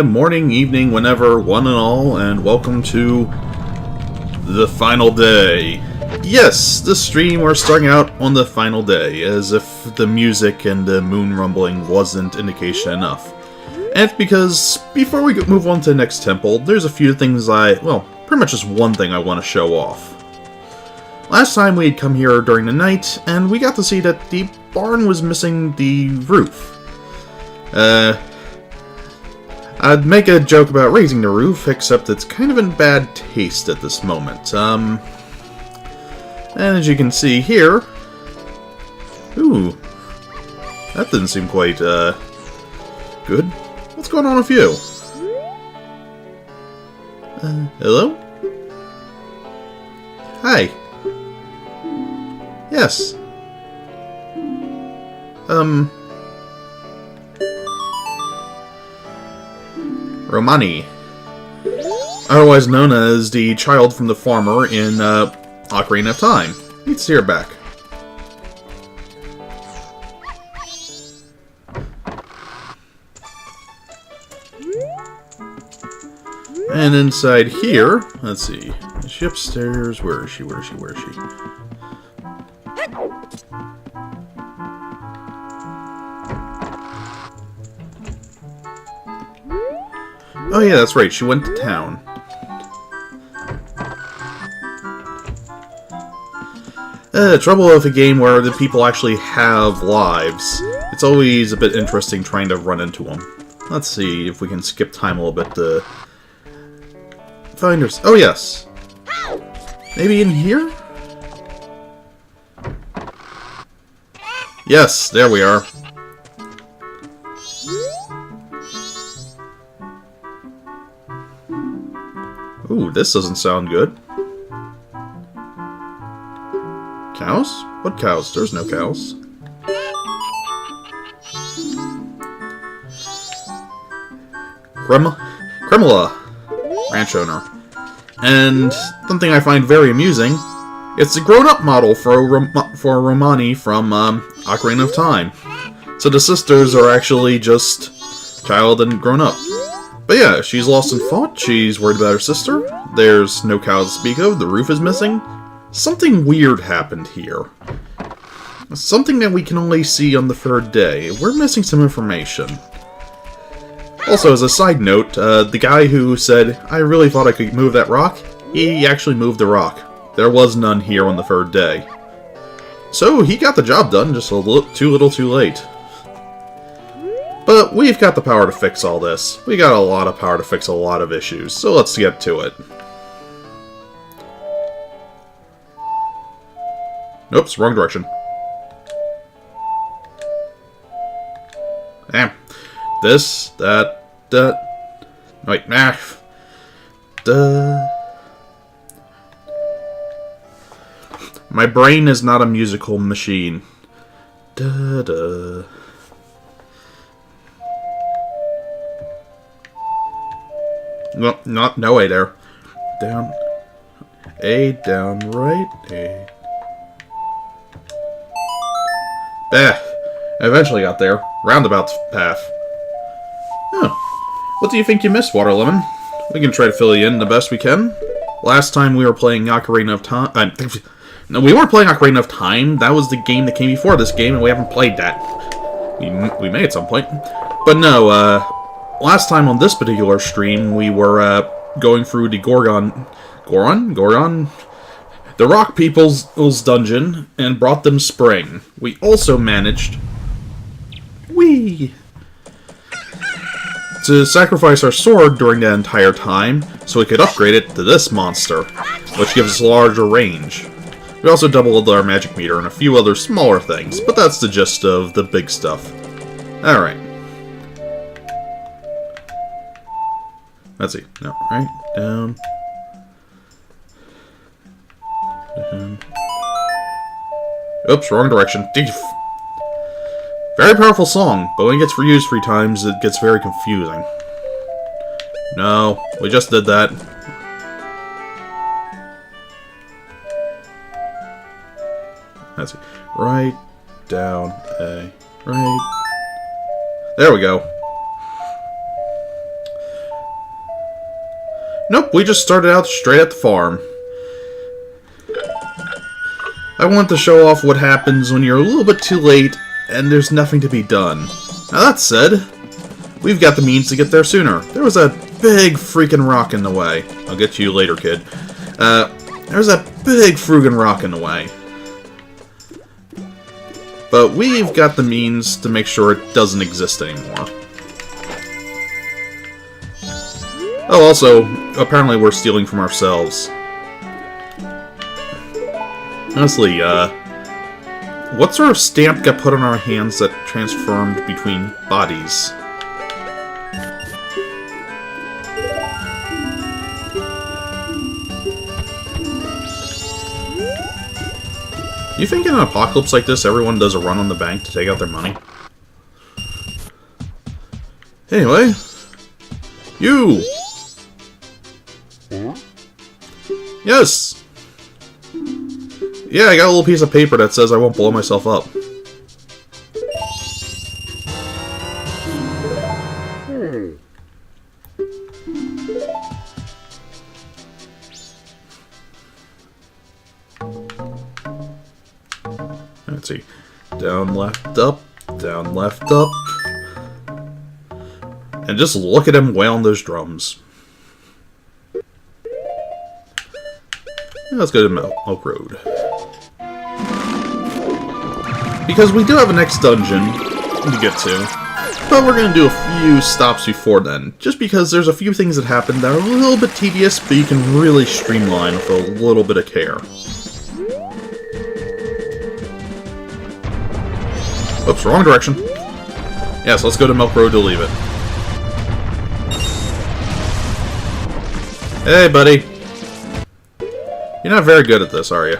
Morning, evening, whenever, one and all, and welcome to the final day. Yes, this stream we're starting out on the final day, as if the music and the moon rumbling wasn't indication enough. And it's because, before we move on to the next temple, there's a few things pretty much just one thing I want to show off. Last time we had come here during the night, and we got to see that the barn was missing the roof. I'd make a joke about raising the roof, except it's kind of in bad taste at this moment. And as you can see here... Ooh. That didn't seem quite, good. What's going on with you? Hello? Hi. Yes. Romani, otherwise known as the child from the farmer in Ocarina of Time. Need to see her back. And inside here, let's see. Is she upstairs? Where is she? Where is she? Where is she? Oh yeah, that's right, she went to town. Trouble with a game where the people actually have lives. It's always a bit interesting trying to run into them. Let's see if we can skip time a little bit to find her. Oh yes! Maybe in here? Yes, there we are. Ooh, this doesn't sound good. Cows? What cows? There's no cows. Kremla, ranch owner. And something I find very amusing, it's a grown-up model for Romani from Ocarina of Time. So the sisters are actually just child and grown-up. But yeah, she's lost and fought, she's worried about her sister, there's no cow to speak of, the roof is missing. Something weird happened here. Something that we can only see on the third day. We're missing some information. Also, as a side note, the guy who said, I really thought I could move that rock, he actually moved the rock. There was none here on the third day. So, he got the job done, just a little too late. But we've got the power to fix all this. We got a lot of power to fix a lot of issues, so let's get to it. Oops, wrong direction. Damn. This, that... Wait, nah. My brain is not a musical machine. No, no way there. Down. A, down, right, A. Bah. I eventually got there. Roundabout path. Oh. What do you think you missed, Water Lemon? We can try to fill you in the best we can. Last time we were playing Ocarina of Time... no, we weren't playing Ocarina of Time. That was the game that came before this game, and we haven't played that. We may at some point. But no, last time on this particular stream, we were going through the Gorgon? The Rock People's dungeon, and brought them spring. We also managed... to sacrifice our sword during that entire time, so we could upgrade it to this monster, which gives us a larger range. We also doubled our magic meter and a few other smaller things, but that's the gist of the big stuff. Alright. Let's see. No, right? Down. Down. Oops, wrong direction. Very powerful song, but when it gets reused 3 times, it gets very confusing. No, we just did that. Let's see. Right, down, A, right. There we go. Nope, we just started out straight at the farm. I want to show off what happens when you're a little bit too late and there's nothing to be done. Now that said, we've got the means to get there sooner. There was a big freaking rock in the way. I'll get to you later, kid. There's a big friggin' rock in the way. But we've got the means to make sure it doesn't exist anymore. Oh, also, apparently we're stealing from ourselves. Honestly, what sort of stamp got put on our hands that transformed between bodies? You think in an apocalypse like this, everyone does a run on the bank to take out their money? Anyway, you! Yes! Yeah, I got a little piece of paper that says I won't blow myself up. Let's see. Down, left, up. Down, left, up. And just look at him wailing those drums. Let's go to Milk Road. Because we do have a next dungeon to get to, but we're going to do a few stops before then, just because there's a few things that happen that are a little bit tedious, but you can really streamline with a little bit of care. Oops, wrong direction. Yes, let's go to Milk Road to leave it. Hey, buddy. You're not very good at this, are you?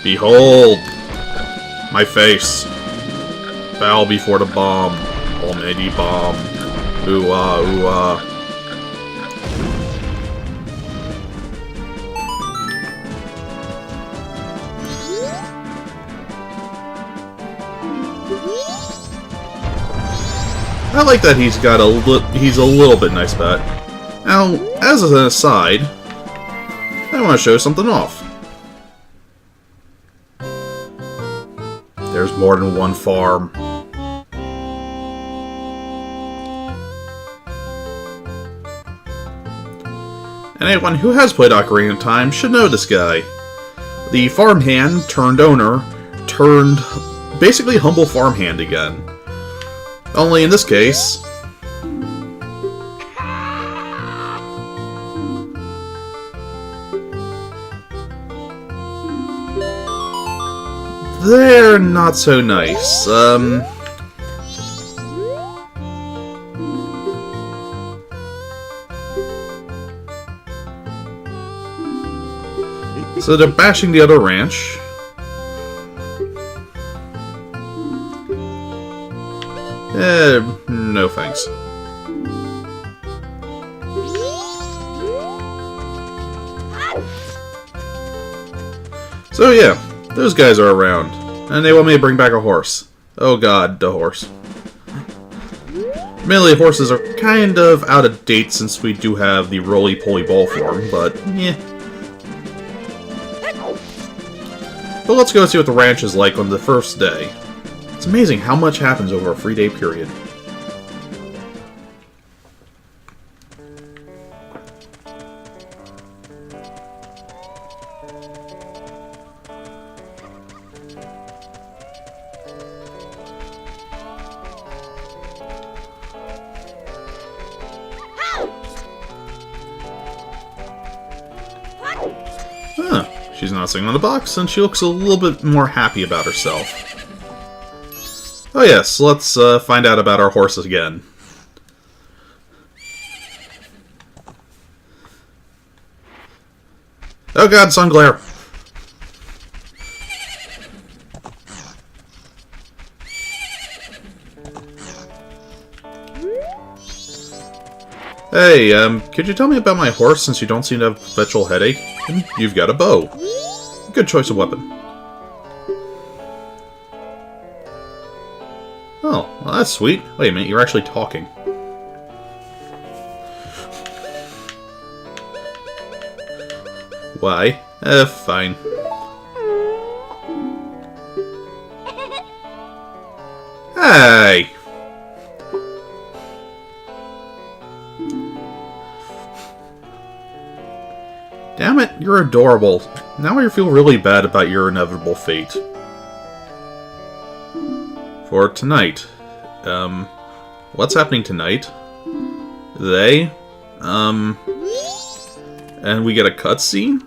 Behold! My face. Bow before the bomb. Almighty bomb. Ooh-ah, ooh-ah. I like that he's a little bit nice about it. Now, as an aside, I want to show something off. There's more than one farm. Anyone who has played Ocarina of Time should know this guy. The farmhand turned owner turned basically humble farmhand again. Only in this case, they're not so nice. So they're bashing the other ranch. No thanks. So yeah, those guys are around, and they want me to bring back a horse. Oh god, the horse. Mainly horses are kind of out of date since we do have the roly-poly ball form, but yeah. But let's go see what the ranch is like on the first day. It's amazing how much happens over a 3-day period. Huh. She's not sitting on the box, and she looks a little bit more happy about herself. Oh yes, let's find out about our horses again. Oh god, sun glare! Hey, could you tell me about my horse since you don't seem to have a perpetual headache? You've got a bow. Good choice of weapon. Oh, well, that's sweet. Wait a minute, you're actually talking. Why? Fine. Hey! Damn it, you're adorable. Now I feel really bad about your inevitable fate. For tonight. What's happening tonight? They? And we get a cutscene?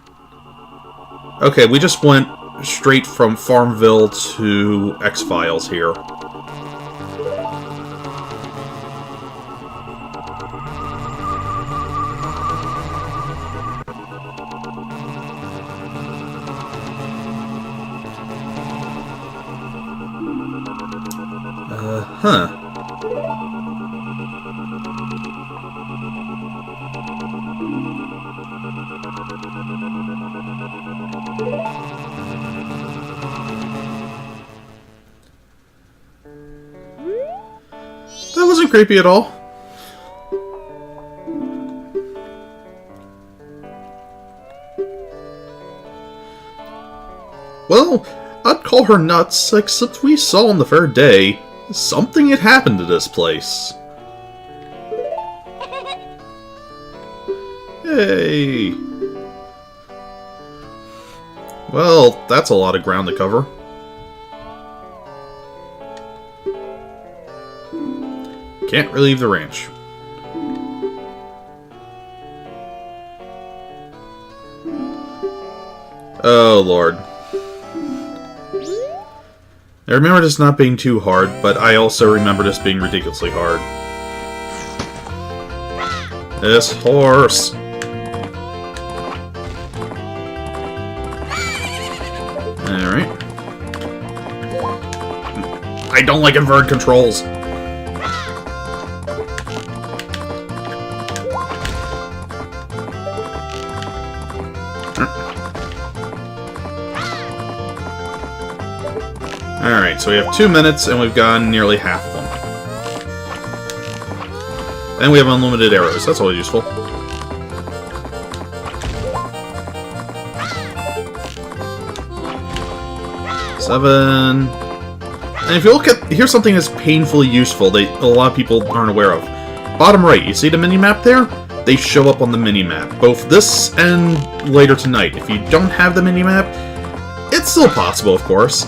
Okay, we just went straight from Farmville to X-Files here. Huh. That wasn't creepy at all. Well, I'd call her nuts, except we saw on the third day something had happened to this place. Hey. Well, that's a lot of ground to cover. Can't relieve the ranch. Oh, Lord. I remember this not being too hard, but I also remember this being ridiculously hard. This horse! Alright. I don't like inverted controls! Alright, so we have 2 minutes, and we've gone nearly half of them. And we have unlimited arrows, that's always useful. Seven. And if you look at... here's something that's painfully useful that a lot of people aren't aware of. Bottom right, you see the mini-map there? They show up on the mini-map, both this and later tonight. If you don't have the mini-map, it's still possible, of course.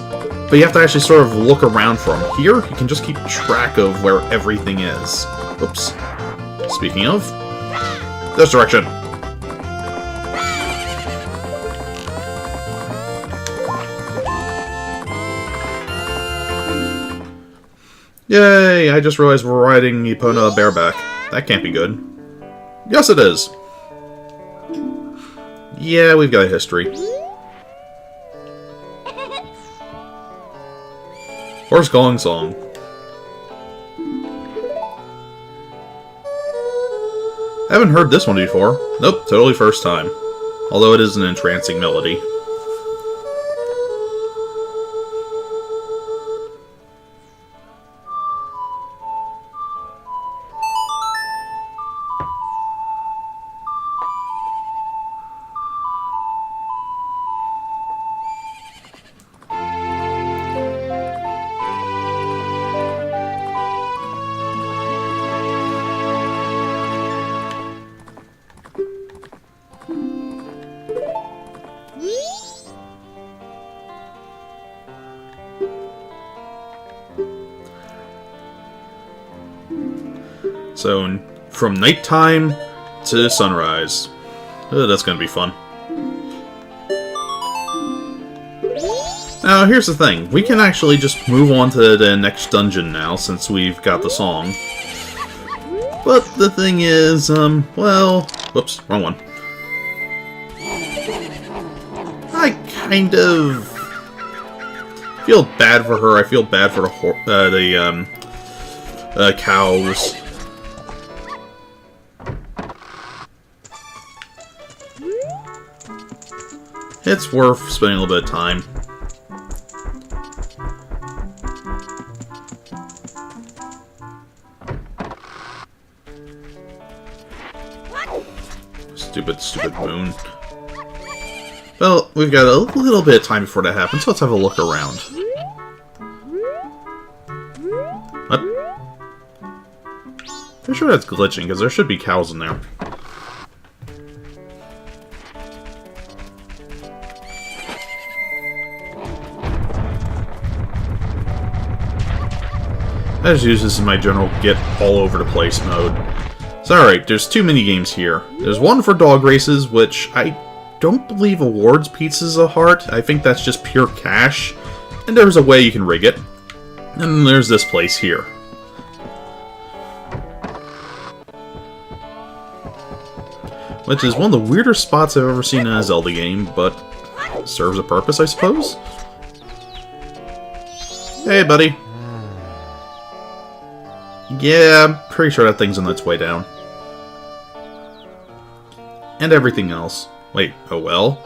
But you have to actually sort of look around from here. You can just keep track of where everything is. Oops. Speaking of, this direction. Yay! I just realized we're riding Epona bareback. That can't be good. Yes, it is. Yeah, we've got a history. Horse calling song. Haven't heard this one before. Nope, totally first time. Although it is an entrancing melody. So, from nighttime to sunrise. That's gonna be fun. Now, here's the thing. We can actually just move on to the next dungeon now, since we've got the song. But the thing is, well... whoops, wrong one. I kind of... feel bad for her. I feel bad for the cows. It's worth spending a little bit of time. Stupid moon. Well, we've got a little bit of time before that happens, so let's have a look around. What? Pretty sure that's glitching, because there should be cows in there. I just use this in my general get all over the place mode. So alright, there's two minigames here. There's one for dog races, which I don't believe awards pizzas a heart. I think that's just pure cash. And there's a way you can rig it. And there's this place here. Which is one of the weirder spots I've ever seen in a Zelda game, but serves a purpose, I suppose. Hey, buddy. Yeah, I'm pretty sure that thing's on its way down. And everything else. Wait, oh well?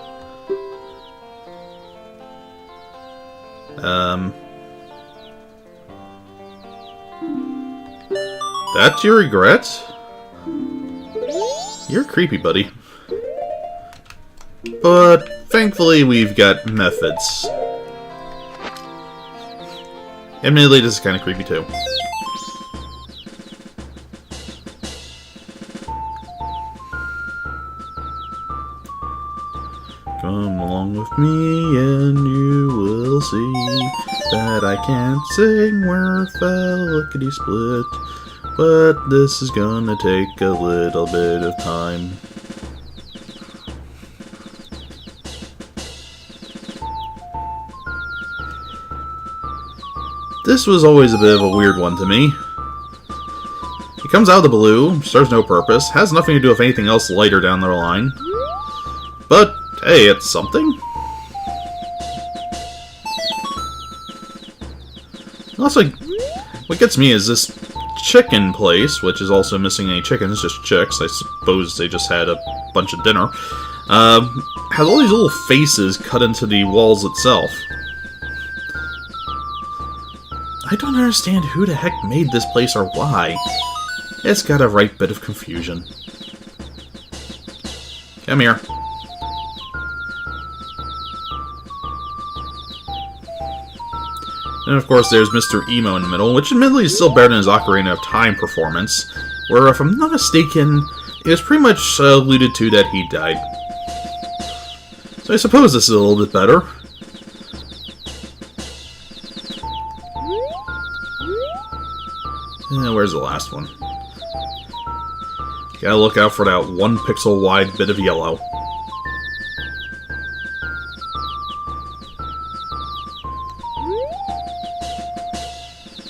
That's your regret? You're creepy, buddy. But thankfully we've got methods. Admittedly, this is kind of creepy too. Come along with me and you will see that I can't sing where fell lickety split, but this is gonna take a little bit of time. This was always a bit of a weird one to me. It comes out of the blue, serves no purpose, has nothing to do with anything else later down the line. But hey, it's something. Also, what gets me is this chicken place, which is also missing any chickens, just chicks. I suppose they just had a bunch of dinner. Has all these little faces cut into the walls itself. I don't understand who the heck made this place or why. It's got a right bit of confusion. Come here. And of course there's Mr. Emo in the middle, which admittedly is still better than his Ocarina of Time performance, where if I'm not mistaken, it was pretty much alluded to that he died. So I suppose this is a little bit better. Where's the last one? Gotta look out for that 1 pixel wide bit of yellow.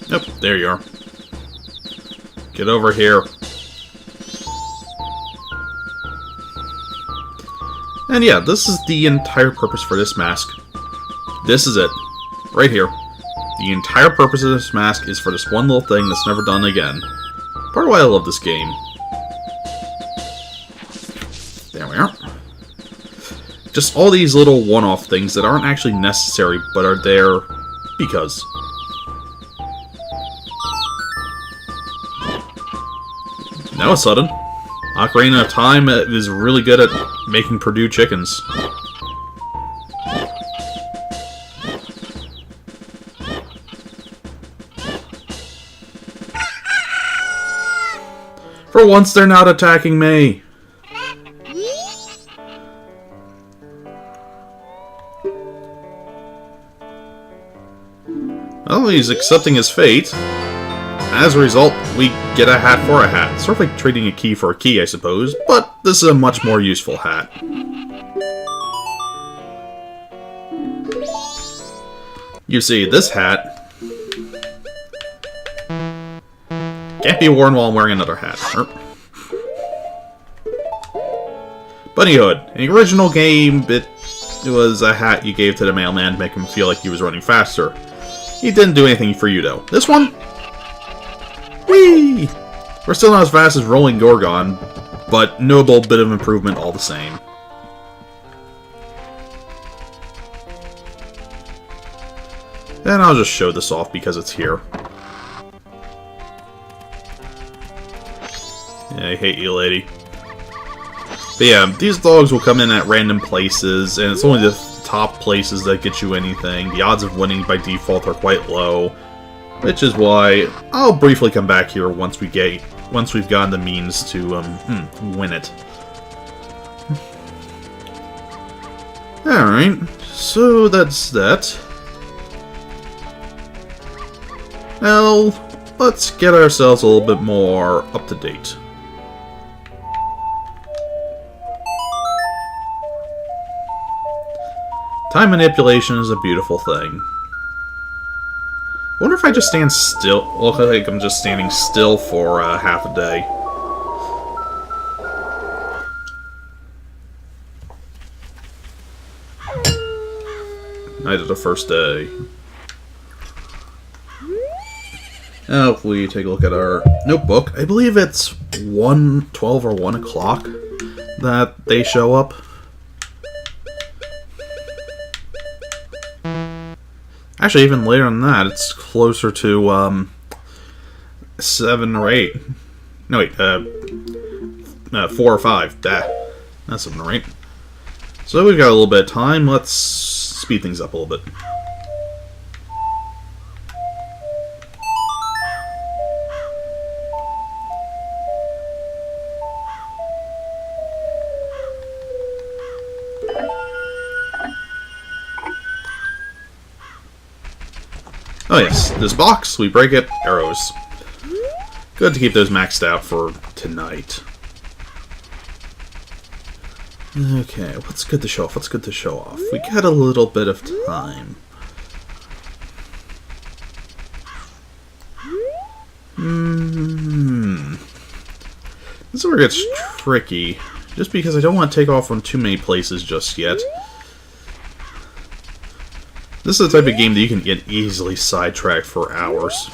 Yep, there you are. Get over here. And yeah, this is the entire purpose for this mask. This is it. Right here. The entire purpose of this mask is for this one little thing that's never done again. Part of why I love this game. There we are. Just all these little one-off things that aren't actually necessary, but are there because. Now a sudden, Ocarina of Time is really good at making Purdue chickens. For once, they're not attacking me. Well, he's accepting his fate. As a result, we get a hat for a hat. Sort of like trading a key for a key, I suppose, but this is a much more useful hat. You see, this hat can't be worn while I'm wearing another hat. Bunny Hood. In the original game, it was a hat you gave to the mailman to make him feel like he was running faster. He didn't do anything for you, though. This one? Whee! We're still not as fast as Rolling Gorgon, but notable bit of improvement all the same. And I'll just show this off because it's here. Yeah, I hate you, lady. But yeah, these dogs will come in at random places, and it's only the top places that get you anything. The odds of winning by default are quite low, which is why I'll briefly come back here once we've gotten the means to win it. Alright, so that's that. Now, let's get ourselves a little bit more up to date. Time manipulation is a beautiful thing. I wonder if I just stand still. Look like I'm just standing still for half a day. Night of the first day. Now, if we take a look at our notebook, I believe it's 1:12 or 1 o'clock that they show up. Actually, even later than that, it's closer to 7 or 8. No, wait, 4 or 5. That's 7 or 8. So we've got a little bit of time. Let's speed things up a little bit. Oh yes, this box, we break it, arrows. Good to keep those maxed out for tonight. Okay, what's good to show off? What's good to show off? We got a little bit of time. This is where it gets tricky, just because I don't want to take off on too many places just yet. This is the type of game that you can get easily sidetracked for hours.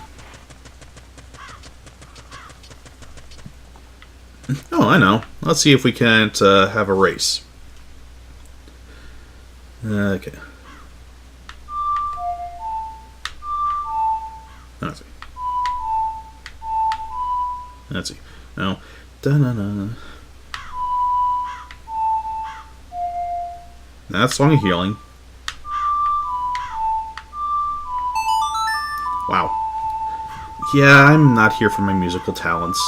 Oh, I know. Let's see if we can't have a race. Okay. Let's see. Let's see. No. Da-na-na. That's Song of Healing. Wow. Yeah, I'm not here for my musical talents.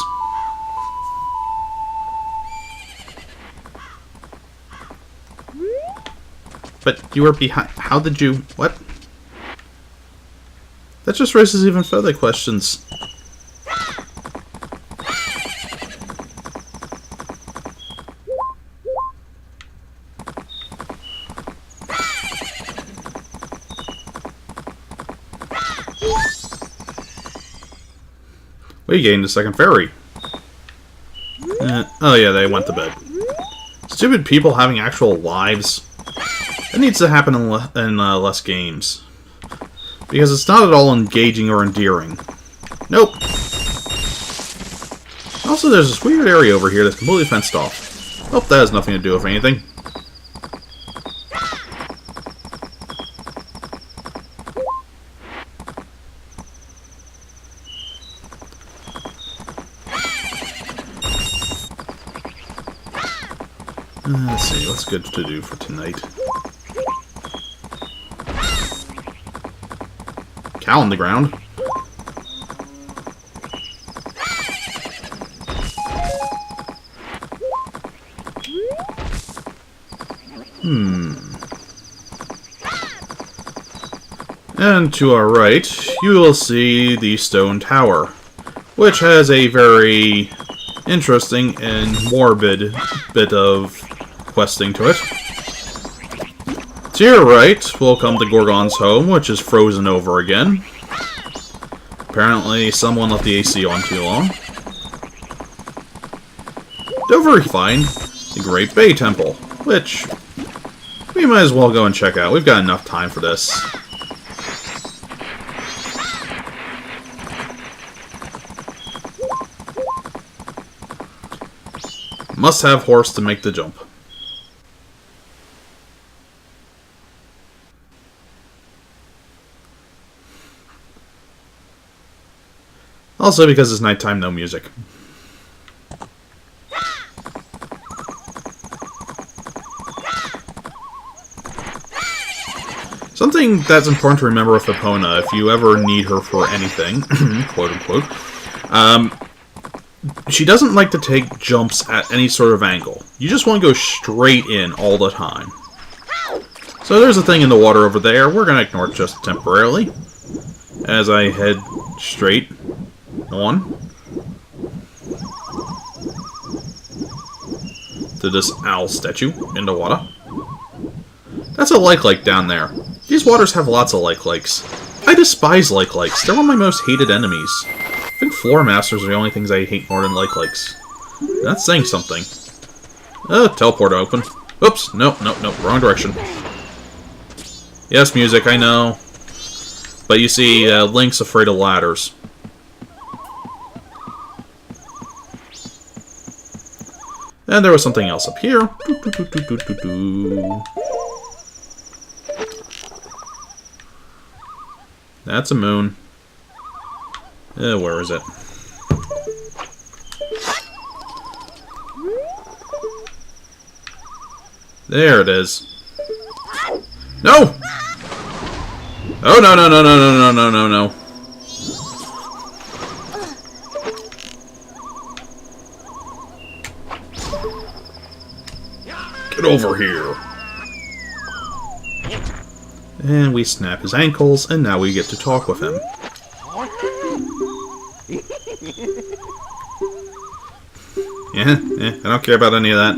But you were behind. How did you... What? That just raises even further questions. We gained a second fairy. Oh yeah, they went to bed. Stupid people having actual lives. That needs to happen in less games. Because it's not at all engaging or endearing. Nope. Also, there's this weird area over here that's completely fenced off. Hope that has nothing to do with anything. Let's see, what's good to do for tonight? Cow on the ground. And to our right, you will see the stone tower, which has a very interesting and morbid bit of questing to it. To your right will come to Gorgon's home, which is frozen over again. Apparently, someone left the AC on too long. Over you find the Great Bay Temple, which we might as well go and check out. We've got enough time for this. Must have horse to make the jump. Also because it's nighttime, no music. Something that's important to remember with Epona, if you ever need her for anything, quote-unquote, she doesn't like to take jumps at any sort of angle. You just want to go straight in all the time. So there's a thing in the water over there. We're going to ignore it just temporarily, as I head straight on to this owl statue in the water. That's a like down there. These waters have lots of like-likes. I despise like-likes. They're one of my most hated enemies. I think floor masters are the only things I hate more than like-likes. That's saying something. Teleport open. Oops, nope, wrong direction. Yes, music, I know. But you see, Link's afraid of ladders. And there was something else up here. That's a moon. Where is it? There it is. No! Oh, no. Get over here. And we snap his ankles, and now we get to talk with him. I don't care about any of that.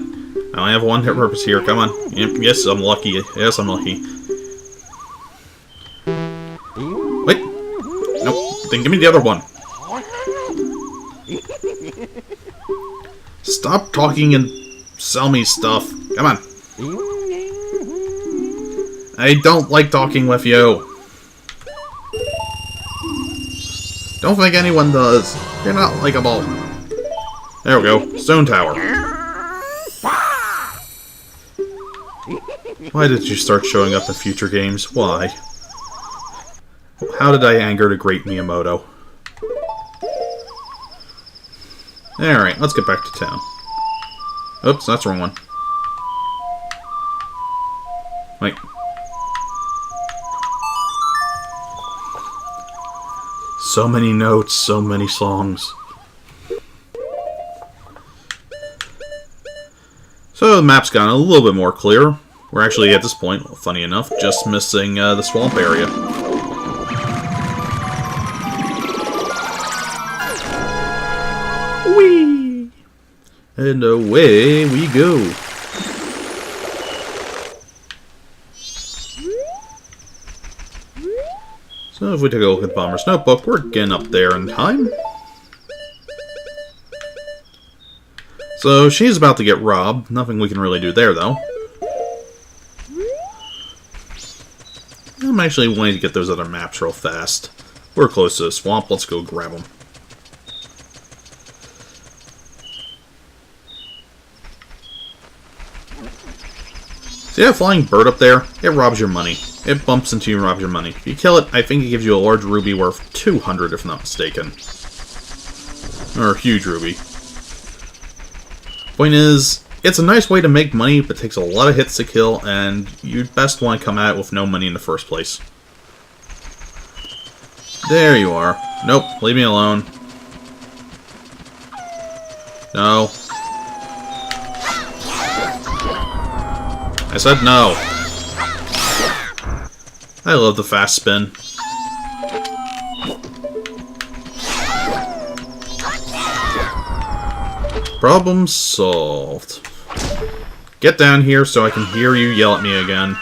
I only have one hit purpose here, come on. Yes, I'm lucky. Yes, I'm lucky. Wait! Nope, then give me the other one. Stop talking and sell me stuff. Come on. I don't like talking with you. Don't think anyone does. You're not likable. There we go. Stone Tower. Why did you start showing up in future games? Why? How did I anger the great Miyamoto? Alright, let's get back to town. Oops, that's the wrong one. Wait. So many notes, so many songs. So the map's gotten a little bit more clear. We're actually, at this point, funny enough, just missing the swamp area. Whee! And away we go. So if we take a look at Bomber's Notebook, we're getting up there in time. So she's about to get robbed. Nothing we can really do there, though. I'm actually wanting to get those other maps real fast. We're close to the swamp. Let's go grab them. See that flying bird up there? It robs your money. It bumps into you and robs your money. If you kill it, I think it gives you a large ruby worth 200, if not mistaken. Or a huge ruby. Point is, it's a nice way to make money, but takes a lot of hits to kill, and you'd best want to come at it with no money in the first place. There you are. Nope, leave me alone. No. I said no. I love the fast spin. Problem solved. Get down here so I can hear you yell at me again.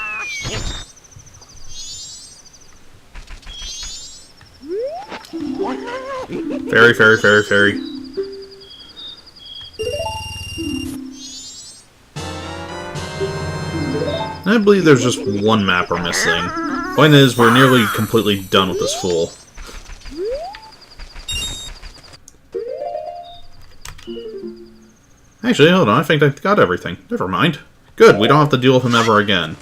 Fairy, fairy, fairy, fairy. I believe there's just one map we're missing. Point is, we're nearly completely done with this fool. Actually, hold on, I think I got everything. Never mind. Good, we don't have to deal with him ever again.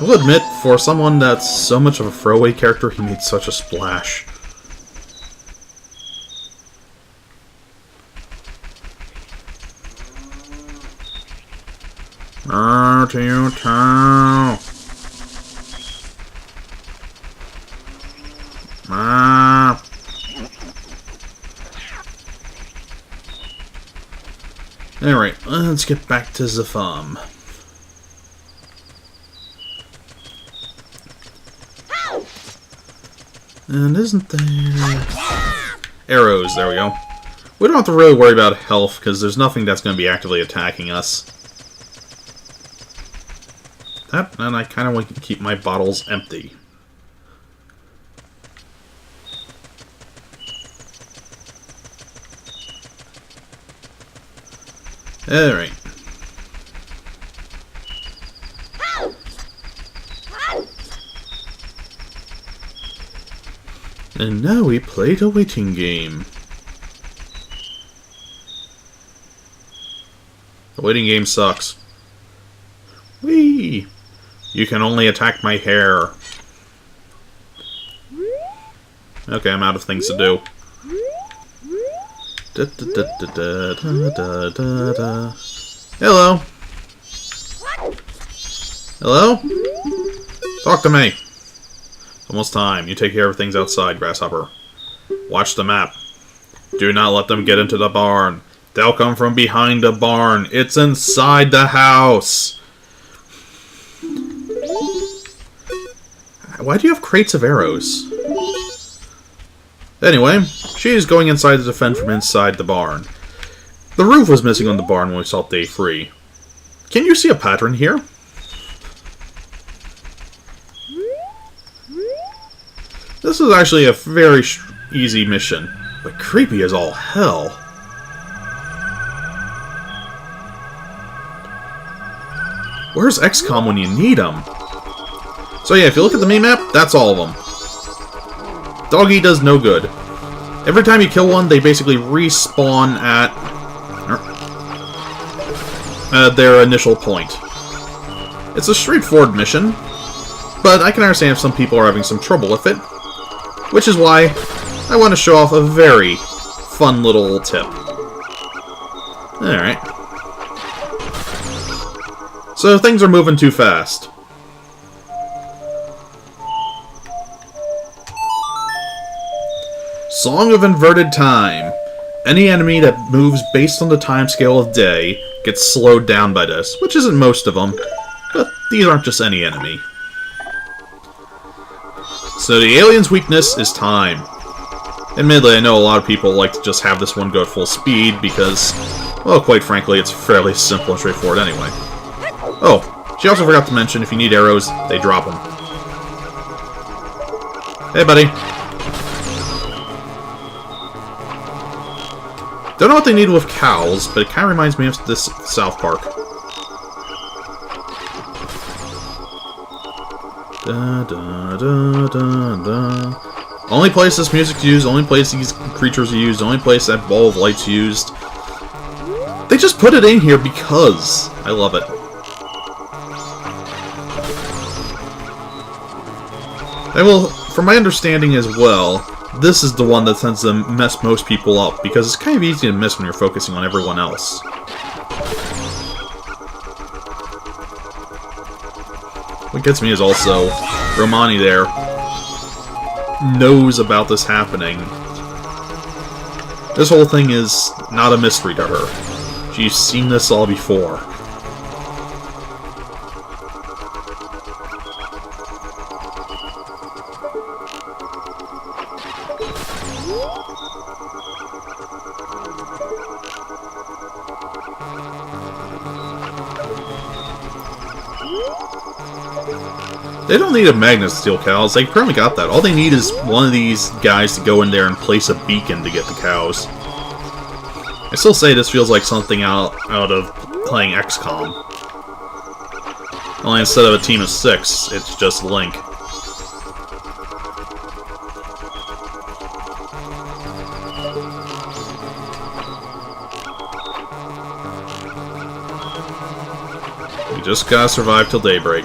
I will admit, for someone that's so much of a throwaway character, he made such a splash. Alright, let's get back to the farm. And isn't there... arrows, there we go. We don't have to really worry about health, because there's nothing that's going to be actively attacking us. That, and I kind of want to keep my bottles empty. Alright. And now we play the waiting game. The waiting game sucks. Whee! You can only attack my hair. Okay, I'm out of things to do. Hello? Hello? Talk to me. Almost time. You take care of things outside, Grasshopper. Watch the map. Do not let them get into the barn. They'll come from behind the barn. It's inside the house. Why do you have crates of arrows? Anyway, she's going inside to defend from inside the barn. The roof was missing on the barn when we saw day 3. Can you see a pattern here? This is actually a very easy mission, but creepy as all hell. Where's XCOM when you need him? So yeah, if you look at the mini-map, that's all of them. Doggy does no good. Every time you kill one, they basically respawn at their initial point. It's a straightforward mission, but I can understand if some people are having some trouble with it. Which is why I want to show off a very fun little tip. Alright. So things are moving too fast. Song of Inverted Time. Any enemy that moves based on the timescale of day gets slowed down by this, which isn't most of them, but these aren't just any enemy. So the alien's weakness is time. Admittedly, I know a lot of people like to just have this one go at full speed because, well, quite frankly, it's fairly simple and straightforward anyway. Oh, she also forgot to mention if you need arrows, they drop them. Hey, buddy. Don't know what they need with cows, but it kind of reminds me of this South Park. Da, da, da, da, da. Only place this music's used, only place these creatures are used, only place that ball of light's used. They just put it in here because I love it. And well, from my understanding as well, this is the one that tends to mess most people up, because it's kind of easy to miss when you're focusing on everyone else. What gets me is also, Romani there knows about this happening. This whole thing is not a mystery to her. She's seen this all before. They don't need a magnet to steal cows. They currently got that. All they need is one of these guys to go in there and place a beacon to get the cows. I still say this feels like something out of playing XCOM. Only instead of a team of 6, it's just Link. We just gotta survive till daybreak.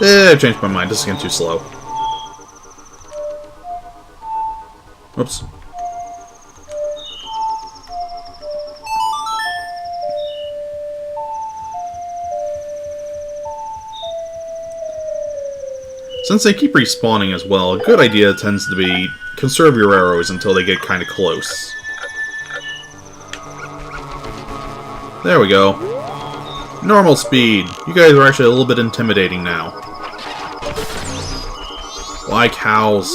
I've changed my mind. This is getting too slow. Oops. Since they keep respawning as well, a good idea tends to be conserve your arrows until they get kind of close. There we go. Normal speed. You guys are actually a little bit intimidating now. Why cows?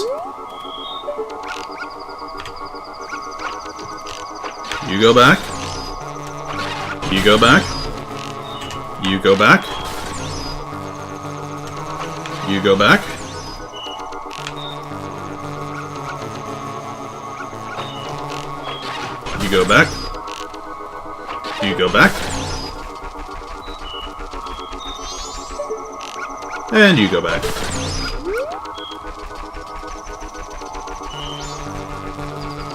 You go back. You go back. You go back. You go back. You go back. You go back. And you go back.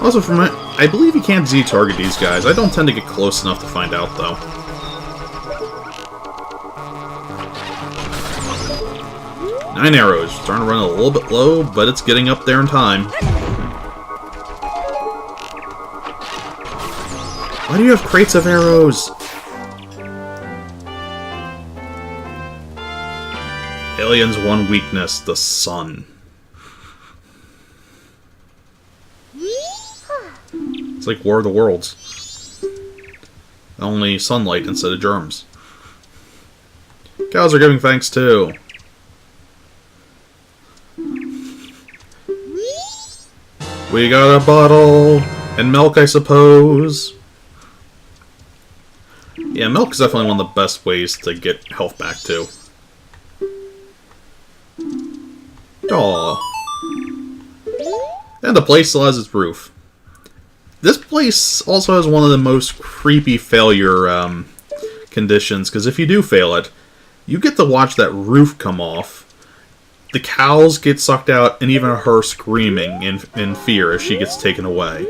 Also, from my... I believe you can't Z-target these guys. I don't tend to get close enough to find out, though. Nine arrows. Starting to run a little bit low, but it's getting up there in time. Why do you have crates of arrows? Alien's one weakness, the sun. It's like War of the Worlds. Only sunlight instead of germs. Cows are giving thanks too. We got a bottle and milk, I suppose. Yeah, milk is definitely one of the best ways to get health back too. Aww. And the place still has its roof. This place also has one of the most creepy failure conditions, because if you do fail it, you get to watch that roof come off. The cows get sucked out, and even her screaming in fear as she gets taken away.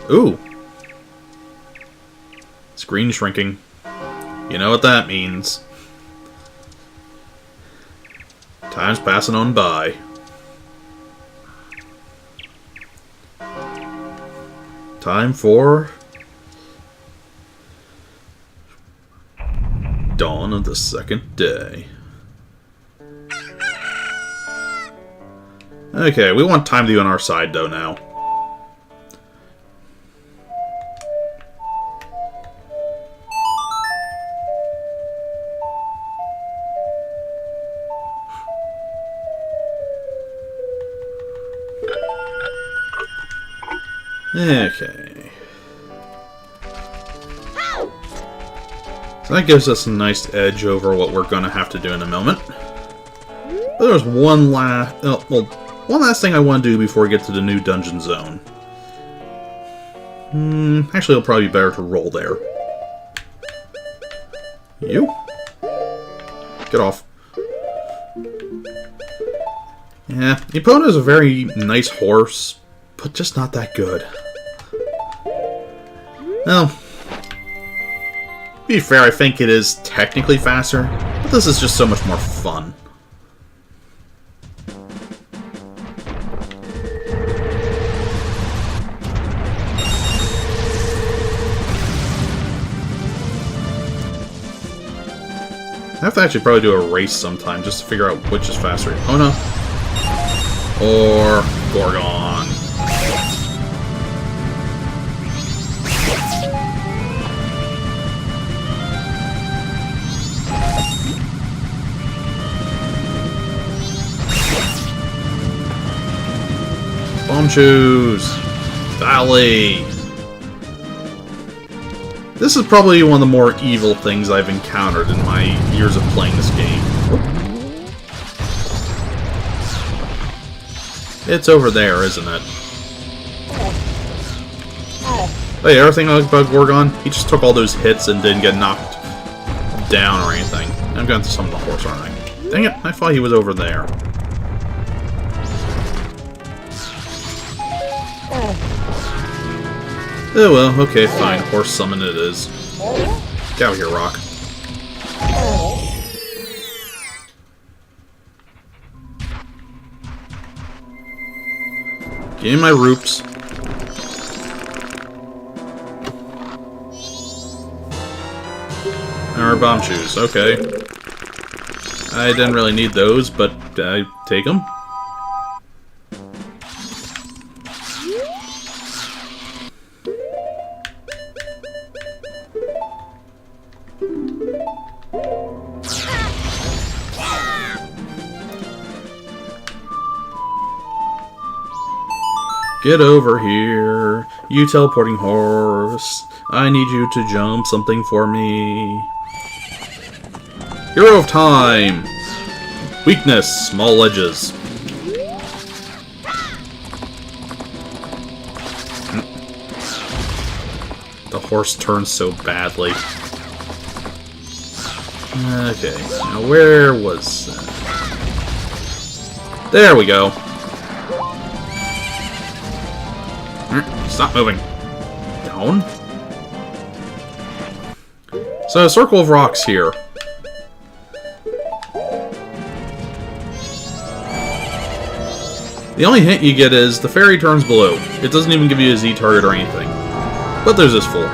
Ooh. Screen shrinking. You know what that means. Time's passing on by. Time for... dawn of the second day. Okay, we want time to be on our side, though, now. Okay. So that gives us a nice edge over what we're going to have to do in a moment. But there's one last... one last thing I want to do before we get to the new dungeon zone. Actually, it'll probably be better to roll there. You? Get off. Yeah, Epona is a very nice horse, but just not that good. Well, to be fair, I think it is technically faster, but this is just so much more fun. I have to actually probably do a race sometime just to figure out which is faster, Epona or Gorgon. Bomb shoes! Valley! This is probably one of the more evil things I've encountered in my years of playing this game. It's over there, isn't it? Hey, everything I like about Gorgon, he just took all those hits and didn't get knocked down or anything. I'm going to summon the horse, aren't I? Dang it, I thought he was over there. Oh well, okay, fine. Horse summon it is. Get out of here, Rock. Give me my roops. Or bomb shoes, okay. I didn't really need those, but I take them. Get over here, you teleporting horse. I need you to jump something for me. Hero of Time! Weakness, small ledges. The horse turns so badly. Okay, now where was that? There we go. Stop moving. Down. So, a circle of rocks here. The only hint you get is the fairy turns blue. It doesn't even give you a Z target or anything. But there's this fool.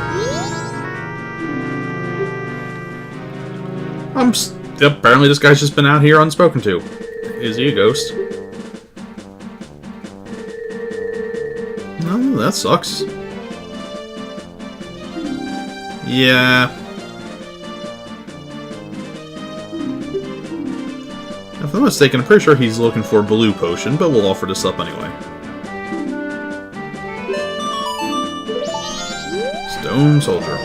Apparently this guy's just been out here unspoken to. Is he a ghost? No, that sucks. Yeah. If I'm mistaken, I'm pretty sure he's looking for a blue potion, but we'll offer this up anyway. Stone Soldier.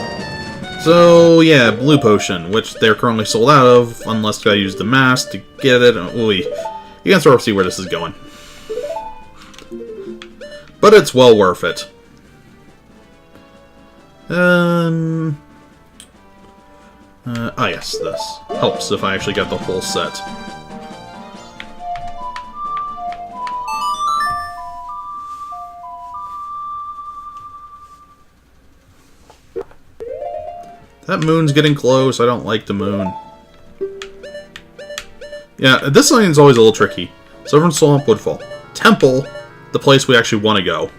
So, yeah, blue potion, which they're currently sold out of, unless I use the mask to get it. Ooh, you can sort of see where this is going. But it's well worth it. Yes, this helps if I actually get the whole set. That moon's getting close. I don't like the moon. Yeah, this line's always a little tricky. Silver Swamp Woodfall. Temple, the place we actually want to go.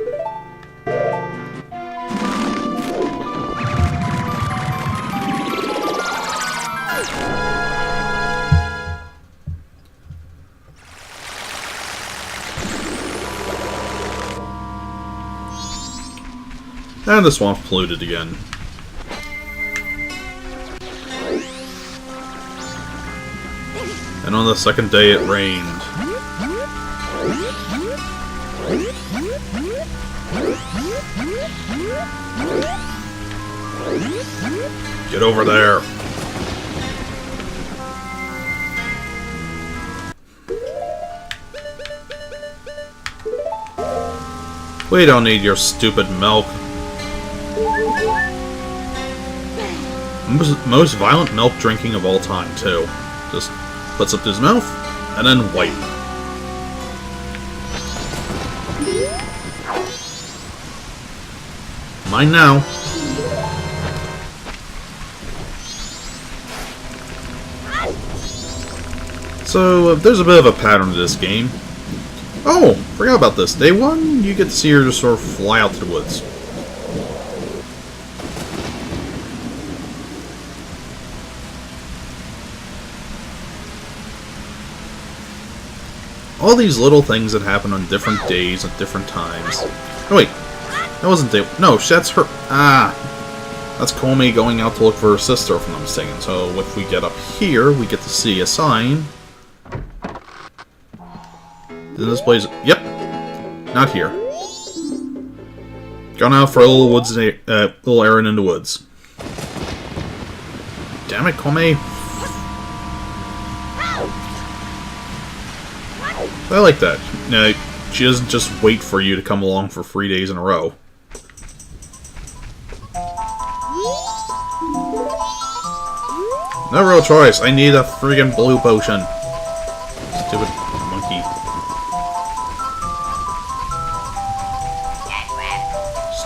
And the swamp polluted again. And on the second day it rained. Get over there. We don't need your stupid milk. Most violent milk drinking of all time, too. Just puts up to his mouth, and then wipe. Mine now. So, there's a bit of a pattern to this game. Oh, forgot about this. Day 1, you get to see her just sort of fly out to the woods. All these little things that happen on different days at different times. Oh wait, that wasn't day. No, that's her. Ah, that's Comey going out to look for her sister, if I'm not mistaken. So if we get up here, we get to see a sign. Then this place. Yep, not here. Gone out for a little woods, little errand in the woods. Damn it, Comey. I like that. She doesn't just wait for you to come along for 3 days in a row. No real choice. I need a friggin' blue potion. Stupid monkey.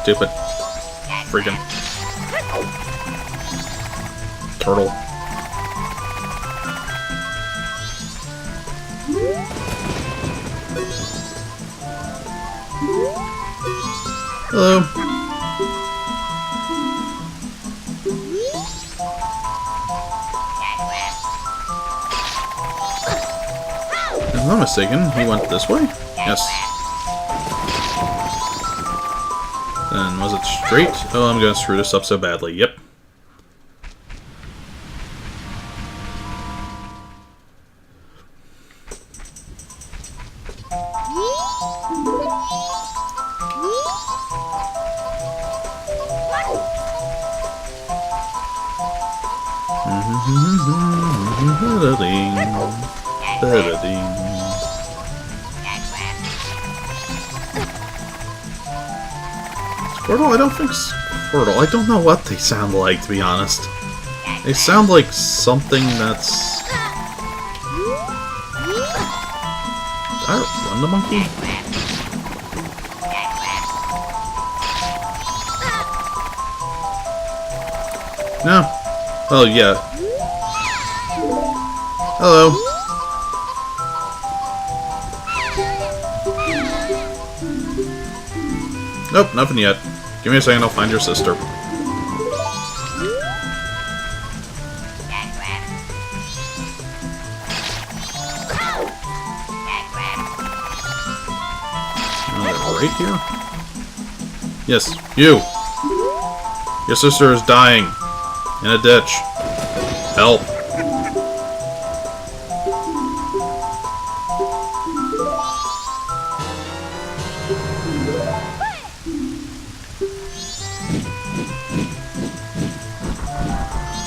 Stupid friggin' turtle. Hello. If I'm not mistaken, he went this way? Yes. Then was it straight? Oh, I'm gonna screw this up so badly. Yep. Squirtle? I don't think Squirtle. I don't know what they sound like, to be honest. They sound like something that's... Did I run the monkey? No. Oh, yeah. Hello. Nope, nothing yet. Give me a second, I'll find your sister. Oh, they're right here? Yes, you! Your sister is dying. In a ditch. Help.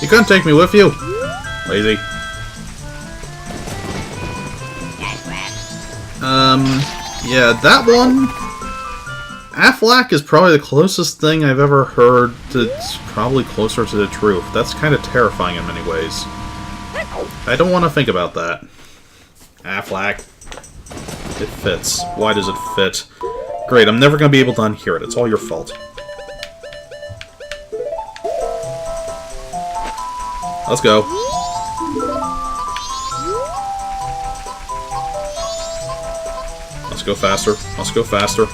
You couldn't take me with you? Lazy. Yeah, that one... Aflac is probably the closest thing I've ever heard that's probably closer to the truth. That's kind of terrifying in many ways. I don't want to think about that. Aflac. It fits. Why does it fit? Great, I'm never going to be able to unhear it. It's all your fault. Let's go. Let's go faster. Let's go faster.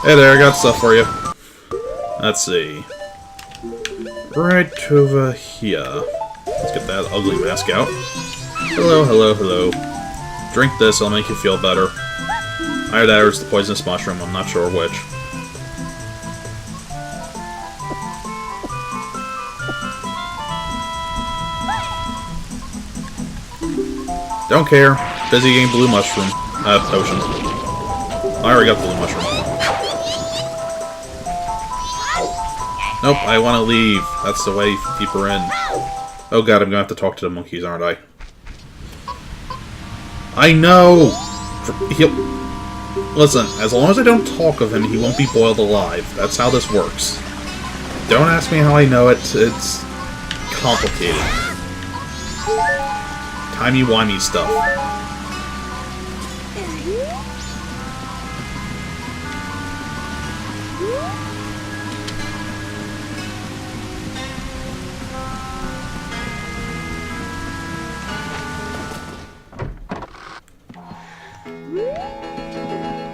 Hey there, I got stuff for you. Let's see. Right over here. Let's get that ugly mask out. Hello, hello, hello. Drink this, it'll make you feel better. Either that or it's the poisonous mushroom, I'm not sure which. Don't care. Busy getting blue mushroom. Potion. I already got the blue mushroom. Nope, I want to leave. That's the way deeper in. Oh god, I'm gonna have to talk to the monkeys, aren't I? I know! Listen, as long as I don't talk of him, he won't be boiled alive. That's how this works. Don't ask me how I know it. It's complicated. Timey-wimey stuff.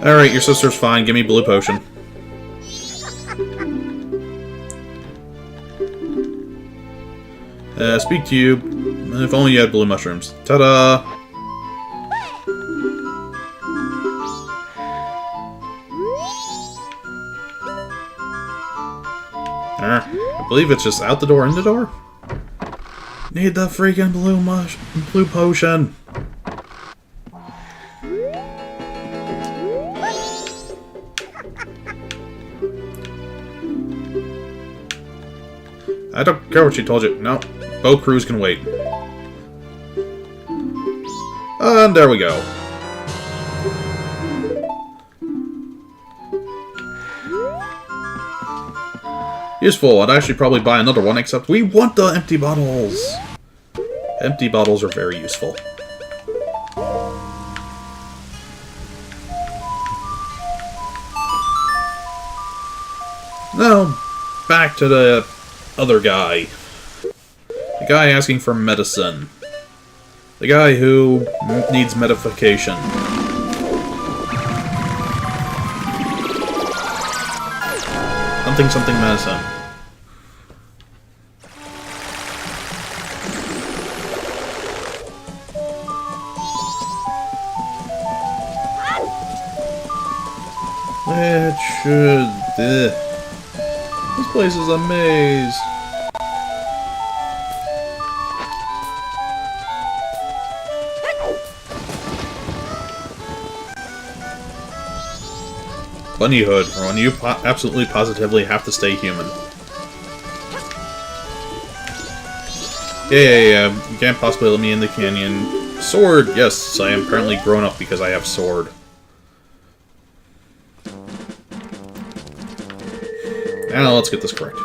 Alright, your sister's fine. Give me blue potion. Speak to you. If only you had blue mushrooms. Ta-da! I believe it's just out the door, in the door? Need the freaking blue potion! I don't care what she told you. No. Boat crews can wait. And there we go. Useful. I'd actually probably buy another one, except we want the empty bottles. Empty bottles are very useful. Now, back to the other guy. The guy asking for medicine. The guy who needs medification. Something medicine. It should... This place is a maze. Bunny Hood, or when you absolutely positively have to stay human. Yeah. You can't possibly let me in the canyon. Sword! Yes, I am apparently grown up because I have sword. Now let's get this correct.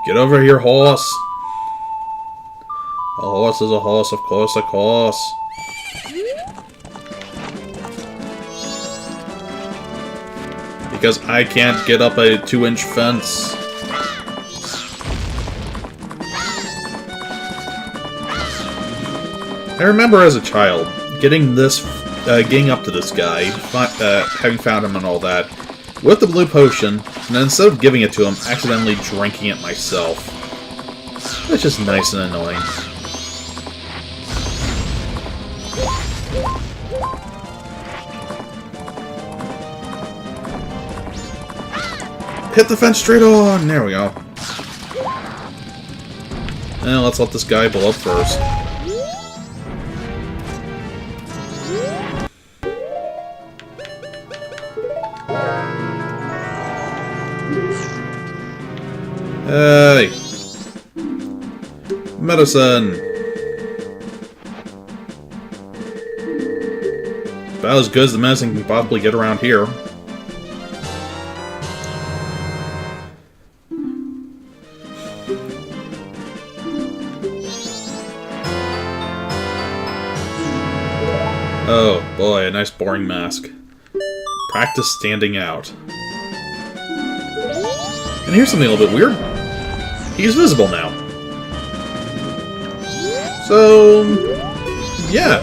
Get over here, horse! A horse is a horse, of course. Because I can't get up a 2-inch fence. I remember as a child, getting up to this guy, having found him and all that, with the blue potion, and then instead of giving it to him, accidentally drinking it myself. That's just nice and annoying. Hit the fence straight on! There we go. Now let's let this guy blow up first. Hey! Medicine! About as good as the medicine can possibly get around here. Oh boy, a nice boring mask. Practice standing out. And here's something a little bit weird. He's visible now. So, yeah.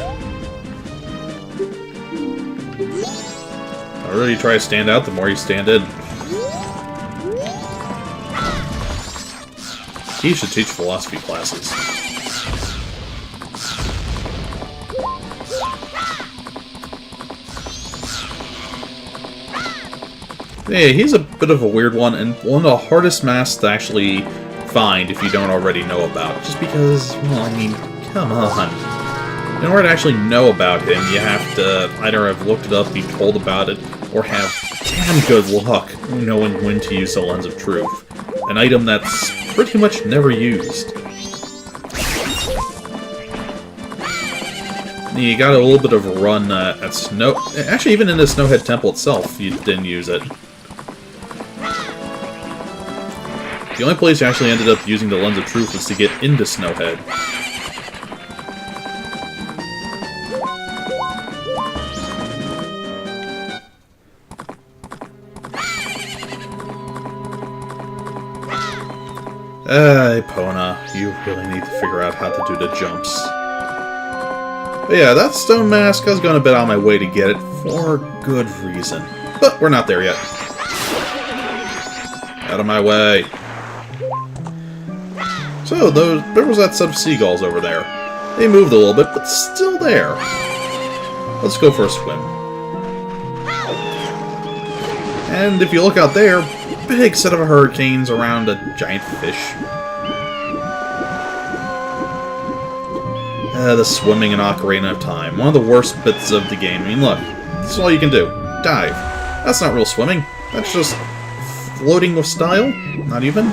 The harder you try to stand out, the more you stand in. He should teach philosophy classes. Hey, he's a bit of a weird one, and one of the hardest masks to actually find if you don't already know about. Just because, well, I mean, come on. In order to actually know about him, you have to either have looked it up, be told about it, or have damn good luck knowing when to use the Lens of Truth. An item that's pretty much never used. You got a little bit of a run at Snow... Actually, even in the Snowhead Temple itself, you didn't use it. The only place you actually ended up using the Lens of Truth was to get into Snowhead. Epona, you really need to figure out how to do the jumps. But yeah, that stone mask, I was going a bit on my way to get it for good reason. But we're not there yet. Out of my way. So, there was that set of seagulls over there. They moved a little bit, but still there. Let's go for a swim. And if you look out there, big set of hurricanes around a giant fish. The swimming in Ocarina of Time. One of the worst bits of the game. I mean, look, this is all you can do. Dive. That's not real swimming. That's just floating with style. Not even.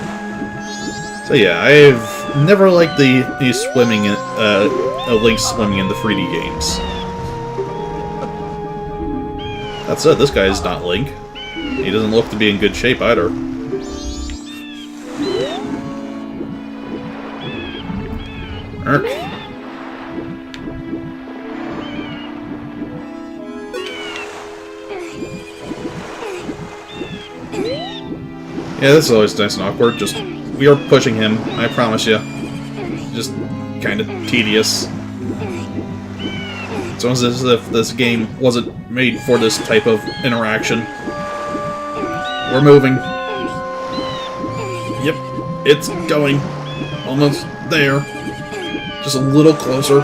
So yeah, I've never liked the swimming, Link swimming in the 3D games. That said, this guy is not Link. He doesn't look to be in good shape either. Yeah, this is always nice and awkward. Just, we are pushing him, I promise you. Just kind of tedious. It's almost as if this game wasn't made for this type of interaction. We're moving. Yep, it's going. Almost there. Just a little closer.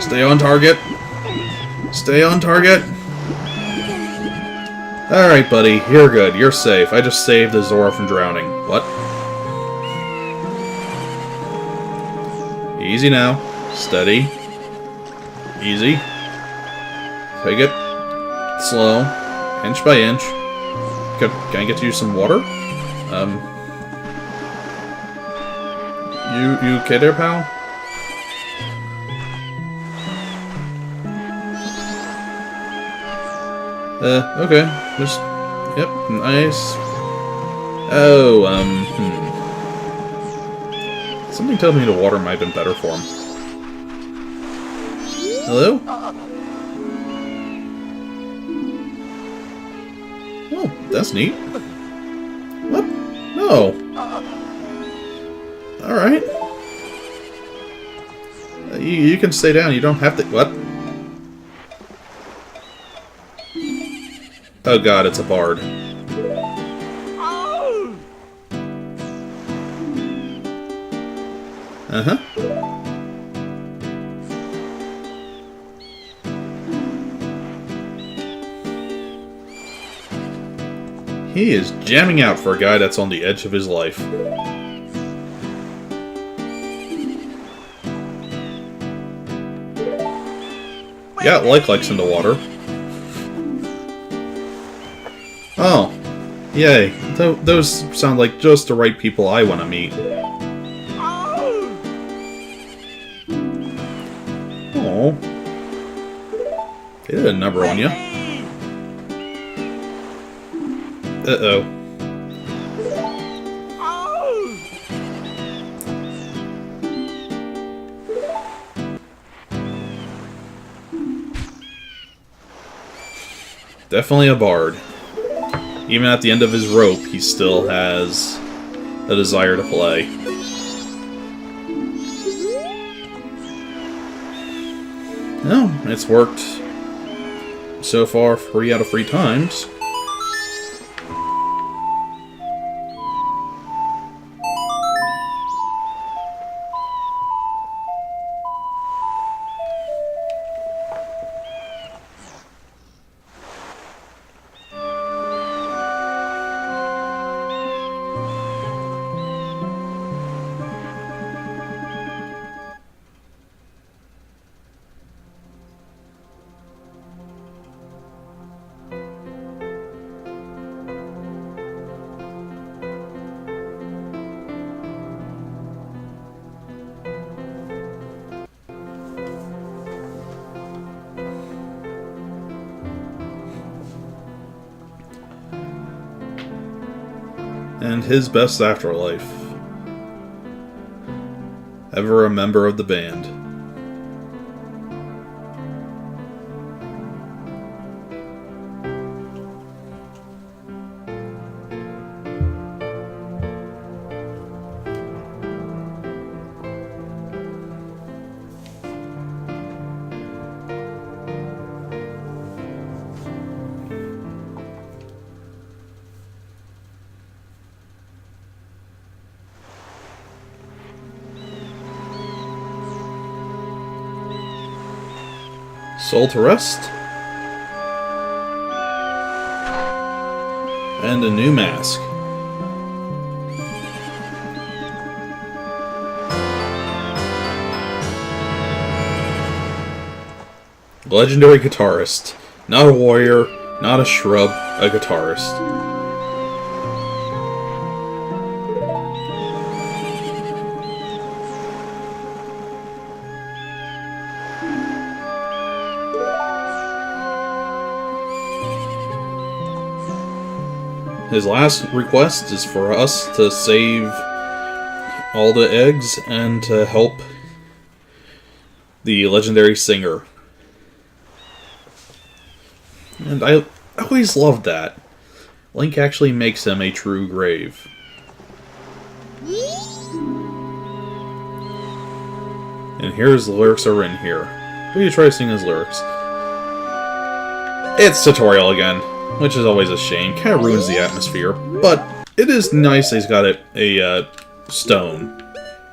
Stay on target. Stay on target. Alright, buddy. You're good. You're safe. I just saved Azora from drowning. What? Easy now. Steady. Easy. Take it. Slow. Inch by inch. Can I get you some water? You okay there, pal? Okay. Just, yep, nice. Oh, Something tells me the water might have been better for him. Hello? Oh, that's neat. What? No. Alright. You can stay down, you don't have to... What? Oh god, it's a bard. Uh-huh. He is jamming out for a guy that's on the edge of his life. Yeah, likes in the water. Oh. Yay. Those sound like just the right people I want to meet. Oh. They did a number on you. Uh-oh. Definitely a bard. Even at the end of his rope, he still has a desire to play. No, it's worked so far 3 out of 3 times. And his best afterlife. Ever a member of the band. Soul to rest. And a new mask. Legendary guitarist. Not a warrior, not a shrub, a guitarist. His last request is for us to save all the eggs and to help the legendary singer. And I always loved that. Link actually makes him a true grave. And here's the lyrics are written here. Will you try to sing his lyrics? It's tutorial again, which is always a shame. Kind of ruins the atmosphere, but it is nice that he's got a stone.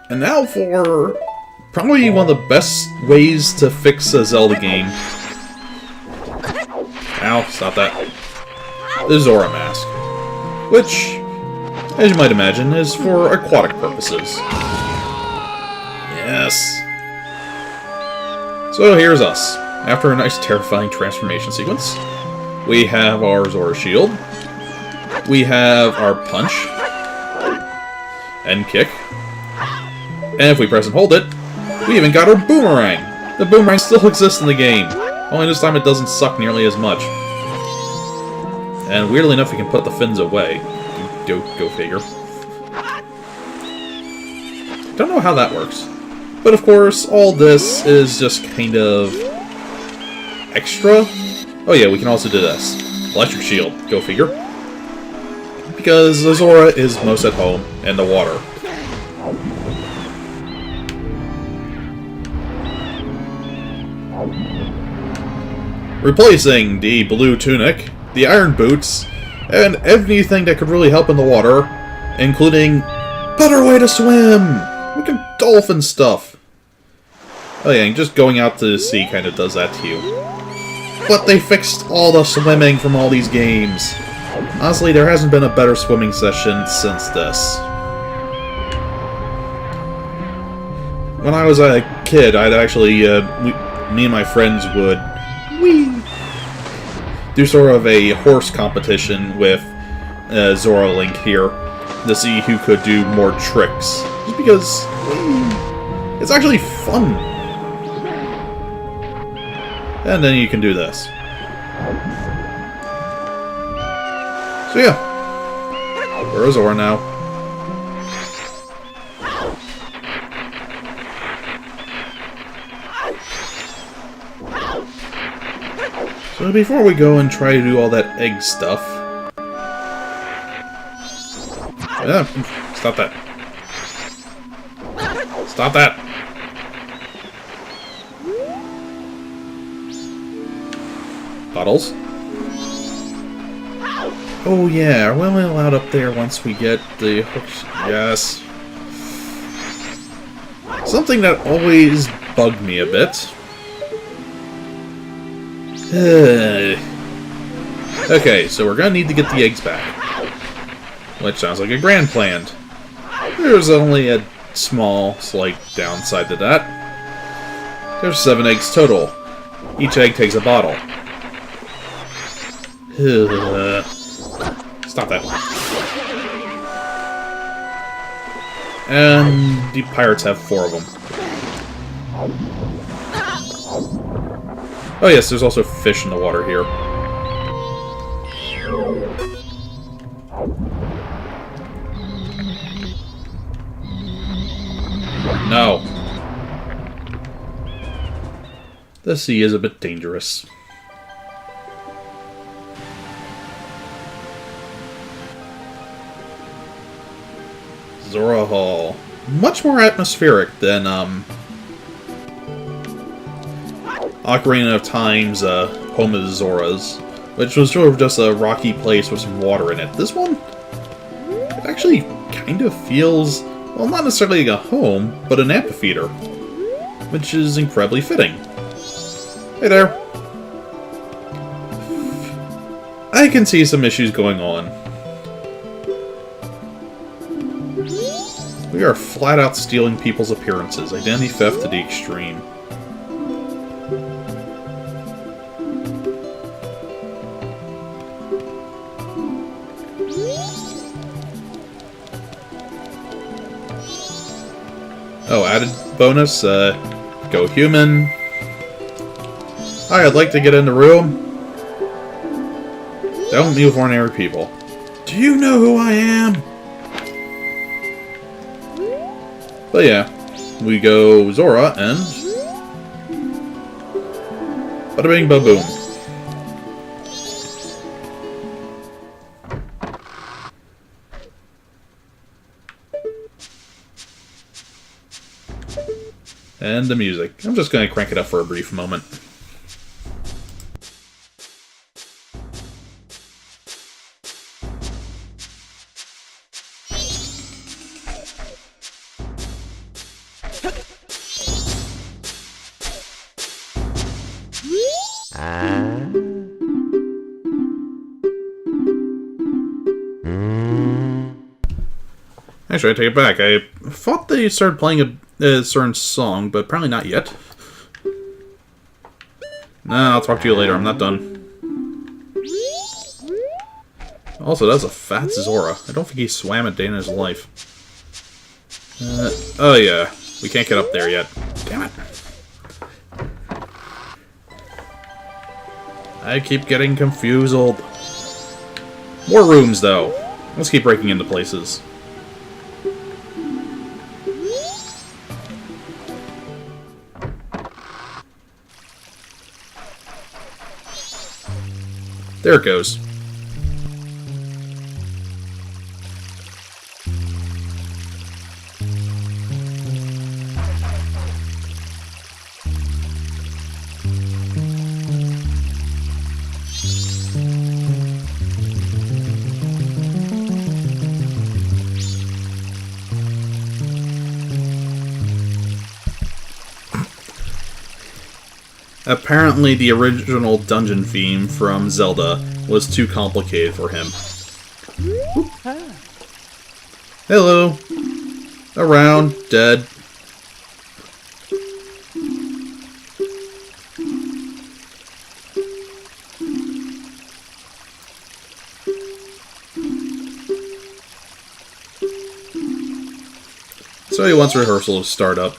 And now for probably one of the best ways to fix a Zelda game. Ow, stop that. The Zora mask. Which, as you might imagine, is for aquatic purposes. Yes. So here's us. After a nice terrifying transformation sequence, we have our Zora shield. We have our punch. And kick. And if we press and hold it, we even got our boomerang! The boomerang still exists in the game. Only this time it doesn't suck nearly as much. And weirdly enough, we can put the fins away. Go figure. Don't know how that works. But of course, all this is just kind of extra. Oh yeah, we can also do this. Electric shield. Go figure. Because Zora is most at home in the water. Replacing the blue tunic, the iron boots, and anything that could really help in the water, including better way to swim! We can dolphin stuff. Oh yeah, and just going out to the sea kind of does that to you. But they fixed all the swimming from all these games. Honestly, there hasn't been a better swimming session since this. When I was a kid, I'd actually, me and my friends would do sort of a horse competition with Zora Link here to see who could do more tricks. Just because it's actually fun. And then you can do this. So yeah, where is Zora now? So before we go and try to do all that egg stuff... Yeah, stop that. Stop that! Bottles? Oh yeah, are we only allowed up there once we get the hooks? Yes. Something that always bugged me a bit. Okay, so we're gonna need to get the eggs back. Which sounds like a grand plan. There's only a small, slight downside to that. There's 7 eggs total. Each egg takes a bottle. Stop that. And the pirates have 4 of them. Oh yes, there's also fish in the water here. No. The sea is a bit dangerous. Zora Hall. Much more atmospheric than, Ocarina of Time's, Home of Zora's, which was sort of just a rocky place with some water in it. This one, it actually kind of feels, well, not necessarily like a home, but an amphitheater, which is incredibly fitting. Hey there. I can see some issues going on. We are flat out stealing people's appearances. Identity theft to the extreme. Oh, added bonus, go human. Hi, I'd like to get in the room. Don't move ordinary people. Do you know who I am? But yeah, we go Zora and Bada bing, ba boom. And the music. I'm just going to crank it up for a brief moment. Actually, I take it back. I thought they started playing a certain song, but apparently not yet. Nah, I'll talk to you later. I'm not done. Also, that's a fat Zora. I don't think he swam a day in his life. Oh yeah. We can't get up there yet. Damn it. I keep getting confused. More rooms, though. Let's keep breaking into places. There it goes. Apparently, the original dungeon theme from Zelda was too complicated for him. Hello. Around, dead. So he wants rehearsal to start up.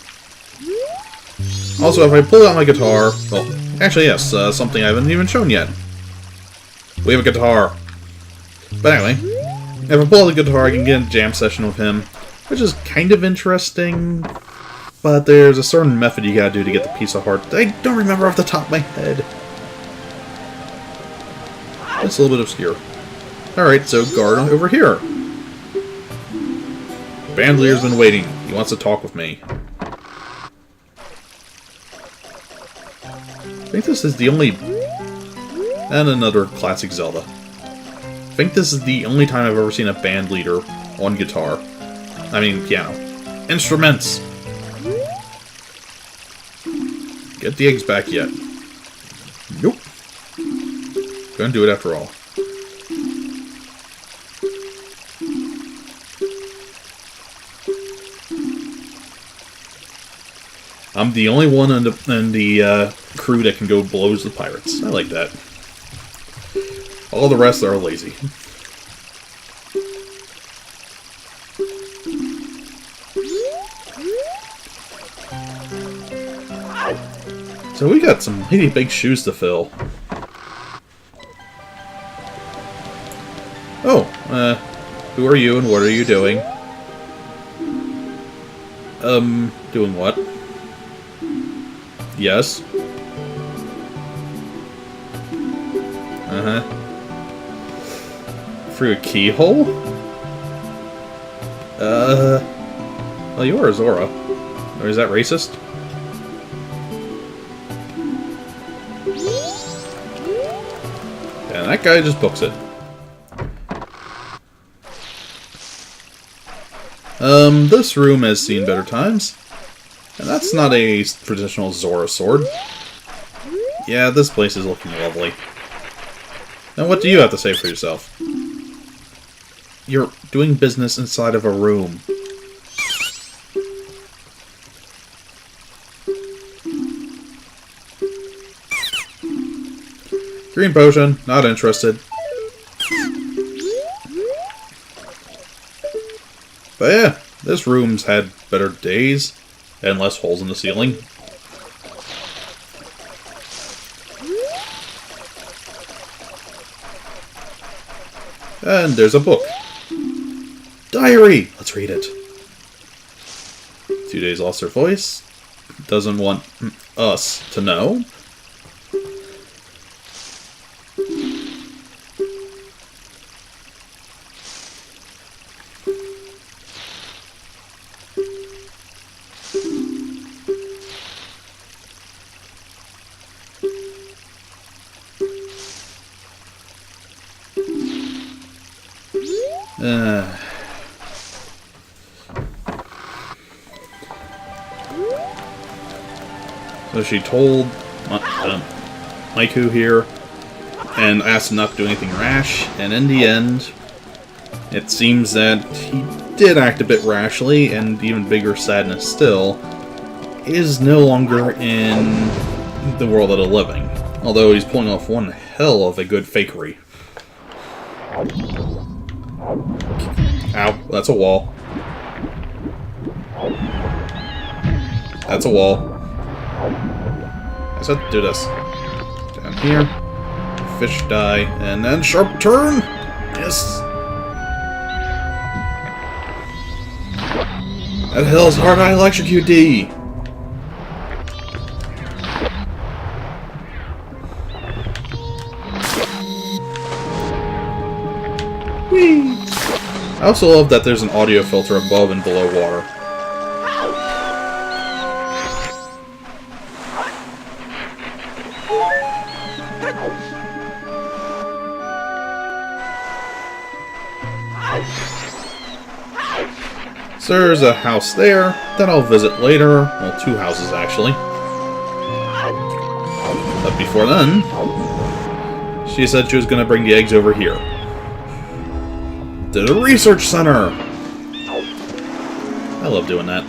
Also, if I pull out my guitar... Well, actually, yes, something I haven't even shown yet. We have a guitar. But anyway, if I pull out the guitar, I can get a jam session with him, which is kind of interesting, but there's a certain method you gotta do to get the piece of heart that I don't remember off the top of my head. It's a little bit obscure. Alright, so guard over here. Band leader's been waiting. He wants to talk with me. I think this is the only... And another classic Zelda. I think this is the only time I've ever seen a band leader on guitar. I mean, piano. Instruments! Get the eggs back yet. Nope. Gonna do it after all. I'm the only one in the crew that can go blows the pirates. I like that. All the rest are lazy. So we got some really big shoes to fill. Oh, who are you and what are you doing? Doing what? Yes. Uh-huh. Through a keyhole? Well, you are a Zora. Or is that racist? And that guy just books it. This room has seen better times. And that's not a traditional Zora sword. Yeah, this place is looking lovely. Now what do you have to say for yourself? You're doing business inside of a room. Green potion, not interested. But yeah, this room's had better days. And less holes in the ceiling. And there's a book. Diary! Let's read it. 2 days lost her voice. Doesn't want us to know. So she told Maiku here and asked him not to do anything rash, and in the end, it seems that he did act a bit rashly, and even bigger sadness still, is no longer in the world of the living. Although he's pulling off one hell of a good fakery. Ow, that's a wall. That's a wall. I said do this. Down here. Fish die. And then sharp turn! Yes! That hell's hard I electrocute D! Whee! I also love that there's an audio filter above and below water. So there's a house there that I'll visit later. Well, two houses actually. But before then, she said she was going to bring the eggs over here. To the research center! I love doing that.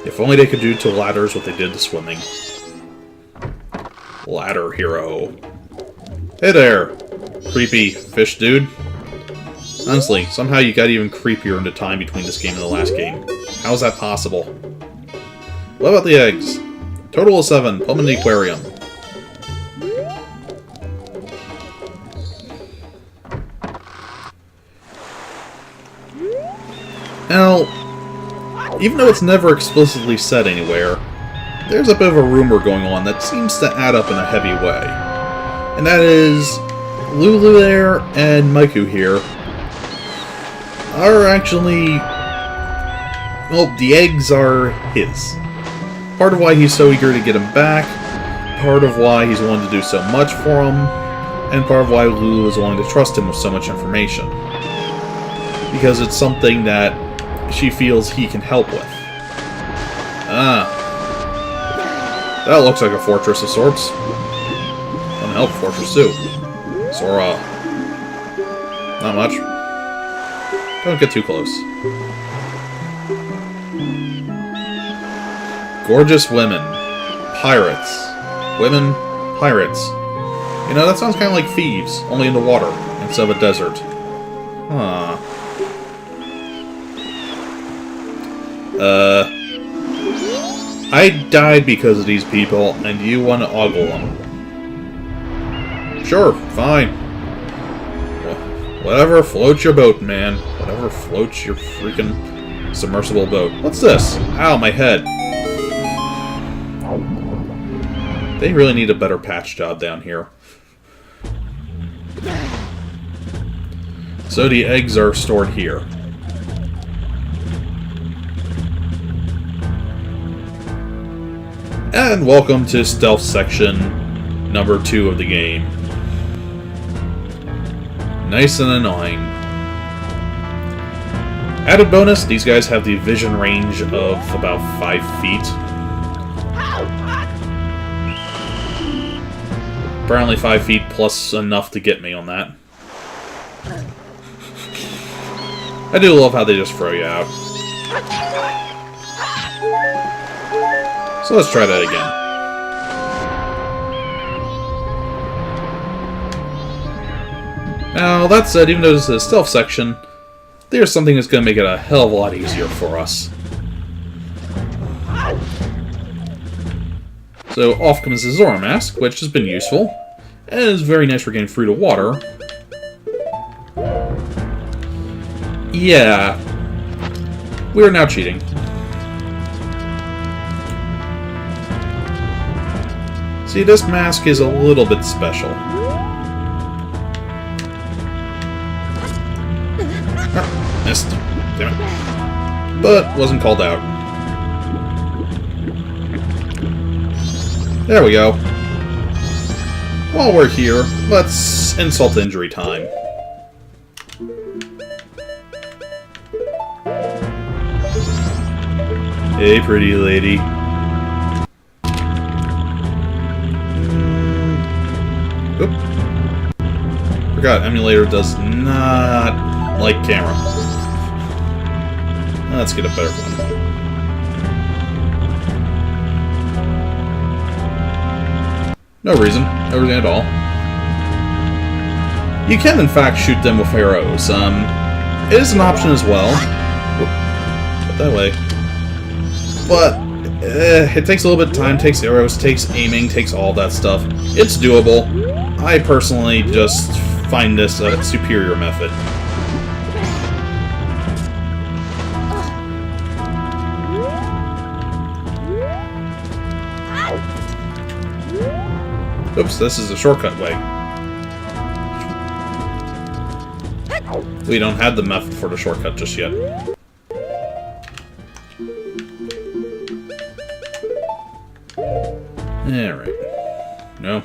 If only they could do to ladders what they did to swimming. Ladder hero. Hey there, creepy fish dude. Honestly, somehow you got even creepier in the time between this game and the last game. How is that possible? What about the eggs? Total of 7. Put them in the aquarium. Now, even though it's never explicitly said anywhere, there's a bit of a rumor going on that seems to add up in a heavy way. And that is, Lulu there and Maiku here are actually... well, the eggs are his. Part of why he's so eager to get him back, part of why he's willing to do so much for him, and part of why Lulu is willing to trust him with so much information. Because it's something that she feels he can help with. Ah. That looks like a fortress of sorts. An elf fortress, too. Sora. Not much. Don't get too close. Gorgeous women. Pirates. Women, pirates. You know, that sounds kind of like thieves, only in the water, instead of a desert. Huh. I died because of these people, and you want to ogle them. Sure, fine. Whatever floats your boat, man. Whatever floats your freaking submersible boat. What's this? Ow, my head. They really need a better patch job down here. So the eggs are stored here. And welcome to stealth section number 2 of the game. Nice and annoying. Added bonus, these guys have the vision range of about 5 feet. Apparently 5 feet plus enough to get me on that. I do love how they just throw you out. So let's try that again. Now, that said, even though this is a stealth section, there's something that's going to make it a hell of a lot easier for us. So off comes the Zora mask, which has been useful, and is very nice for getting through the water. Yeah, we are now cheating. See, this mask is a little bit special. Ah, missed. Damn it. But wasn't called out. There we go. While we're here, let's insult injury time. Hey, pretty lady. Oop. Forgot, emulator does not like camera. Let's get a better one. No reason at all. You can, in fact, shoot them with arrows. It is an option as well. Whoop. Put that way. But it takes a little bit of time, takes arrows, takes aiming, takes all that stuff. It's doable. I personally just find this a superior method. Oops, this is a shortcut way. We don't have the method for the shortcut just yet. Alright. No,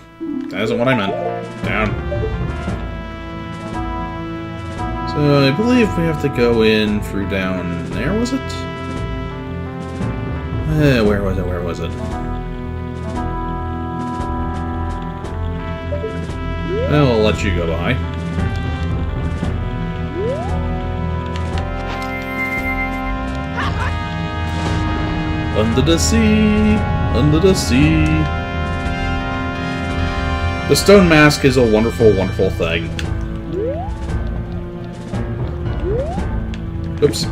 that isn't what I meant. Down. So, I believe we have to go in through down there, was it? Where was it? Well, I'll let you go by. Under the sea, under the sea. The stone mask is a wonderful, wonderful thing. Oops.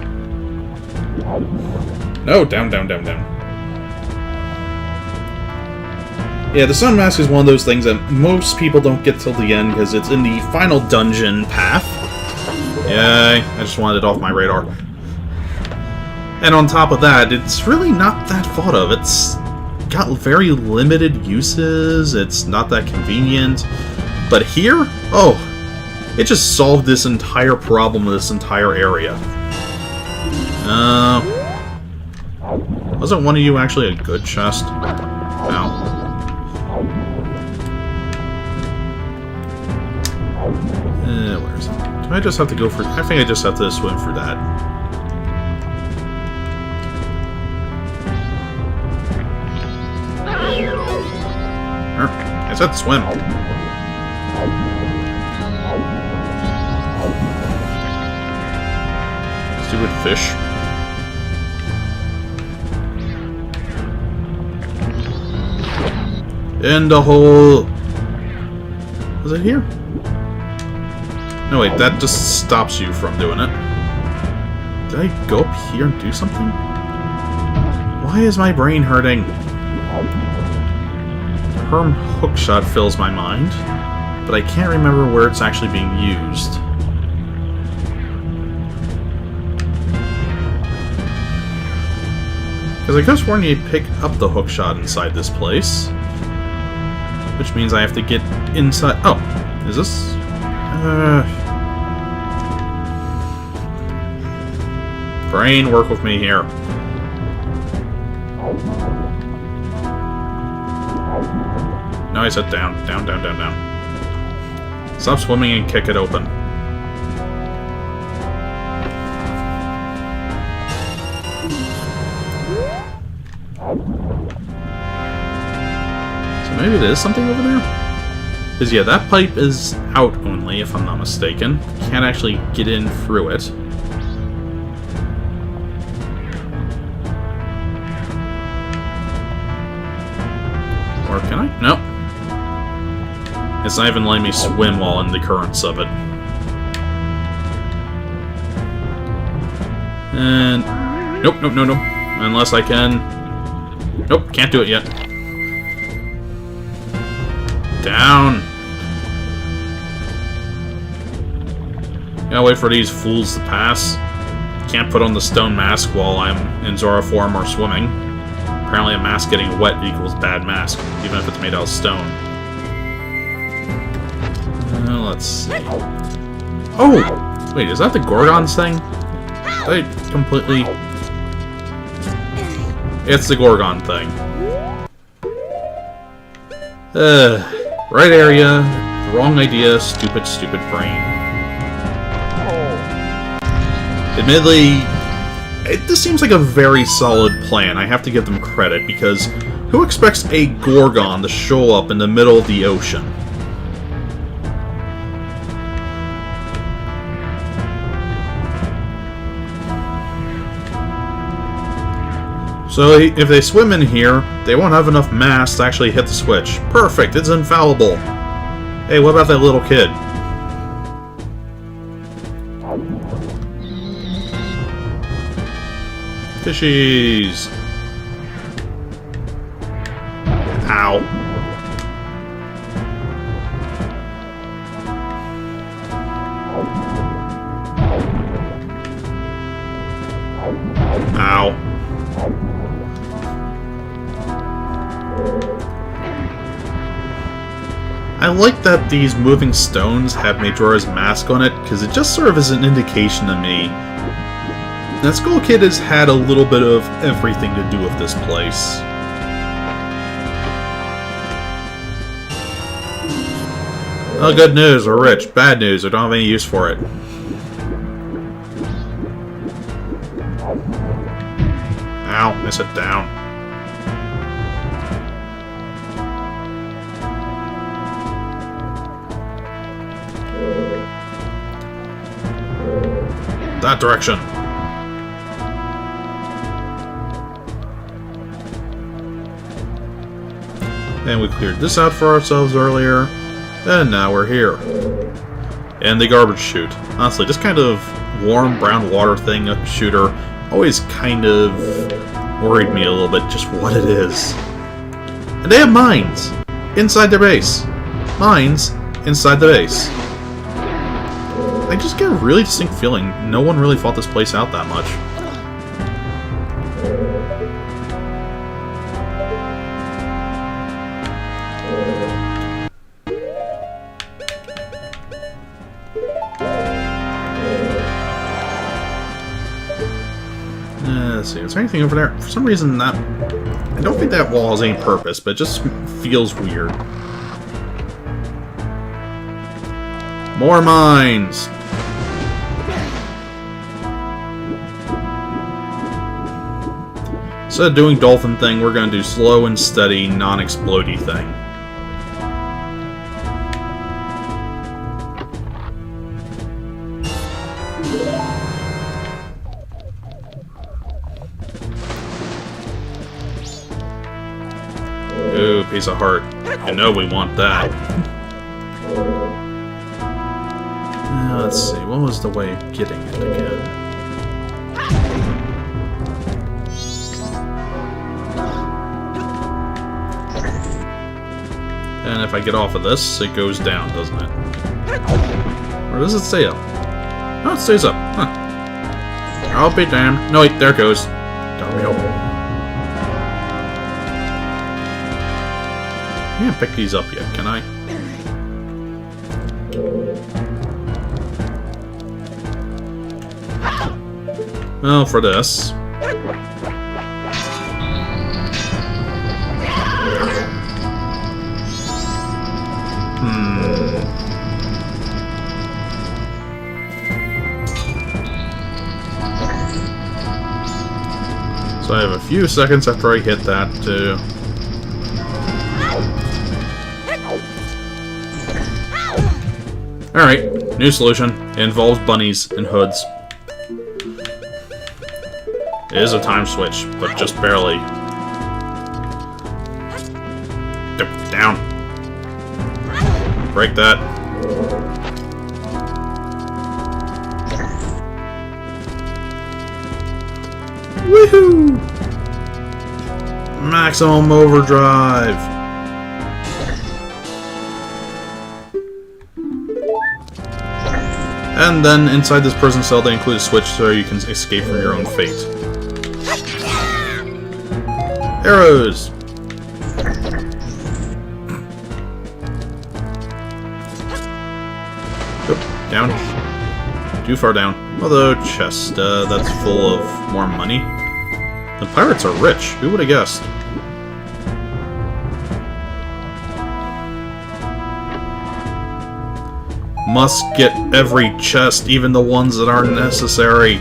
No, down, down, down, down. Yeah, the Sun Mask is one of those things that most people don't get till the end because it's in the final dungeon path. Yay, I just wanted it off my radar. And on top of that, it's really not that thought of. It's got very limited uses, it's not that convenient. But here, oh, it just solved this entire problem of this entire area. Wasn't one of you actually a good chest? No. Where is it? Do I just have to go for... I think I just have to swim for that. I said swim. Stupid fish. And the whole... Was it here? No, wait, that just stops you from doing it. Did I go up here and do something? Why is my brain hurting? Herm hookshot fills my mind, but I can't remember where it's actually being used. Because I could have sworn you pick up the hookshot inside this place. Which means I have to get inside... Oh, is this... Brain, work with me here. No, I said down. Down, down, down, down. Stop swimming and kick it open. So maybe there is something over there? Because, yeah, that pipe is out only, if I'm not mistaken. Can't actually get in through it. Or can I? Nope. It's not even letting me swim while in the currents of it. And... Nope, nope, no, no. Unless I can... Nope, can't do it yet. Down! Gotta wait for these fools to pass. Can't put on the stone mask while I'm in Zora form or swimming. Apparently a mask getting wet equals bad mask, even if it's made out of stone. Let's see. Oh! Wait, is that the Gorgon's thing? I completely... It's the Gorgon thing. Right area, wrong idea, stupid, stupid brain. Admittedly, this seems like a very solid plan. I have to give them credit, because who expects a Gorgon to show up in the middle of the ocean? So if they swim in here, they won't have enough mass to actually hit the switch. Perfect, it's infallible. Hey, what about that little kid? Fishies! Ow. Ow. I like that these moving stones have Majora's mask on it, because it just sort of is an indication to me that Skull Kid has had a little bit of everything to do with this place. Well, good news, we're rich. Bad news, we don't have any use for it. Ow, I sit down. That direction. And we cleared this out for ourselves earlier, and now we're here. And the garbage chute. Honestly, this kind of warm brown water thing, a shooter, always kind of worried me a little bit just what it is. And they have mines inside their base. Mines inside the base. I just get a really distinct feeling no one really fought this place out that much. Let's see, is there anything over there? For some reason, I don't think that wall has any purpose, but it just feels weird. More mines! Instead of doing dolphin thing, we're going to do slow and steady, non-explodey thing. Ooh, piece of heart. You know we want that. Let's see, what was the way of getting it again? And if I get off of this, it goes down, doesn't it? Or does it stay up? Oh, it stays up. Huh. I'll be damned. No, wait, there it goes. Don't be open. I can't pick these up yet, can I? Well, for this. So I have a few seconds after I hit that to... Alright, new solution. It involves bunnies and hoods. It is a time switch, but just barely. Down. Break that. Woohoo! Maximum overdrive! And then inside this prison cell they include a switch so you can escape from your own fate. Arrows! Oh, down. Too far down. Although, chest, that's full of more money. The pirates are rich. Who would have guessed? Must get every chest, even the ones that aren't necessary.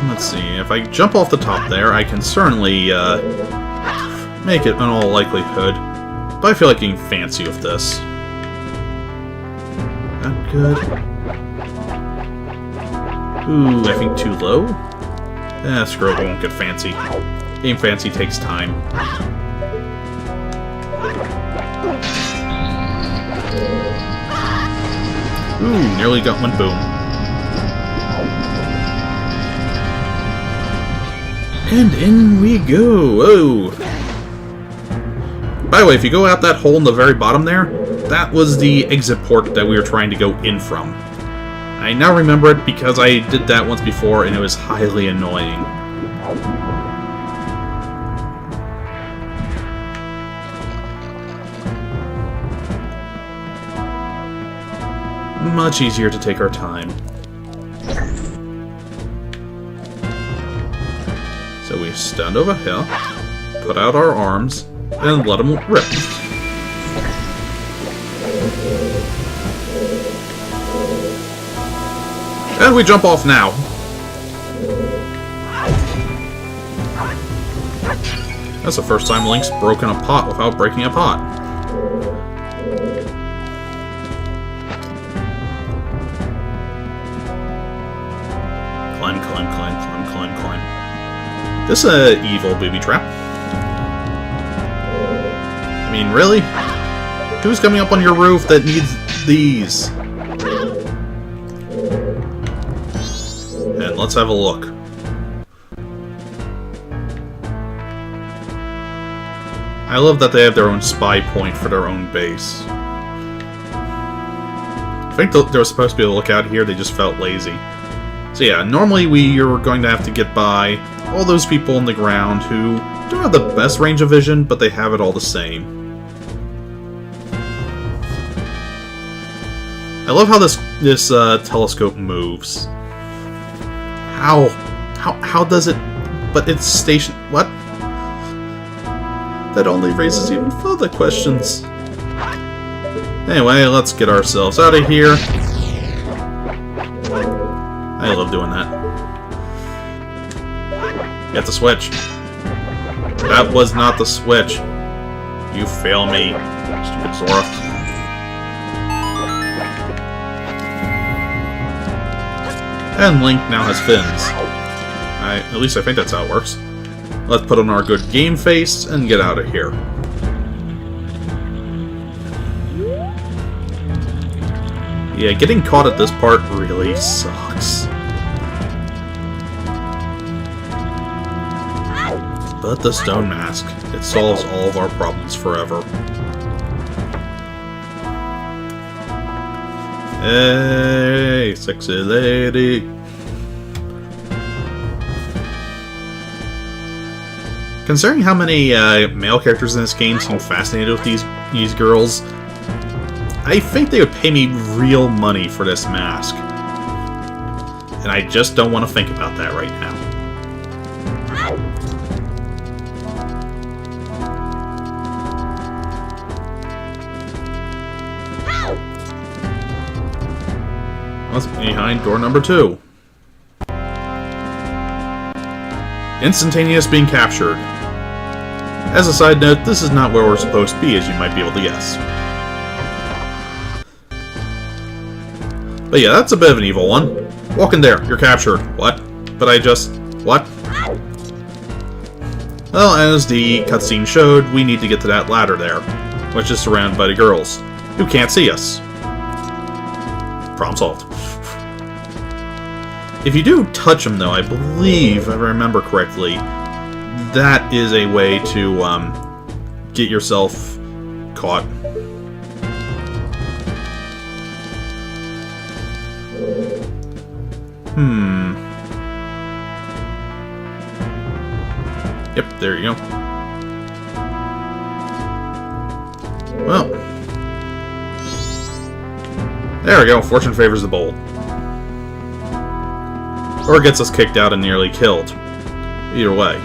Let's see, if I jump off the top there, I can certainly make it in all likelihood. But I feel like getting fancy with this. Not good. Ooh, I think too low? Screw it, I won't get fancy. Getting fancy takes time. Ooh, nearly got one boom. And in we go! Whoa! By the way, if you go out that hole in the very bottom there, that was the exit port that we were trying to go in from. I now remember it because I did that once before and it was highly annoying. Much easier to take our time. So we stand over here, put out our arms, and let them rip. And we jump off now. That's the first time Link's broken a pot without breaking a pot. Climb, climb, climb, climb, climb, climb. This is an evil booby trap. I mean, really? Who's coming up on your roof that needs these? And let's have a look. I love that they have their own spy point for their own base. I think they were supposed to be able to look out here, they just felt lazy. So yeah, normally you're going to have to get by all those people on the ground who don't have the best range of vision, but they have it all the same. I love how this telescope moves. How does it? But it's station. What? That only raises even further questions. Anyway, let's get ourselves out of here. I love doing that. Get the switch. That was not the switch. You fail me, stupid Zora. And Link now has fins. At least I think that's how it works. Let's put on our good game face and get out of here. Yeah, getting caught at this part really sucks. But the stone mask, it solves all of our problems forever. Hey, sexy lady. Considering how many male characters in this game seem fascinated with these girls, I think they would pay me real money for this mask. And I just don't want to think about that right now. What's behind door number 2? Instantaneous being captured. As a side note, this is not where we're supposed to be, as you might be able to guess. But yeah, that's a bit of an evil one. Walk in there, you're captured. What? But I just... what? Well, as the cutscene showed, we need to get to that ladder there, which is surrounded by the girls, who can't see us. Problem solved. If you do touch them, though, I believe, if I remember correctly, that is a way to get yourself caught. Yep, there you go. Well. There we go, fortune favors the bold. Or gets us kicked out and nearly killed. Either way.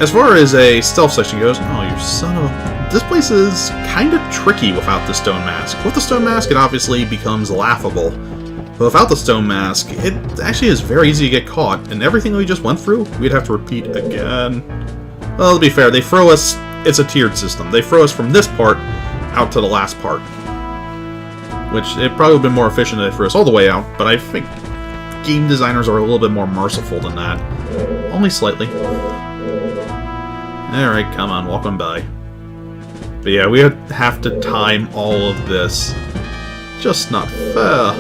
as far as a stealth section goes, oh, you son of a... This place is kind of tricky without the stone mask. With the stone mask, it obviously becomes laughable. But without the stone mask, it actually is very easy to get caught, and everything we just went through, we'd have to repeat again. Well, to be fair, they throw us... It's a tiered system. They throw us from this part out to the last part. Which, it'd probably been more efficient if they threw us all the way out, but I think game designers are a little bit more merciful than that. Only slightly. Alright, come on, welcome by. But yeah, we have to time all of this. Just not fair.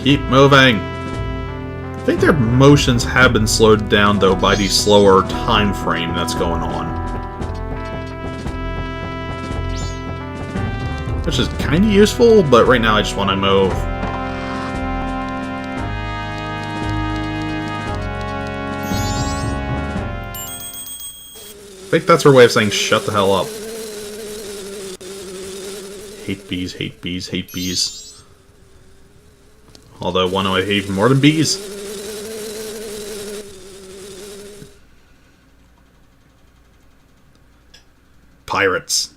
Keep moving. I think their motions have been slowed down, though, by the slower time frame that's going on. Which is kind of useful, but right now I just want to move. I think that's her way of saying shut the hell up. Hate bees, hate bees, hate bees. Although one I hate even more than bees. Pirates.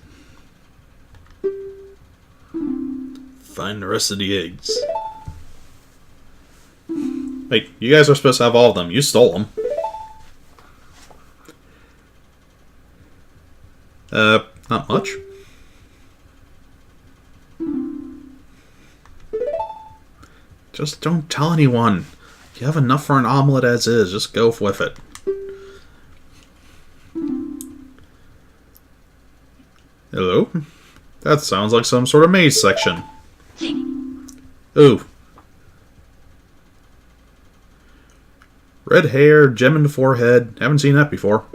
Find the rest of the eggs. Wait, you guys are supposed to have all of them. You stole them. Not much. Just don't tell anyone. You have enough for an omelet as is. Just go with it. Hello? That sounds like some sort of maze section. Ooh. Red hair, gem in the forehead. Haven't seen that before.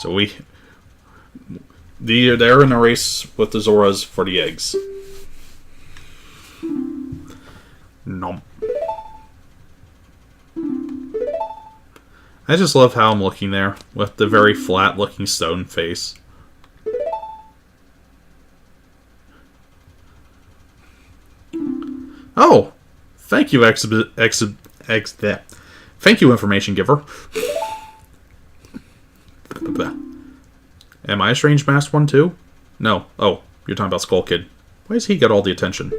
So they're in a race with the Zoras for the eggs. Nom. I just love how I'm looking there, with the very flat-looking stone face. Oh! Thank you, thank you, information giver. Am I a strange masked one too? No. Oh, you're talking about Skull Kid. Why does he get all the attention?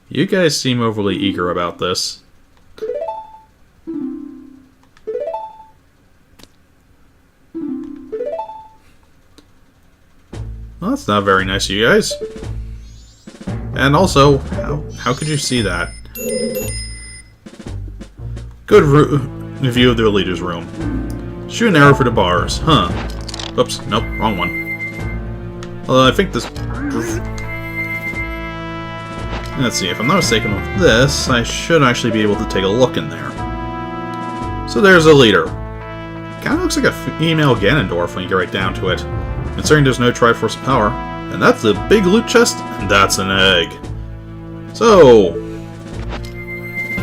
You guys seem overly eager about this. Well, that's not very nice of you guys. And also, how could you see that? Good view of the leader's room. Shoot an arrow for the bars. Huh. Oops, nope, wrong one. Although I think this... Let's see, if I'm not mistaken with this, I should actually be able to take a look in there. So there's a leader. Kinda looks like a female Ganondorf when you get right down to it. Considering there's no Triforce power. And that's a big loot chest, and that's an egg. So...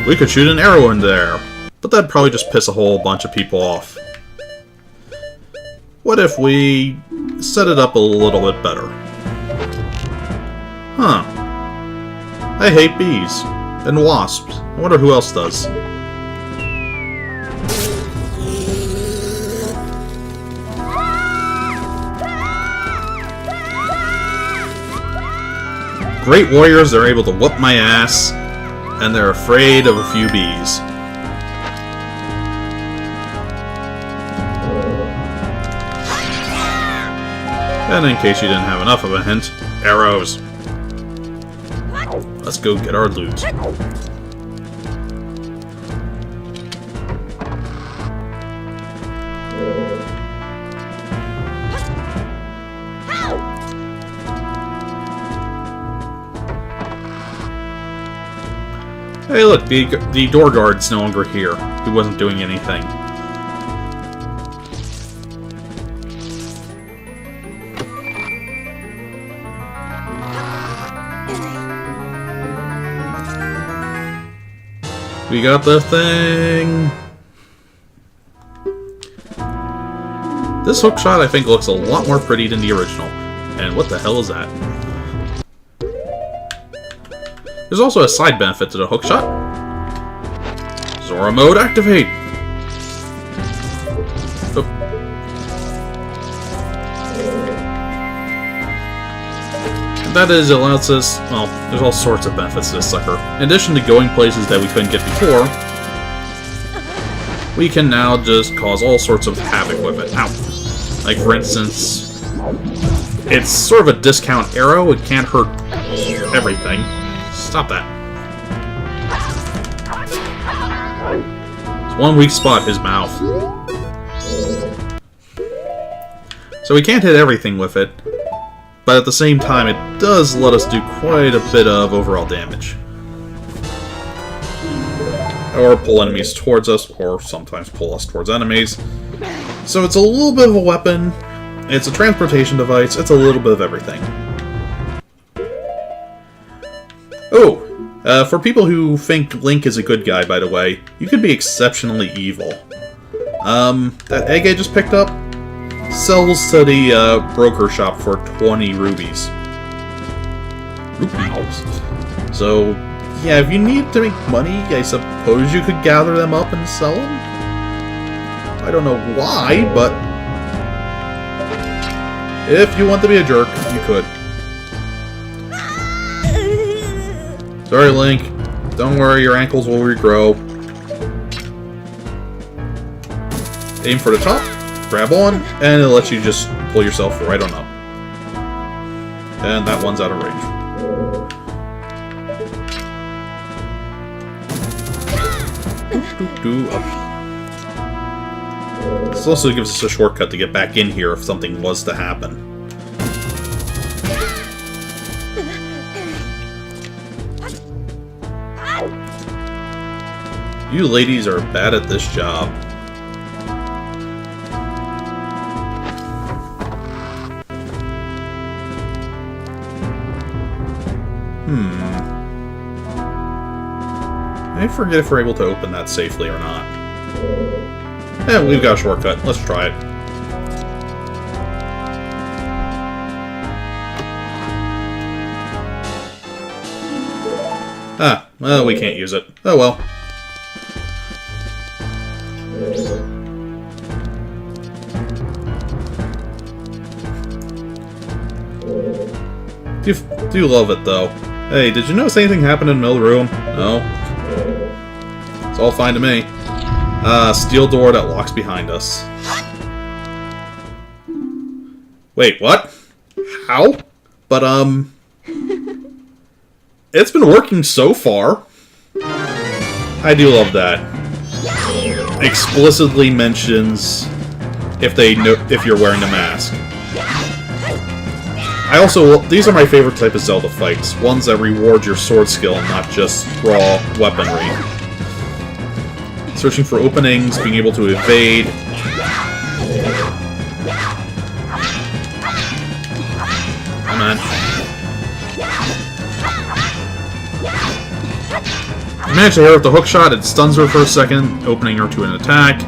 we could shoot an arrow in there. But that'd probably just piss a whole bunch of people off. What if we set it up a little bit better? Huh. I hate bees. And wasps. I wonder who else does. Great warriors are able to whoop my ass, and they're afraid of a few bees. And in case you didn't have enough of a hint, arrows. Let's go get our loot. Hey look, the door guard's no longer here. He wasn't doing anything. We got the thing! This hookshot, I think, looks a lot more pretty than the original. And what the hell is that? There's also a side benefit to the hookshot. Zora mode activate! Oh. And that is, it allows us, well, there's all sorts of benefits to this sucker. In addition to going places that we couldn't get before, we can now just cause all sorts of havoc with it. Ow. Like, for instance, it's sort of a discount arrow. It can't hurt everything. Stop that. It's one weak spot, his mouth. So we can't hit everything with it, but at the same time it does let us do quite a bit of overall damage. Or pull enemies towards us, or sometimes pull us towards enemies. So it's a little bit of a weapon, it's a transportation device, it's a little bit of everything. Oh, for people who think Link is a good guy, by the way, you can be exceptionally evil. That egg I just picked up sells to the broker shop for 20 rubies. So, yeah, if you need to make money, I suppose you could gather them up and sell them? I don't know why, but if you want to be a jerk, you could. Sorry, Link. Don't worry, your ankles will regrow. Aim for the top, grab on, and it'll let you just pull yourself right on up. And that one's out of range. Up. This also gives us a shortcut to get back in here if something was to happen. You ladies are bad at this job. I forget if we're able to open that safely or not. Yeah, we've got a shortcut. Let's try it. Ah, well, we can't use it. Oh well. Do love it, though. Hey, did you notice anything happened in the middle of the room? No? It's all fine to me. Steel door that locks behind us. Wait, what? How? But, it's been working so far. I do love that. Explicitly mentions if you're wearing a mask. I also, these are my favorite type of Zelda fights. Ones that reward your sword skill, not just raw weaponry. Searching for openings, being able to evade. Come on. You manage to hit her with the hookshot, it stuns her for a second, opening her to an attack.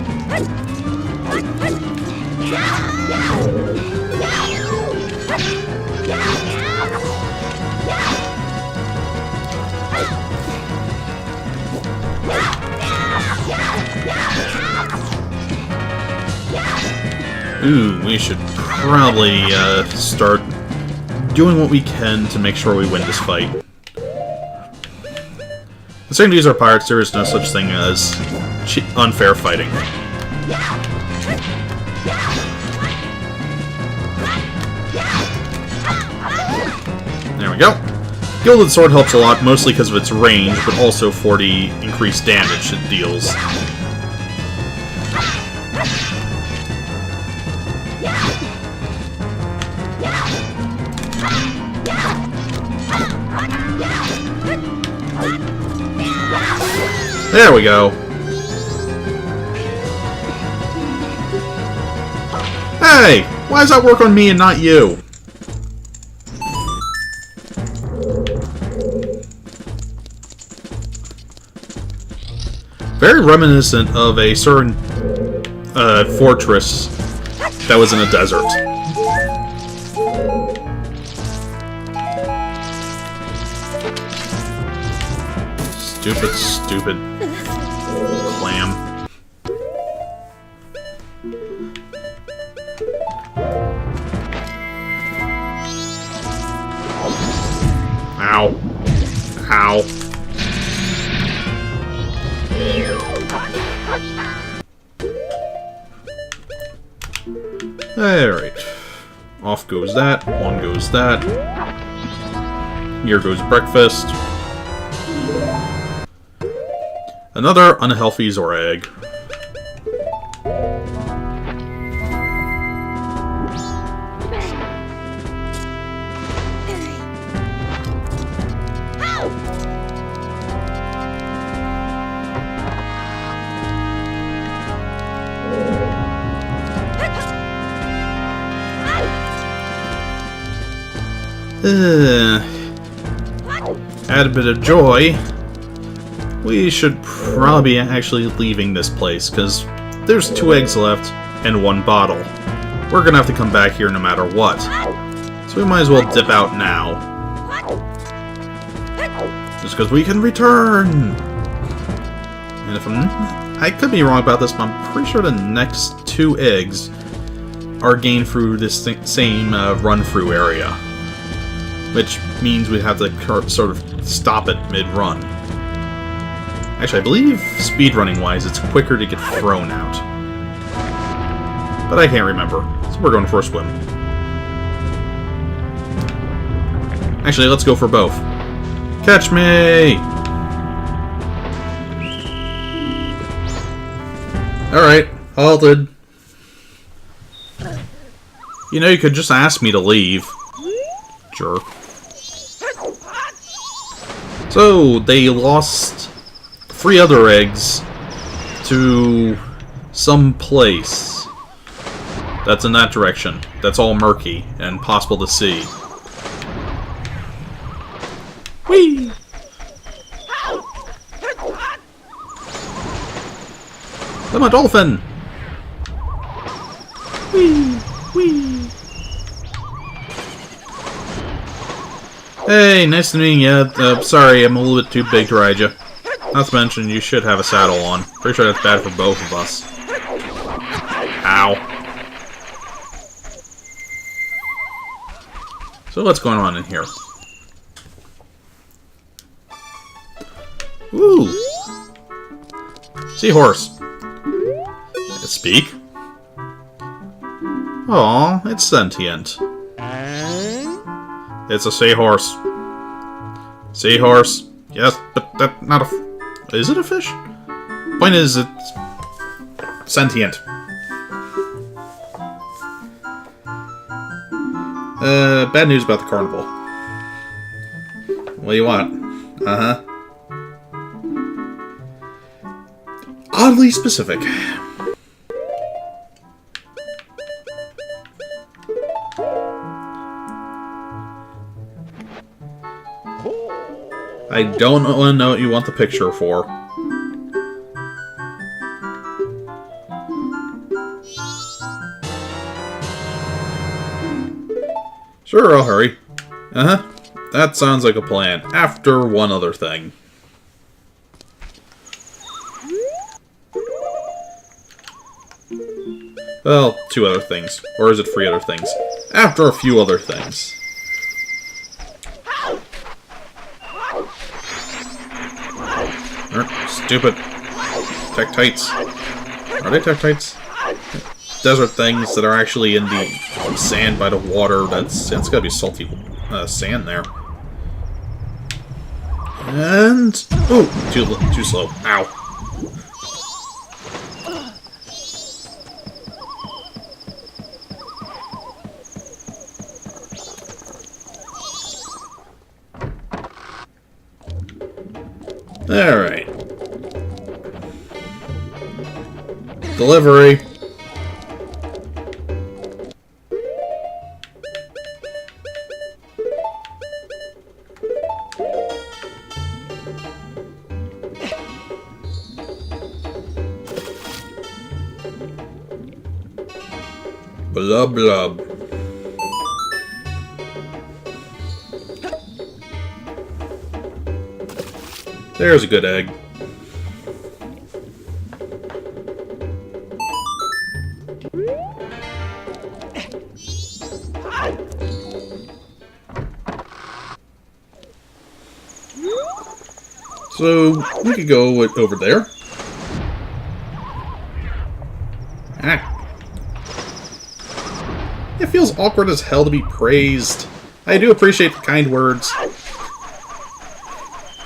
Ooh, we should probably start doing what we can to make sure we win this fight. Considering these are pirates, there is no such thing as unfair fighting. There we go. Gilded Sword helps a lot, mostly because of its range, but also for the increased damage it deals. There we go. Hey! Why does that work on me and not you? Very reminiscent of a certain fortress that was in a desert. Stupid clam. Ow. Ow. Alright. Off goes that. On goes that. Here goes breakfast. Another unhealthy Zora egg. Add a bit of joy. We should probably be actually leaving this place, because there's 2 eggs left and 1 bottle. We're gonna have to come back here no matter what. So we might as well dip out now. Just because we can return! And if I could be wrong about this, but I'm pretty sure the next 2 eggs are gained through this same run-through area. Which means we'd have to sort of stop it mid-run. Actually, I believe speedrunning-wise, it's quicker to get thrown out. But I can't remember, so we're going for a swim. Actually, let's go for both. Catch me! Alright, halted. You know, you could just ask me to leave. Jerk. So, they lost 3 other eggs to some place that's in that direction. That's all murky and impossible to see. Whee! I'm a dolphin! Whee! Whee! Hey, nice to meet you. Sorry, I'm a little bit too big to ride you. Not to mention, you should have a saddle on. Pretty sure that's bad for both of us. Ow. So what's going on in here? Ooh! Seahorse. Speak? Aw, it's sentient. It's a seahorse. Seahorse. Yes, but that's not a... Is it a fish? Point is, it's sentient. Bad news about the carnival. What do you want? Uh-huh. Oddly specific. I don't want to know what you want the picture for. Sure, I'll hurry. Uh-huh. That sounds like a plan. After one other thing. Well, 2 other things. Or is it 3 other things? After a few other things. Stupid Tektites. Are they Tektites? Desert things that are actually in the sand by the water. It's gotta be salty sand there. And... oh, too slow. Ow. Alright. Delivery. Blub blub. There's a good egg. So, we could go over there. Ah. It feels awkward as hell to be praised. I do appreciate the kind words.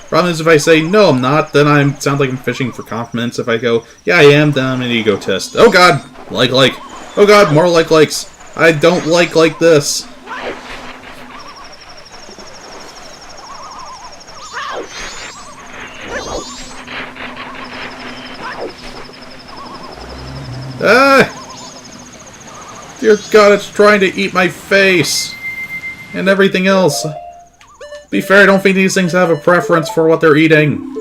Problem is, if I say, no, I'm not, then I sound like I'm fishing for compliments. If I go, yeah, I am, then I'm an egotist. Oh god! Like. Oh god, more likes. I don't like this. Ah! Dear God, it's trying to eat my face! And everything else. Be fair, I don't think these things have a preference for what they're eating.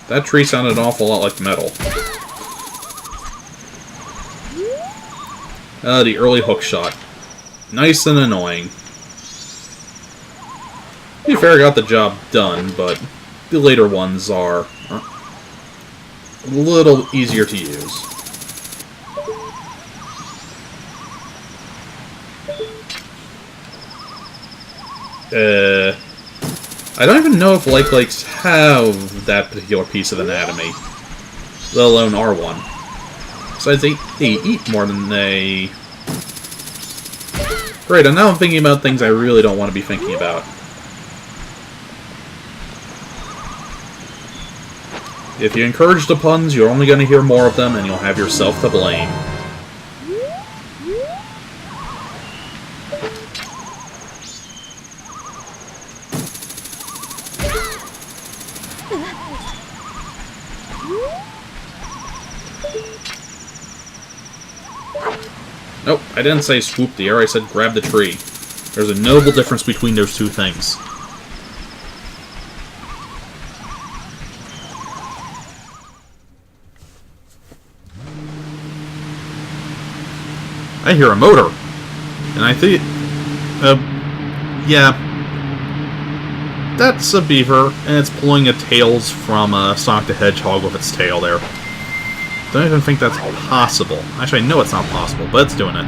That tree sounded an awful lot like metal. The early hook shot. Nice and annoying. To be fair, I got the job done, but the later ones are a little easier to use. I don't even know if likes have that particular piece of anatomy, let alone R1. Besides, they eat more than they... Great, and now I'm thinking about things I really don't want to be thinking about. If you encourage the puns, you're only going to hear more of them, and you'll have yourself to blame. Nope, I didn't say swoop the air, I said grab the tree. There's a notable difference between those two things. I hear a motor. And I think... yeah. That's a beaver, and it's pulling a Tails from Sonic the Hedgehog with its tail there. Don't even think that's possible. Actually, I know it's not possible, but it's doing it.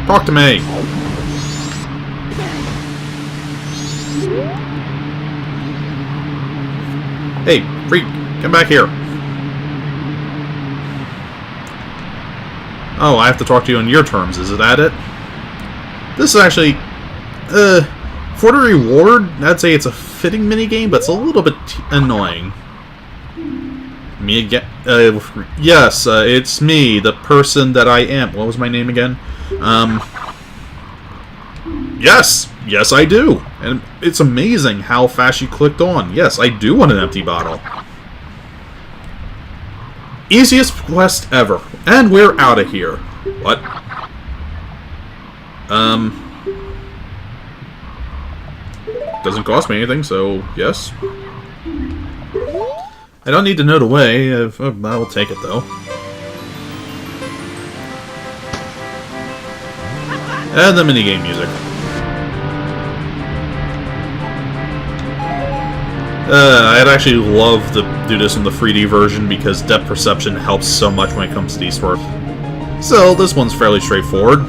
Talk to me! Hey, freak! Come back here! Oh, I have to talk to you on your terms, is that it? This is actually... for the reward, I'd say it's a fitting minigame, but it's a little bit annoying. Me again? Yes, it's me, the person that I am. What was my name again? Yes! Yes, I do! And it's amazing how fast you clicked on. Yes, I do want an empty bottle. Easiest quest ever. And we're out of here. What? Doesn't cost me anything, so yes. I don't need to know the way. I will take it, though. And the minigame music. I'd actually love to do this in the 3D version because depth perception helps so much when it comes to these work. So, this one's fairly straightforward.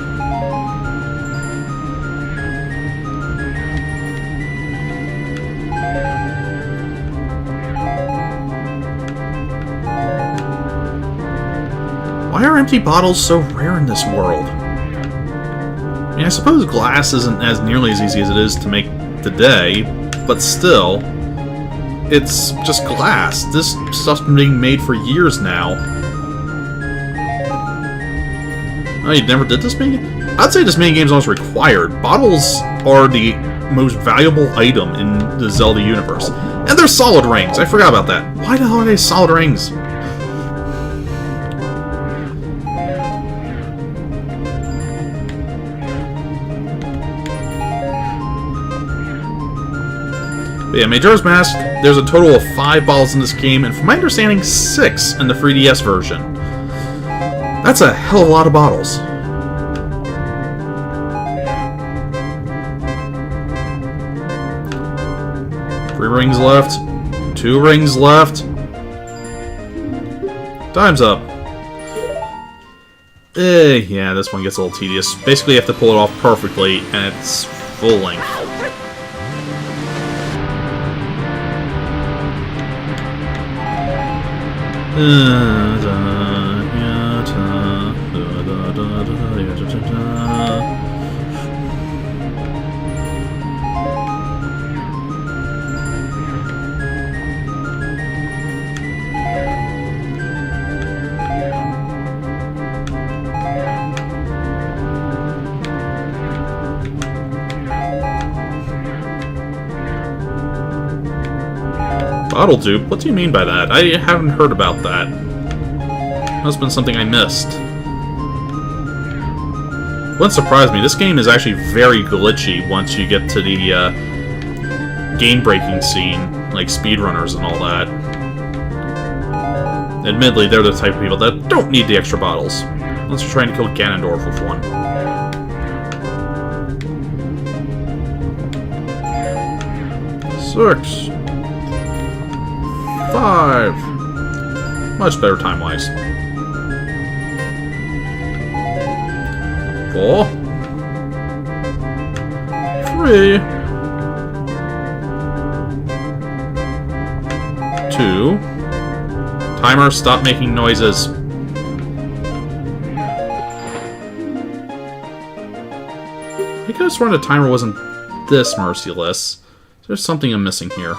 Why are empty bottles so rare in this world? I mean, I suppose glass isn't as nearly as easy as it is to make today, but still, it's just glass. This stuff's been being made for years now. Oh, you never did this minigame? I'd say this minigame's almost required. Bottles are the most valuable item in the Zelda universe. And they're solid rings! I forgot about that. Why the hell are they solid rings? But yeah, Majora's Mask, there's a total of 5 bottles in this game, and from my understanding, 6 in the 3DS version. That's a hell of a lot of bottles. Three rings left. 2 rings left. Time's up. Yeah, this one gets a little tedious. Basically, you have to pull it off perfectly, and it's full length. Bottle dupe? What do you mean by that? I haven't heard about that. Must have been something I missed. Wouldn't surprise me. This game is actually very glitchy once you get to the game-breaking scene, like speedrunners and all that. Admittedly, they're the type of people that don't need the extra bottles, unless you're trying to kill Ganondorf with one. Six. 5. Much better time-wise. 4. 3. 2. Timer, stop making noises. I could have sworn the timer wasn't this merciless. There's something I'm missing here.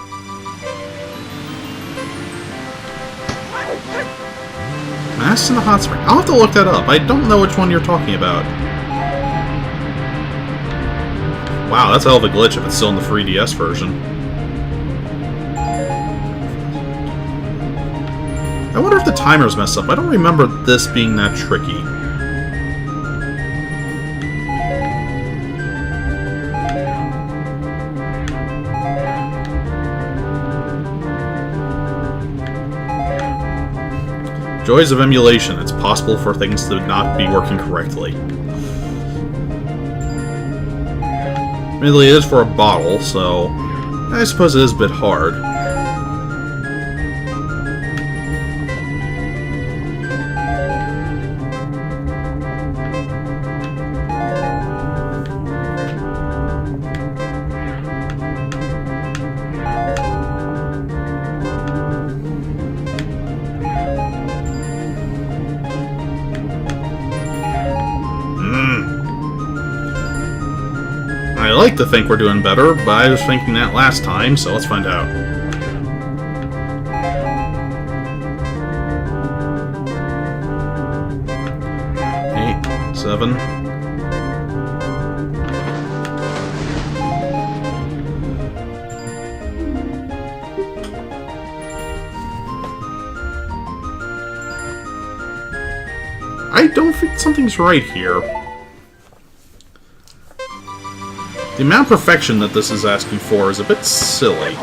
Masks in the hot spring. I'll have to look that up. I don't know which one you're talking about. Wow, that's a hell of a glitch if it's still in the 3DS version. I wonder if the timer's messed up. I don't remember this being that tricky. Joys of emulation. It's possible for things to not be working correctly. Admittedly, it is for a bottle, so I suppose it is a bit hard. I like to think we're doing better, but I was thinking that last time, so let's find out. Eight, 7. I don't think something's right here. The amount of perfection that this is asking for is a bit silly.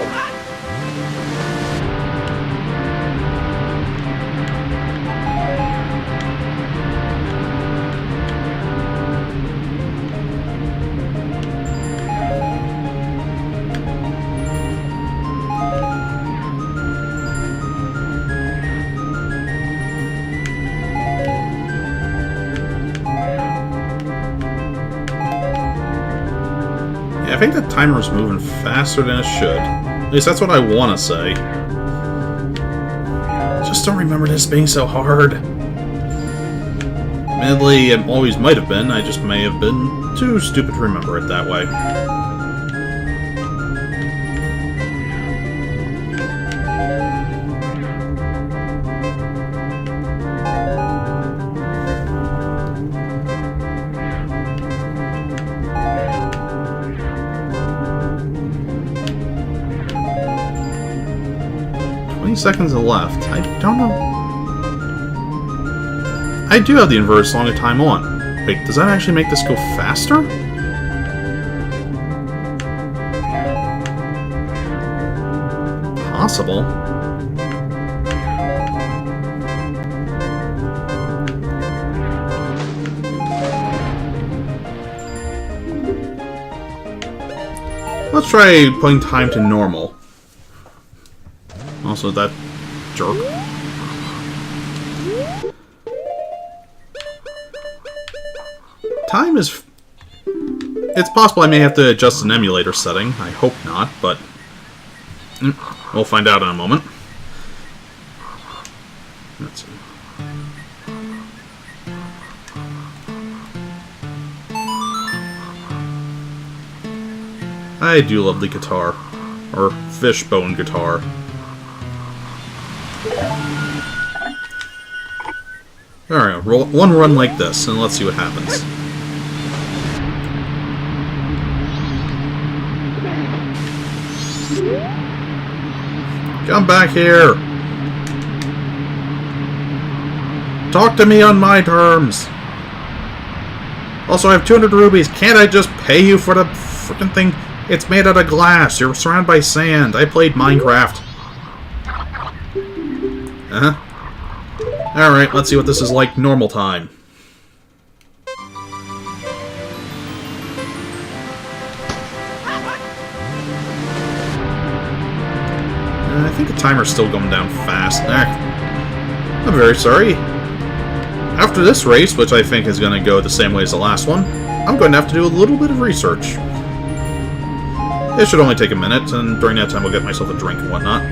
I think the timer's moving faster than it should. At least that's what I want to say. Just don't remember this being so hard. Admittedly, it always might have been. I just may have been too stupid to remember it that way. Seconds left. I don't know. I do have the inverted song of time on. Wait, does that actually make this go faster? possible. Let's try putting time to normal. Also, that jerk. Time is... It's possible I may have to adjust an emulator setting. I hope not, but... we'll find out in a moment. Let's see. I do love the guitar. Or fishbone guitar. Alright, one run like this, and let's see what happens. Come back here! Talk to me on my terms! Also, I have 200 rubies. Can't I just pay you for the frickin' thing? It's made out of glass. You're surrounded by sand. I played Minecraft. Alright, let's see what this is like normal time. I think the timer's still going down fast. I'm very sorry. After this race, which I think is going to go the same way as the last one, I'm going to have to do a little bit of research. It should only take a minute, and during that time I'll get myself a drink and whatnot.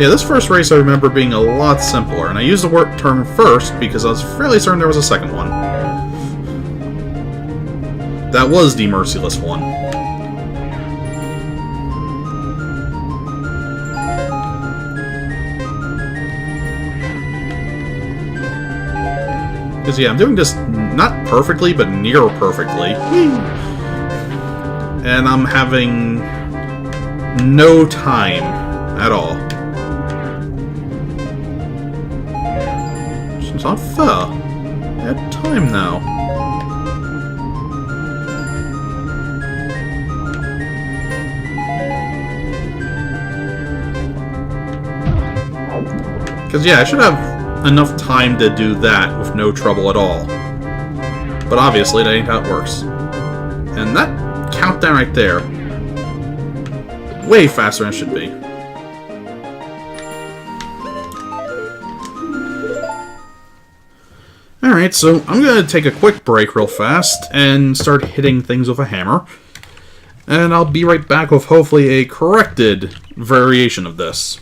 Yeah, this first race I remember being a lot simpler, and I used the word term first because I was fairly certain there was a second one. That was the merciless one. Because, yeah, I'm doing this not perfectly, but near perfectly. And I'm having no time at all. It's not fair. I had time now. Because, yeah, I should have enough time to do that with no trouble at all. But obviously, that ain't how it works. And that countdown right there, way faster than it should be. Alright, so I'm going to take a quick break real fast and start hitting things with a hammer. And I'll be right back with hopefully a corrected variation of this.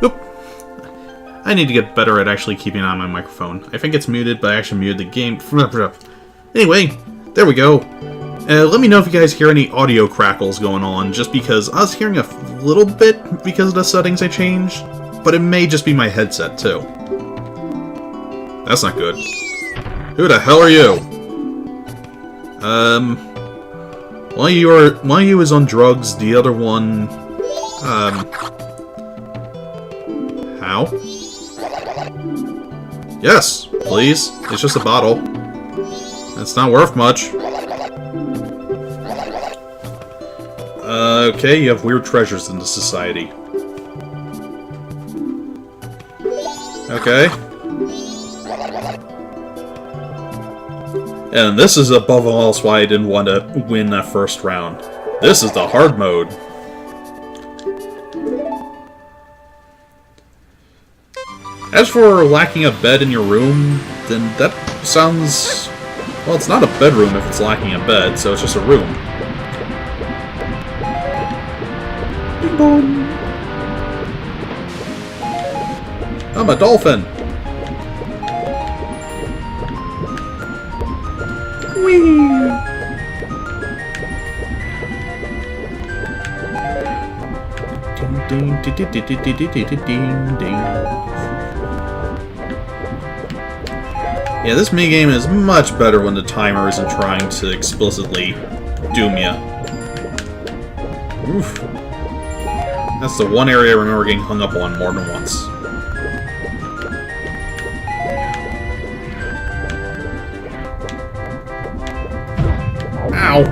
Oop. I need to get better at actually keeping an eye on my microphone. I think it's muted, but I actually muted the game. Anyway, there we go. Let me know if you guys hear any audio crackles going on, just because I was hearing a little bit because of the settings I changed, but it may just be my headset too. That's not good. Who the hell are you? One of you is on drugs, the other one... How? Yes, please. It's just a bottle. It's not worth much. Okay, you have weird treasures in the society. Okay. And this is above all else why I didn't want to win that first round. This is the hard mode. As for lacking a bed in your room, then that sounds... Well, it's not a bedroom if it's lacking a bed, so it's just a room. Bing bong. I'm a dolphin! Whee! Ding ding ding ding ding ding ding ding. Yeah, this minigame is much better when the timer isn't trying to explicitly doom ya. Oof. That's the one area I remember getting hung up on more than once. Ow!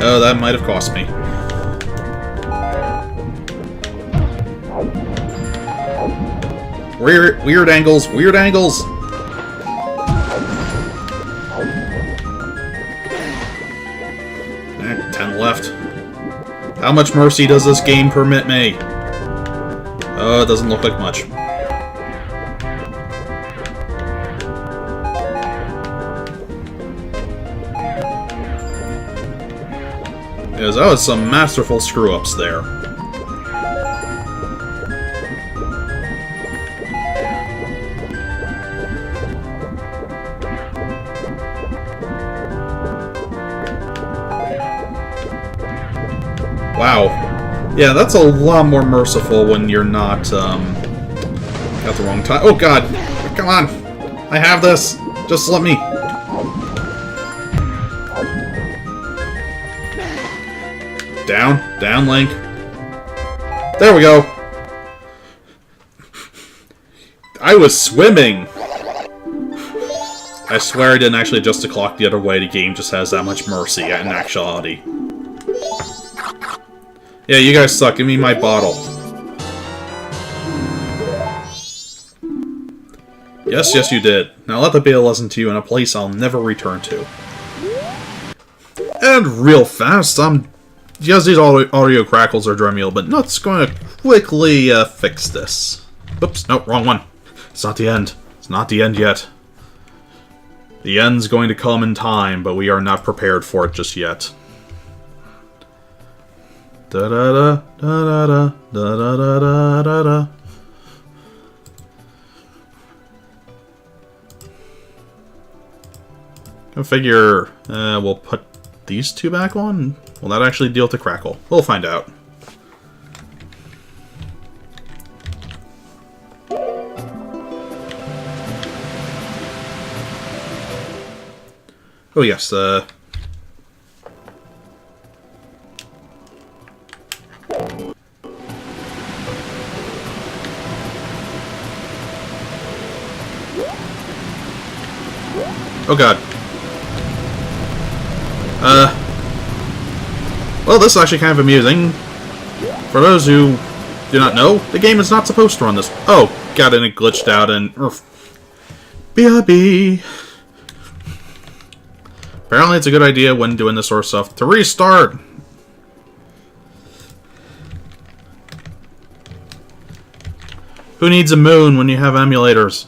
Oh, that might have cost me. Weird angles, weird angles! 10 left. How much mercy does this game permit me? Oh, it doesn't look like much. Because that was some masterful screw-ups there. Wow. Yeah, that's a lot more merciful when you're not, got the wrong time. Oh god! Come on! I have this! Just let me... Down. Down, Link. There we go! I was swimming! I swear I didn't actually adjust the clock the other way. The game just has that much mercy in actuality. Yeah, you guys suck. Give me my bottle. Yes, yes you did. Now let that be a lesson to you in a place I'll never return to. And real fast, yes, these audio crackles are driving me a little bit nuts. Going to quickly fix this. Oops, nope, wrong one. It's not the end. It's not the end yet. The end's going to come in time, but we are not prepared for it just yet. Da da da da da da da da da da. I figure we'll put these two back on. Will that actually deal with the crackle? We'll find out. Oh yes, oh god. Well, this is actually kind of amusing. For those who do not know, the game is not supposed to run this. Oh, god, and it glitched out and... BRB. Apparently it's a good idea when doing this sort of stuff to restart. Who needs a moon when you have emulators?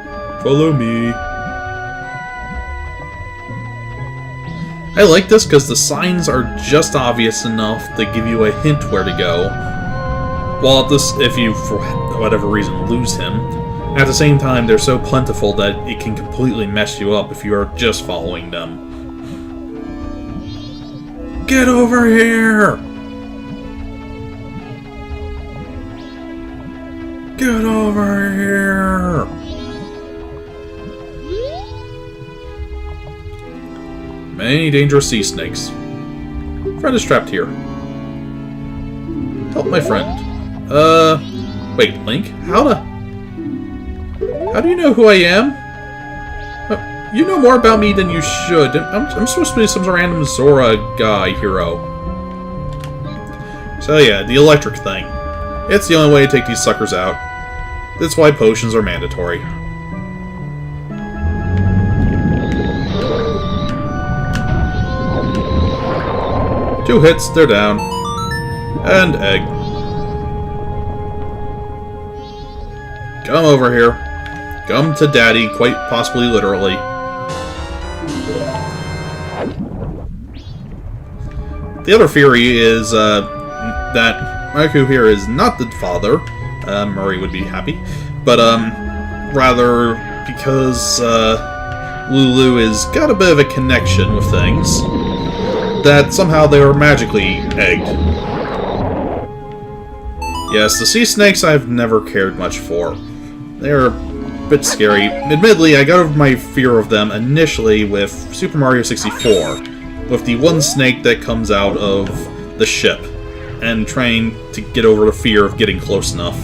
Follow me. I like this because the signs are just obvious enough to give you a hint where to go. While if you, for whatever reason, lose him, at the same time they're so plentiful that it can completely mess you up if you are just following them. Get over here! Get over here! Many dangerous sea snakes. Friend is trapped here. Help my friend. Wait, Link? How do you know who I am? You know more about me than you should. I'm supposed to be some random Zora guy hero. So yeah, the electric thing. It's the only way to take these suckers out. That's why potions are mandatory. Two hits, they're down. And egg. Come over here. Come to daddy, quite possibly literally. The other theory is that Miku here is not the father. Murray would be happy. But rather because Lulu has got a bit of a connection with things, that somehow they were magically egged. Yes, the sea snakes I've never cared much for. They're a bit scary. Admittedly, I got over my fear of them initially with Super Mario 64, with the one snake that comes out of the ship, and trying to get over the fear of getting close enough.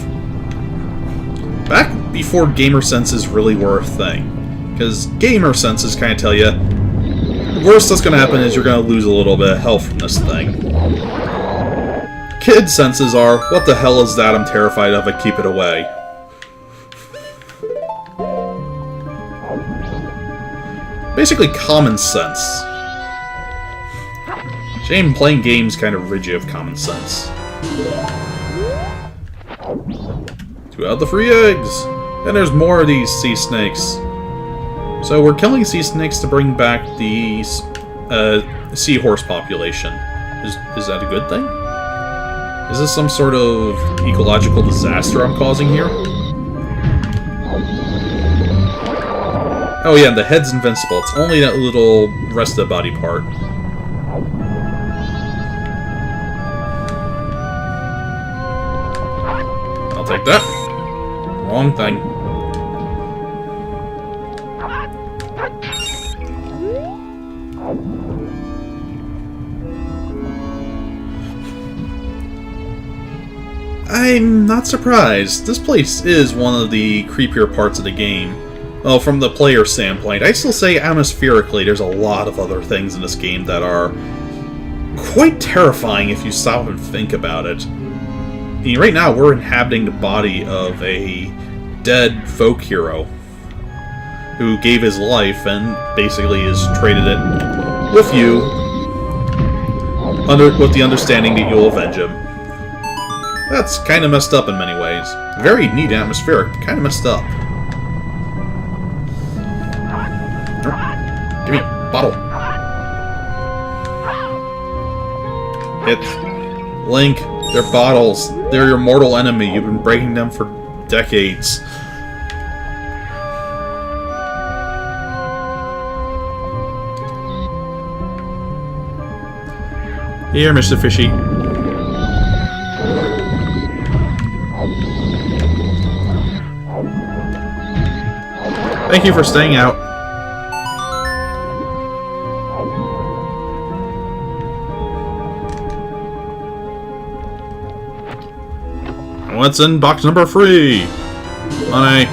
Back before gamer senses really were a thing, because gamer senses kind of tell you, the worst that's going to happen is you're going to lose a little bit of health from this thing. Kid senses are, what the hell is that? I'm terrified of it, keep it away. Basically common sense. Shame playing games kind of rid you of common sense. 2 out of the 3 eggs! And there's more of these sea snakes. So we're killing sea snakes to bring back the seahorse population. Is that a good thing? Is this some sort of ecological disaster I'm causing here? Oh yeah, the head's invincible. It's only that little rest of the body part. I'll take that. Wrong thing. I'm not surprised. This place is one of the creepier parts of the game. Well, from the player standpoint, I still say atmospherically there's a lot of other things in this game that are quite terrifying if you stop and think about it. I mean, right now we're inhabiting the body of a dead folk hero who gave his life and basically has traded it with you with the understanding that you'll avenge him. That's kind of messed up in many ways. Very neat atmospheric, but kind of messed up. Give me bottle. It's Link. They're bottles. They're your mortal enemy. You've been breaking them for decades. Here, Mr. Fishy. Thank you for staying out. What's in box number 3? Money.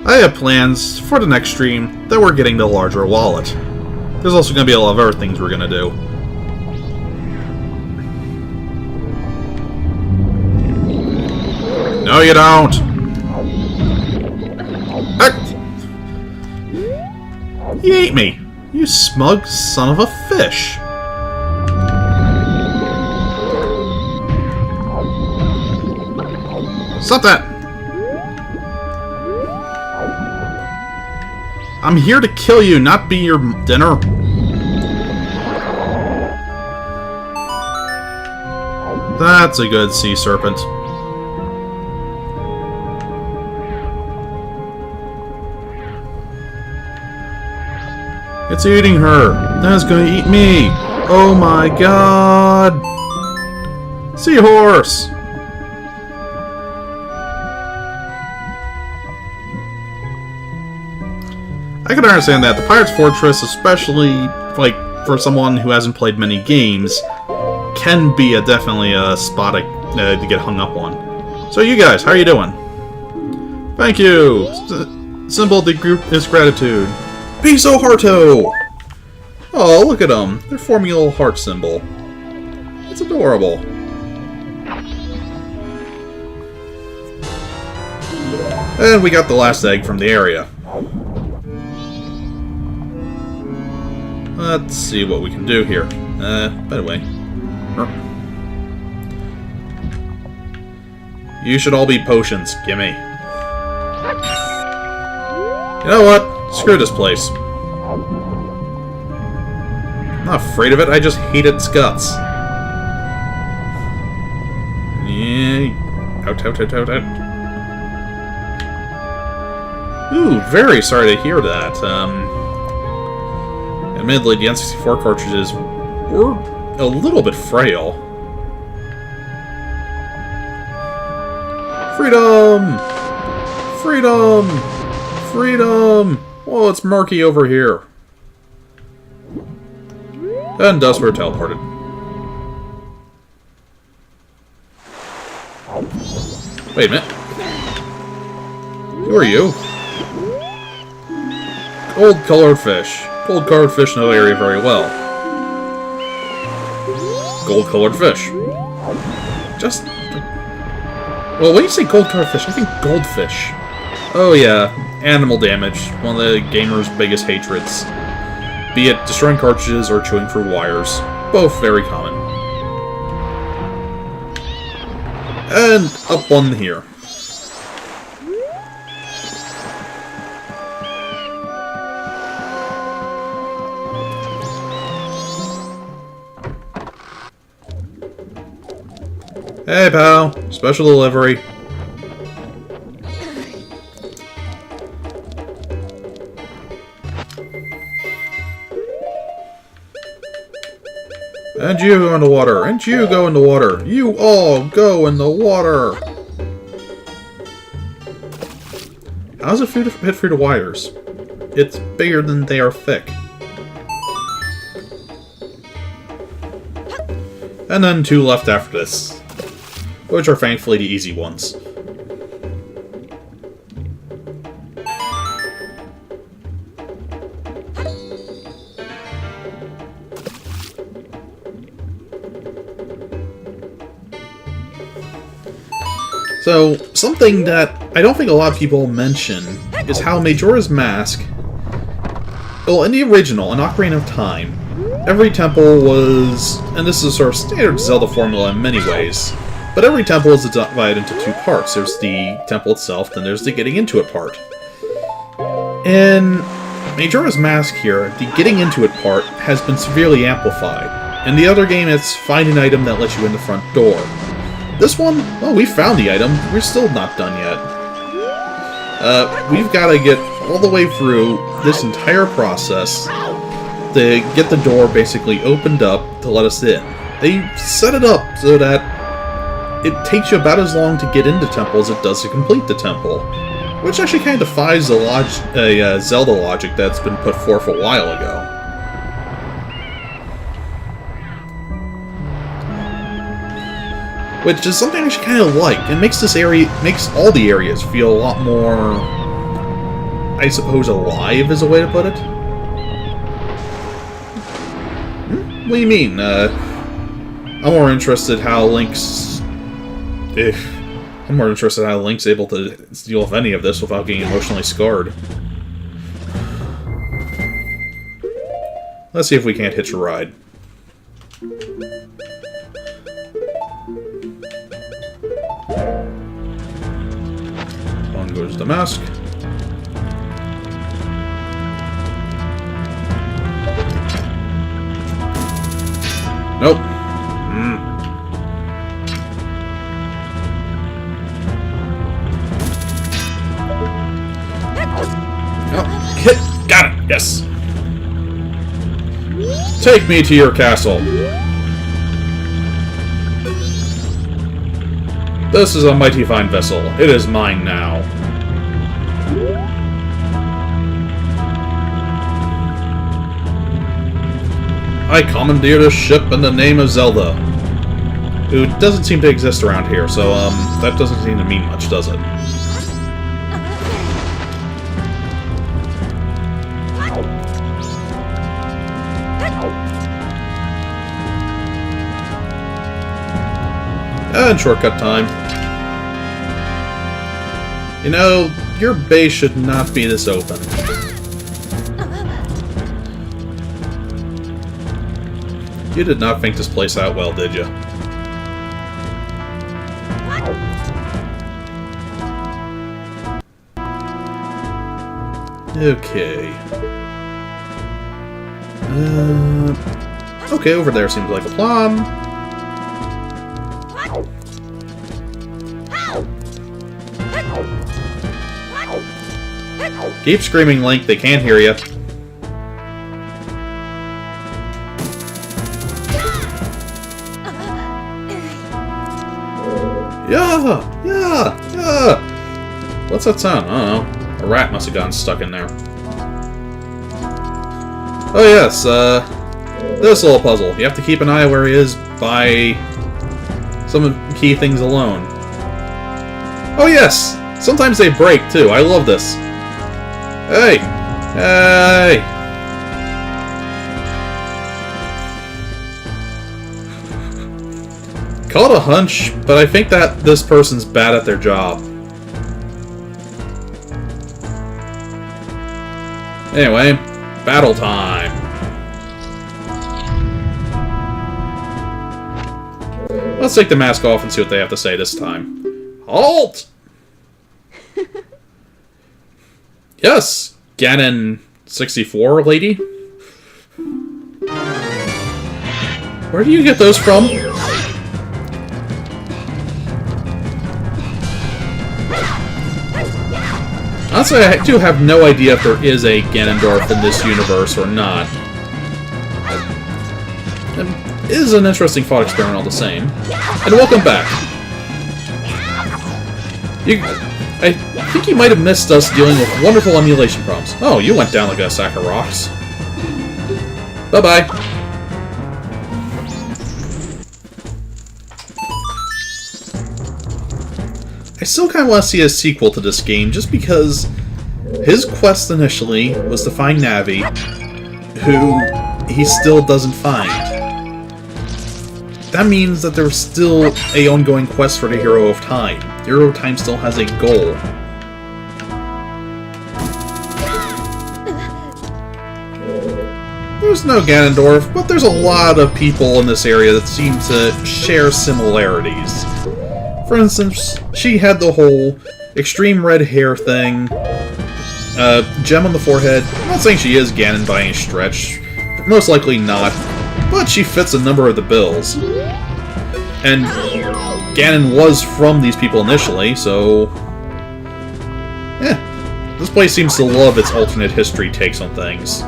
I have plans for the next stream that we're getting the larger wallet. There's also going to be a lot of other things we're going to do. No, you don't! Ah! He ate me! You smug son of a fish! Stop that! I'm here to kill you, not be your dinner. That's a good sea serpent. It's eating her. That's gonna eat me. Oh my god. Seahorse. I can understand that. The Pirate's Fortress, especially like for someone who hasn't played many games, can be definitely a spot to get hung up on. So you guys, how are you doing? Thank you! Symbol of the group is gratitude. Piso Harto! Oh, look at them. They're forming a little heart symbol. It's adorable. And we got the last egg from the area. Let's see what we can do here. By the way. You should all be potions. Gimme. You know what? Screw this place. I'm not afraid of it, I just hate its guts. Yeah. Out, out, out, out, out. Ooh, very sorry to hear that. Admittedly, the N64 cartridges were a little bit frail. Freedom! Freedom! Freedom! Oh, it's murky over here. And thus we're teleported. Wait a minute. Who are you? Gold-colored fish. Gold-colored fish know the area very well. Gold-colored fish. Just... Well, when you say gold-colored fish, I think goldfish. Oh yeah, animal damage. One of the gamer's biggest hatreds. Be it destroying cartridges or chewing through wires. Both very common. And up on here. Hey pal, special delivery. And you go in the water, and you go in the water. You all go in the water. How does it fit through the wires? It's bigger than they are thick. And then 2 left after this, which are thankfully the easy ones. So, something that I don't think a lot of people mention is how Majora's Mask... Well, in the original, in Ocarina of Time, every temple was... And this is sort of standard Zelda formula in many ways. But every temple is divided into 2 parts. There's the temple itself, then there's the getting into it part. In Majora's Mask here, the getting into it part has been severely amplified. In the other game, it's find an item that lets you in the front door. This one, well, we found the item. We're still not done yet. We've got to get all the way through this entire process to get the door basically opened up to let us in. They set it up so that it takes you about as long to get into temple as it does to complete the temple. Which actually kind of defies the Zelda logic that's been put forth a while ago. Which is something I actually kind of like. It makes this area, makes all the areas feel a lot more, I suppose, alive is a way to put it. What do you mean? I'm more interested how Link's... I'm more interested how Link's able to deal with any of this without getting emotionally scarred. Let's see if we can't hitch a ride. goes the mask. Nope. Oh, hit! Got it! Yes! Take me to your castle. This is a mighty fine vessel. It is mine now. I commandeered a ship in the name of Zelda, who doesn't seem to exist around here, so, that doesn't seem to mean much, does it? And shortcut time. You know, your base should not be this open. You did not think this place out well, did you? Okay. Okay, over there seems like a plan. Keep screaming, Link. They can't hear you. Yeah! Yeah! Yeah! What's that sound? I don't know. A rat must have gotten stuck in there. Oh yes, this little puzzle. You have to keep an eye where he is by some key things alone. Oh yes! Sometimes they break, too. I love this. Hey! Hey! Call it a hunch, but I think that this person's bad at their job. Anyway, battle time! Let's take the mask off and see what they have to say this time. Halt! Yes, Ganon64 lady. Where do you get those from? Honestly, I do have no idea if there is a Ganondorf in this universe or not. It is an interesting thought experiment all the same. And welcome back. I think you might have missed us dealing with wonderful emulation problems. Oh, you went down like a sack of rocks. Bye-bye. I still kind of want to see a sequel to this game, just because his quest initially was to find Navi, who he still doesn't find. That means that there's still a ongoing quest for the Hero of Time. The Hero of Time still has a goal. There's no Ganondorf, but there's a lot of people in this area that seem to share similarities. For instance, she had the whole extreme red hair thing, gem on the forehead. I'm not saying she is Ganon by any stretch, most likely not, but she fits a number of the bills. And Ganon was from these people initially, so... this place seems to love its alternate history takes on things.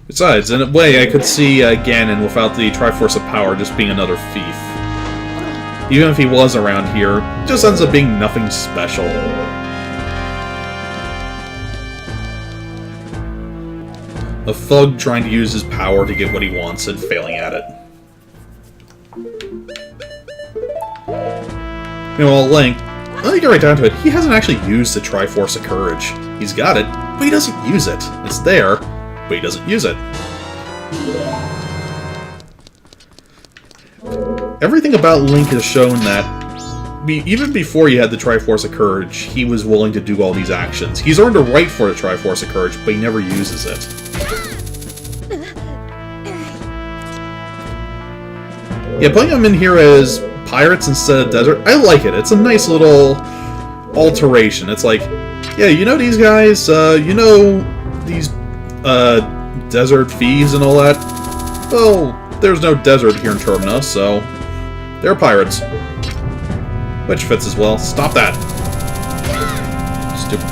Besides, in a way, I could see Ganon without the Triforce of Power just being another thief. Even if he was around here, it just ends up being nothing special. A thug trying to use his power to get what he wants and failing at it. Meanwhile, Link, let me get right down to it, he hasn't actually used the Triforce of Courage. He's got it, but he doesn't use it. It's there, but he doesn't use it. Everything about Link has shown that, even before he had the Triforce of Courage, he was willing to do all these actions. He's earned a right for the Triforce of Courage, but he never uses it. Yeah, putting them in here as pirates instead of desert, I like it. It's a nice little alteration. It's like, yeah, you know these guys, you know these, desert thieves and all that? Well, there's no desert here in Terminus, so they're pirates. Which fits as well. Stop that! Stupid.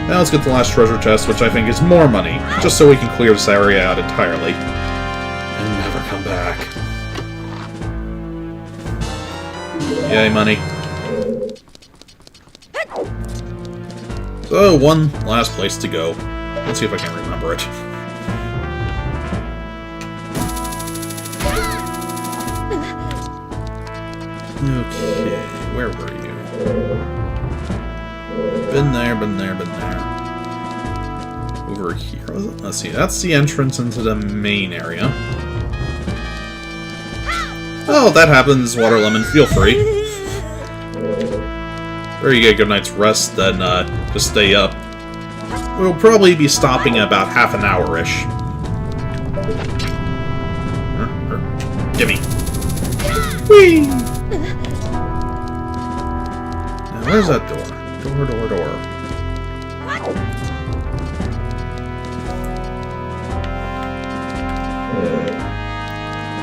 Now let's get the last treasure chest, which I think is more money, just so we can clear this area out entirely. And never come back. Yay, money. So, one last place to go. Let's see if I can remember it. Okay, where were you? Been there, been there, been there. Over here. Let's see, that's the entrance into the main area. Oh, that happens, Water Lemon, feel free. Or you get a good night's rest, then just stay up. We'll probably be stopping in about half an hour-ish. Gimme. Whee! Now, where's that door? Door.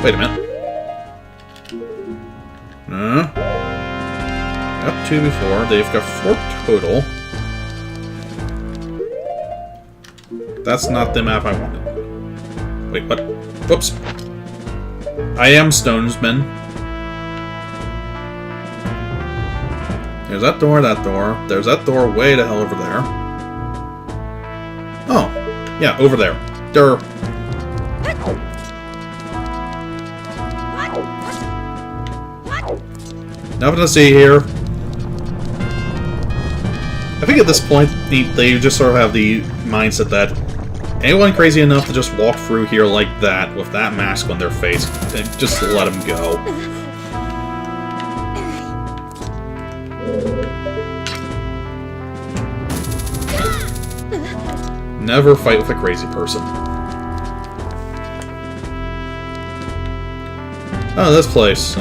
Wait a minute. Got 2 before. They've got 4 total. That's not the map I wanted. Wait, what? Whoops. I am Stonesman. There's that door, that door. There's that door way the hell over there. Oh. Yeah, over there. Durr. Nothing to see here. I think at this point, they just sort of have the mindset that anyone crazy enough to just walk through here like that, with that mask on their face, just let them go. Never fight with a crazy person. Oh, this place.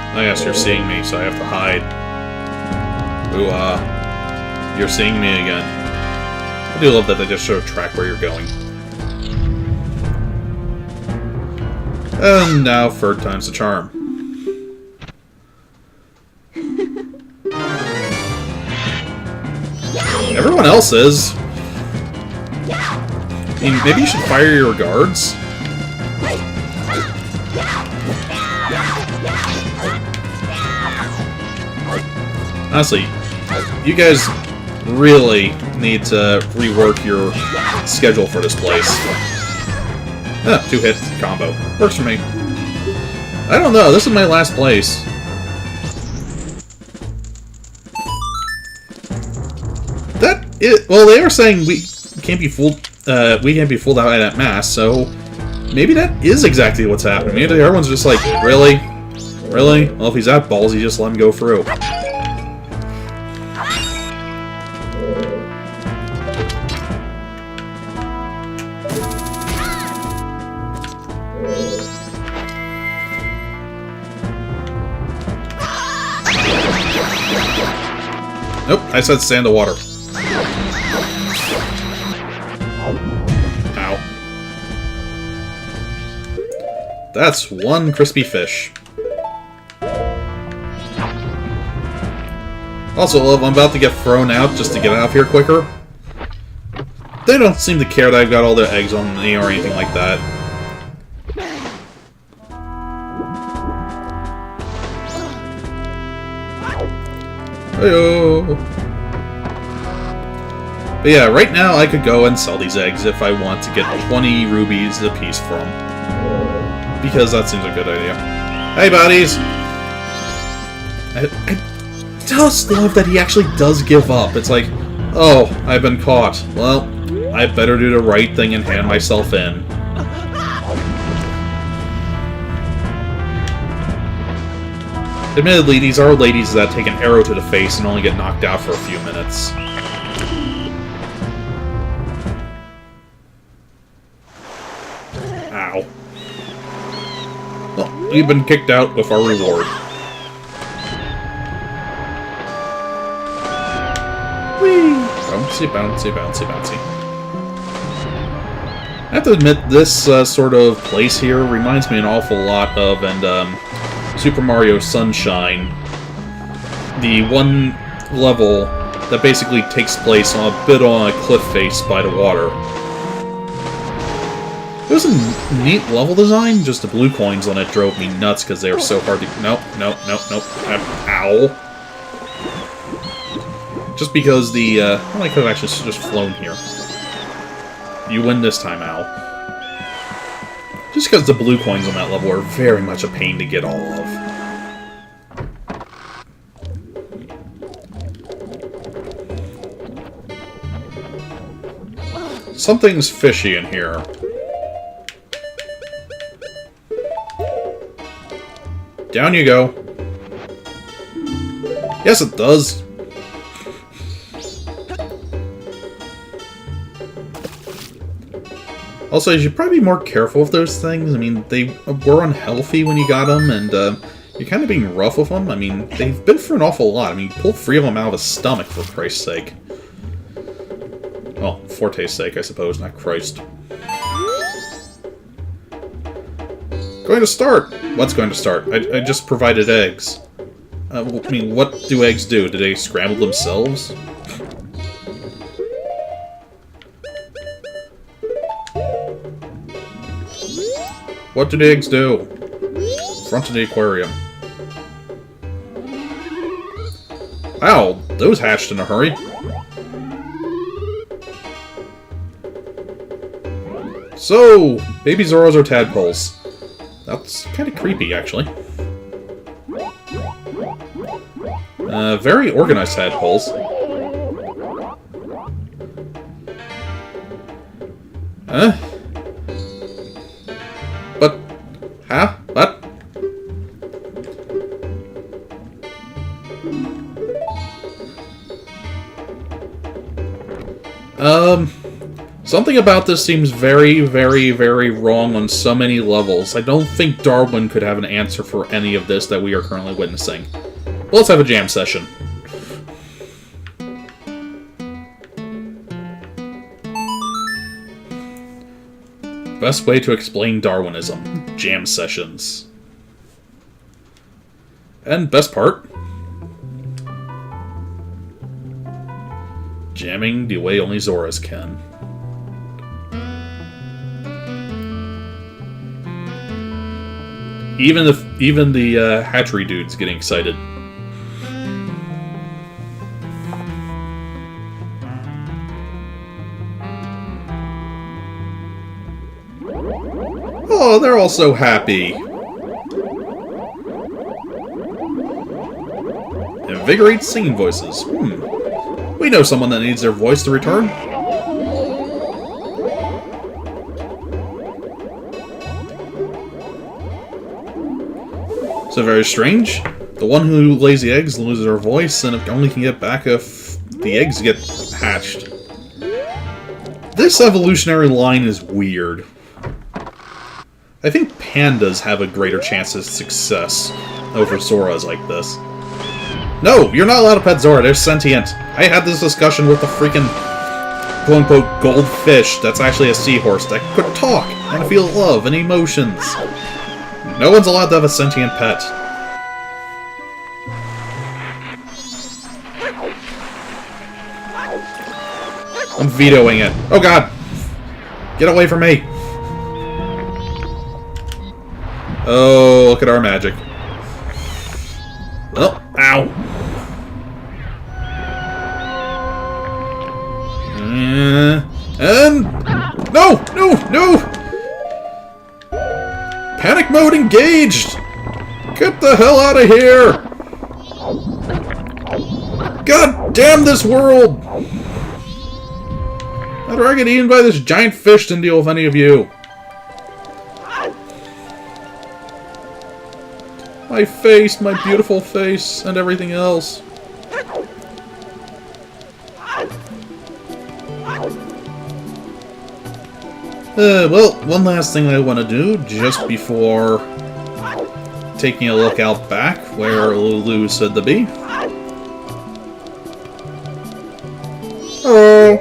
I guess you're seeing me, so I have to hide. Ooh, you're seeing me again. I do love that they just show a track where you're going. And now, third time's the charm. Everyone else is. I mean, maybe you should fire your guards. Honestly, you guys really need to rework your schedule for this place. 2-hit combo. Works for me. I don't know, this is my last place. Well, they are saying we can't be fooled out by that mask, so maybe that is exactly what's happening. Maybe everyone's just like, really? Really? Well, if he's that ballsy, just let him go through. Nope, I said stand to water. Ow. That's one crispy fish. Also, love, I'm about to get thrown out just to get out of here quicker. They don't seem to care that I've got all their eggs on me or anything like that. Hey-oh. But yeah, right now I could go and sell these eggs if I want to get 20 rubies a piece from. Because that seems a good idea. Hey, buddies! I just love that he actually does give up. It's like, oh, I've been caught. Well, I better do the right thing and hand myself in. Admittedly, these are ladies that take an arrow to the face and only get knocked out for a few minutes. we've been kicked out with our reward. Whee! Bouncy, bouncy, bouncy, bouncy. I have to admit, this sort of place here reminds me an awful lot of Super Mario Sunshine. The one level that basically takes place on a bit on a cliff face by the water. It was a neat level design, just the blue coins on it drove me nuts because they were so hard to... Nope, nope, nope, nope. Ow. Just because the... well, I could have actually just flown here. You win this time, Ow. Just because the blue coins on that level are very much a pain to get all of. Something's fishy in here. Down you go. Yes, it does. Also, you should probably be more careful with those things. I mean, they were unhealthy when you got them, and you're kind of being rough with them. I mean, they've been through an awful lot. I mean, you pulled 3 of them out of his stomach, for Christ's sake. Well, Forte's sake, I suppose, not Christ. Going to start! What's going to start? I just provided eggs. I mean, what do eggs do? Do they scramble themselves? What do the eggs do? Front of the aquarium. Wow, those hatched in a hurry. So, baby Zoros are tadpoles. That's kind of creepy, actually. Very organized tadpoles. But, huh? What? Something about this seems very, very, very wrong on so many levels. I don't think Darwin could have an answer for any of this that we are currently witnessing. Well, let's have a jam session. Best way to explain Darwinism. Jam sessions. And best part. Jamming the way only Zoras can. Even the hatchery dude's getting excited. Oh, they're all so happy. Invigorate singing voices. We know someone that needs their voice to return. So very strange. The one who lays the eggs loses her voice, and it only can get back if the eggs get hatched. This evolutionary line is weird. I think pandas have a greater chance of success over Zoras like this. No, you're not allowed to pet Zora, they're sentient. I had this discussion with the freaking quote-unquote goldfish that's actually a seahorse that could talk and feel love and emotions. No one's allowed to have a sentient pet. I'm vetoing it. Oh god! Get away from me! Oh, look at our magic. Oh, ow. And... No! No! No! Panic mode engaged! Get the hell out of here! God damn this world! I'd rather get eaten by this giant fish than deal with any of you. My face, my beautiful face, and everything else. Well, one last thing I want to do just before taking a look out back where Lulu said to be. Oh,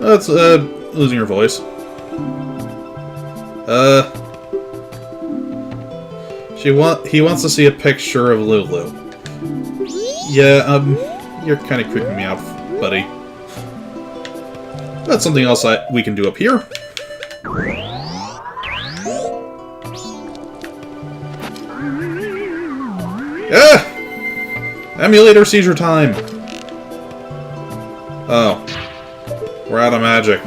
that's losing your voice. He wants to see a picture of Lulu. Yeah, you're kind of creeping me out, buddy. That's something else we can do up here. Ah! Emulator seizure time! Oh. We're out of magic.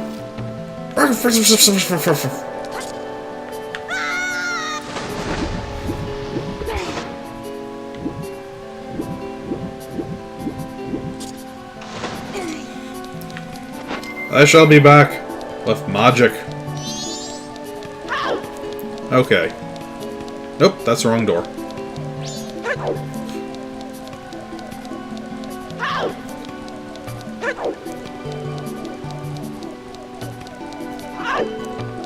I shall be back with magic. Okay. Nope, that's the wrong door.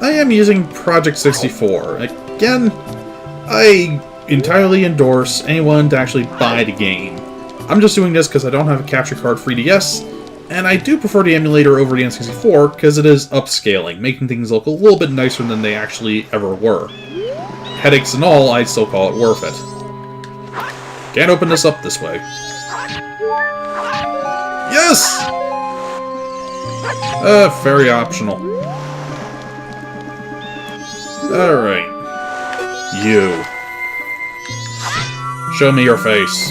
I am using Project 64. Again, I entirely endorse anyone to actually buy the game. I'm just doing this because I don't have a capture card for 3DS, and I do prefer the emulator over the N64 because it is upscaling, making things look a little bit nicer than they actually ever were. Headaches and all, I'd still call it worth it. Can't open this up this way. Yes! Very optional. Alright. You. Show me your face.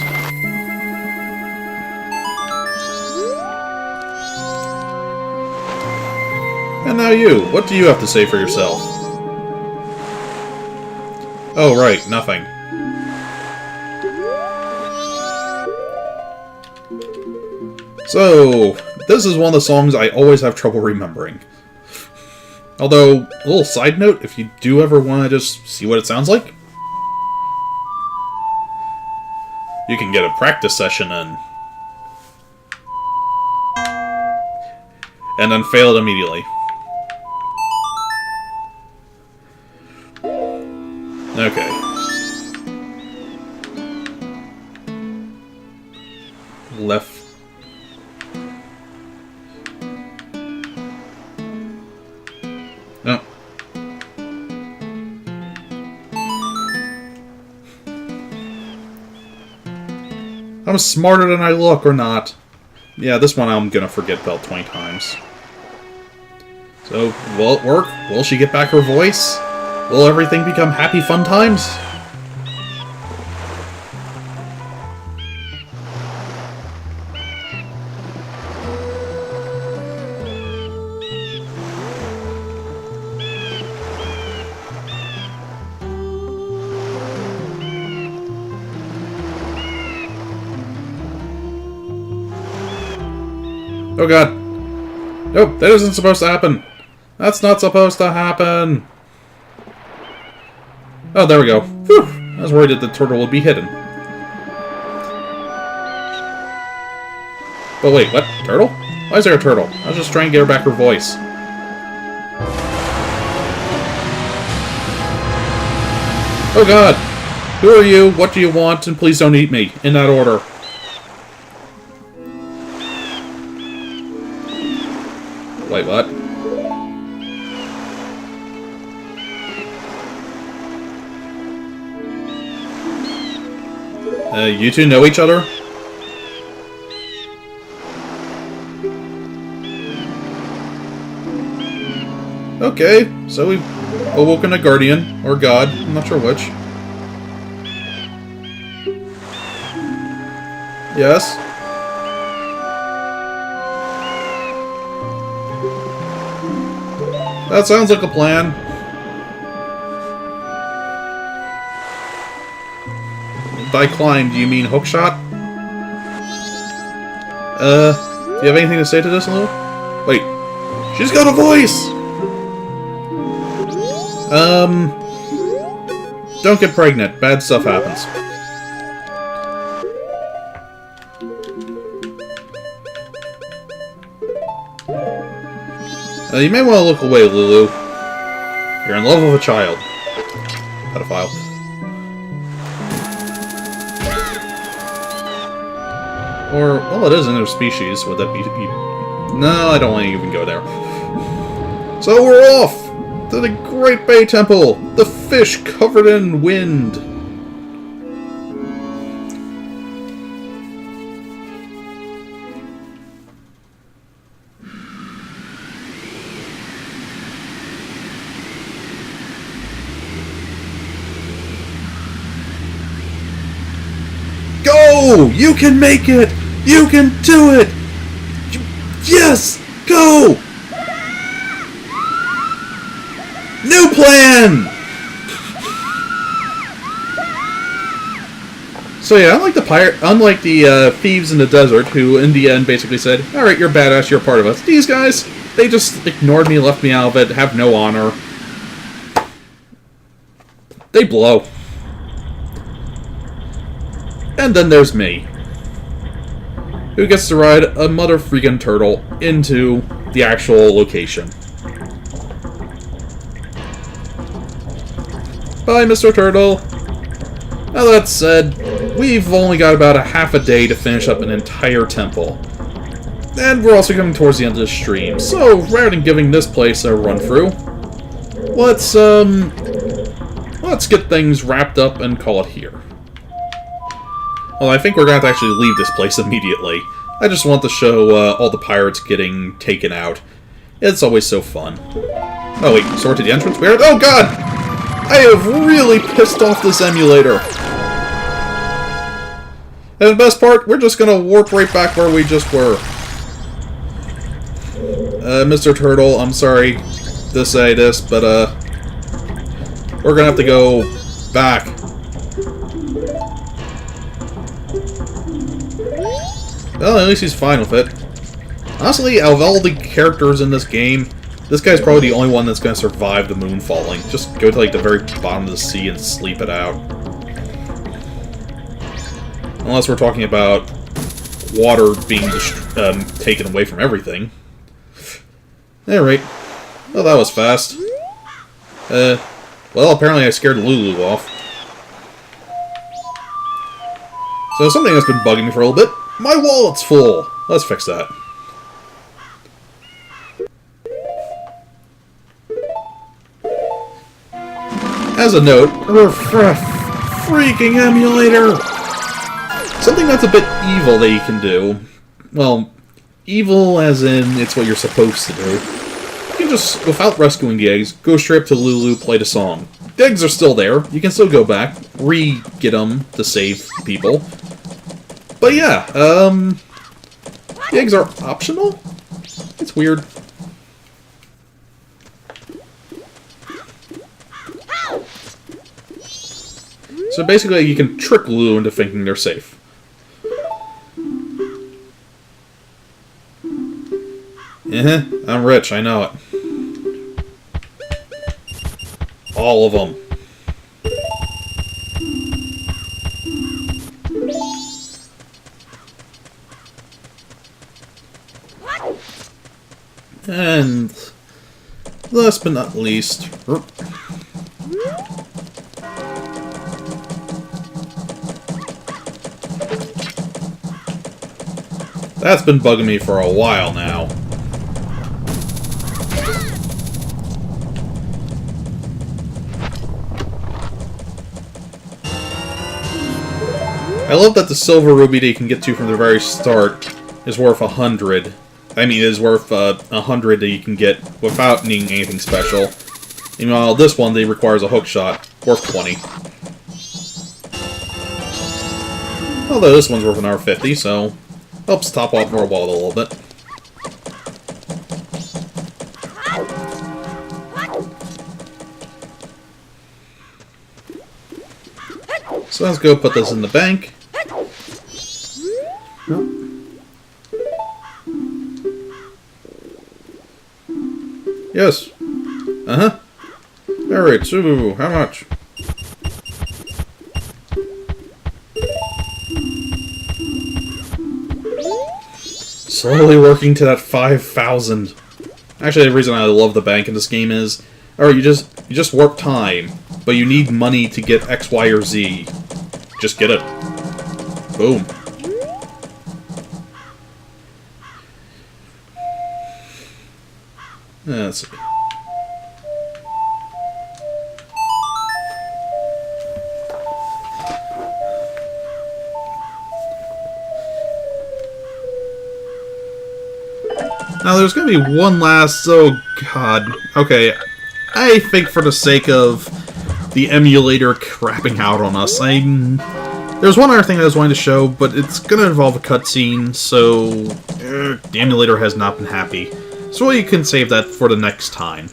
And now you. What do you have to say for yourself? Oh, right. Nothing. So, this is one of the songs I always have trouble remembering. Although, a little side note, if you do ever want to just see what it sounds like, you can get a practice session in. And then fail it immediately. Okay. Left. No. I'm smarter than I look, or not. Yeah, this one I'm gonna forget about 20 times. So, will it work? Will she get back her voice? Will everything become happy fun times? Oh god. Nope, that isn't supposed to happen. That's not supposed to happen. Oh, there we go. Whew. I was worried that the turtle would be hidden. But wait, what? Turtle? Why is there a turtle? I was just trying to get her back her voice. Oh god! Who are you? What do you want? And please don't eat me. In that order. Wait, what? You two know each other? Okay, so we've awoken a guardian, or god, I'm not sure which. Yes? That sounds like a plan. By climb, do you mean hookshot? Do you have anything to say to this, Lou? Wait. She's got a voice! Don't get pregnant. Bad stuff happens. You may want to look away, Lulu. You're in love with a child. Pedophile. Or, well, it is another species. Would that be... No, I don't want to even go there. So we're off to the Great Bay Temple! The fish covered in wind! Go! You can make it! You can do it! Yes! Go! New plan! So yeah, unlike the thieves in the desert, who in the end basically said, "Alright, you're badass, you're part of us." These guys, they just ignored me, left me out of it, have no honor. They blow. And then there's me, who gets to ride a mother freaking turtle into the actual location. Bye, Mr. Turtle. Now that said, we've only got about a half a day to finish up an entire temple. And we're also coming towards the end of the stream, so rather than giving this place a run-through, let's get things wrapped up and call it here. Well, I think we're going to have to actually leave this place immediately. I just want to show all the pirates getting taken out. It's always so fun. Oh wait, sort to the entrance? Where? Oh god! I have really pissed off this emulator. And the best part, we're just going to warp right back where we just were. Mr. Turtle, I'm sorry to say this, but we're going to have to go back. Well, at least he's fine with it. Honestly, out of all the characters in this game, this guy's probably the only one that's going to survive the moon falling. Just go to, like, the very bottom of the sea and sleep it out. Unless we're talking about water being taken away from everything. Alright. Well, that was fast. Well, apparently I scared Lulu off. So something that's been bugging me for a little bit. My wallet's full! Let's fix that. As a note, freaking emulator! Something that's a bit evil that you can do. Well, evil as in it's what you're supposed to do. You can just, without rescuing the eggs, go straight up to Lulu, play the song. The eggs are still there. You can still go back, re-get them to save people. But yeah, the eggs are optional? It's weird. So basically, you can trick Lulu into thinking they're safe. I'm rich, I know it. All of them. And last but not least, that's been bugging me for a while now. I love that the silver ruby that you can get to from the very start is worth 100. I mean, it is worth 100 that you can get without needing anything special. Meanwhile, this one, that requires a hook shot, worth 20. Although this one's worth another 50, so helps top off our wallet a little bit. So let's go put this in the bank. Yes. Uh-huh. Alright, so how much? Slowly working to that 5,000. Actually, the reason I love the bank in this game is, alright, you just warp time, but you need money to get X, Y, or Z. Just get it. Boom. Let's see. Now, there's gonna be one last... Oh, God. Okay, I think for the sake of the emulator crapping out on us, there's one other thing I was wanting to show, but it's gonna involve a cutscene, so... the emulator has not been happy. So you can save that for the next time.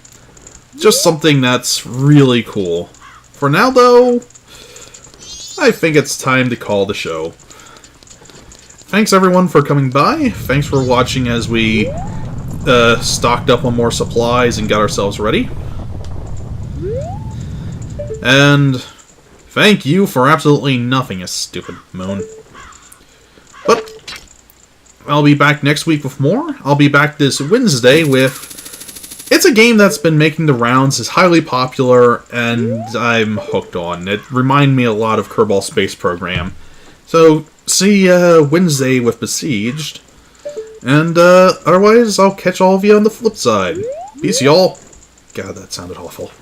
Just something that's really cool. For now, though, I think it's time to call the show. Thanks everyone for coming by. Thanks for watching as we stocked up on more supplies and got ourselves ready. And thank you for absolutely nothing, you stupid moon. But I'll be back next week with more. I'll be back this Wednesday with... It's a game that's been making the rounds, is highly popular, and I'm hooked on. It reminded me a lot of Kerbal Space Program. So, see Wednesday with Besieged. And otherwise, I'll catch all of you on the flip side. Peace, y'all. God, that sounded awful.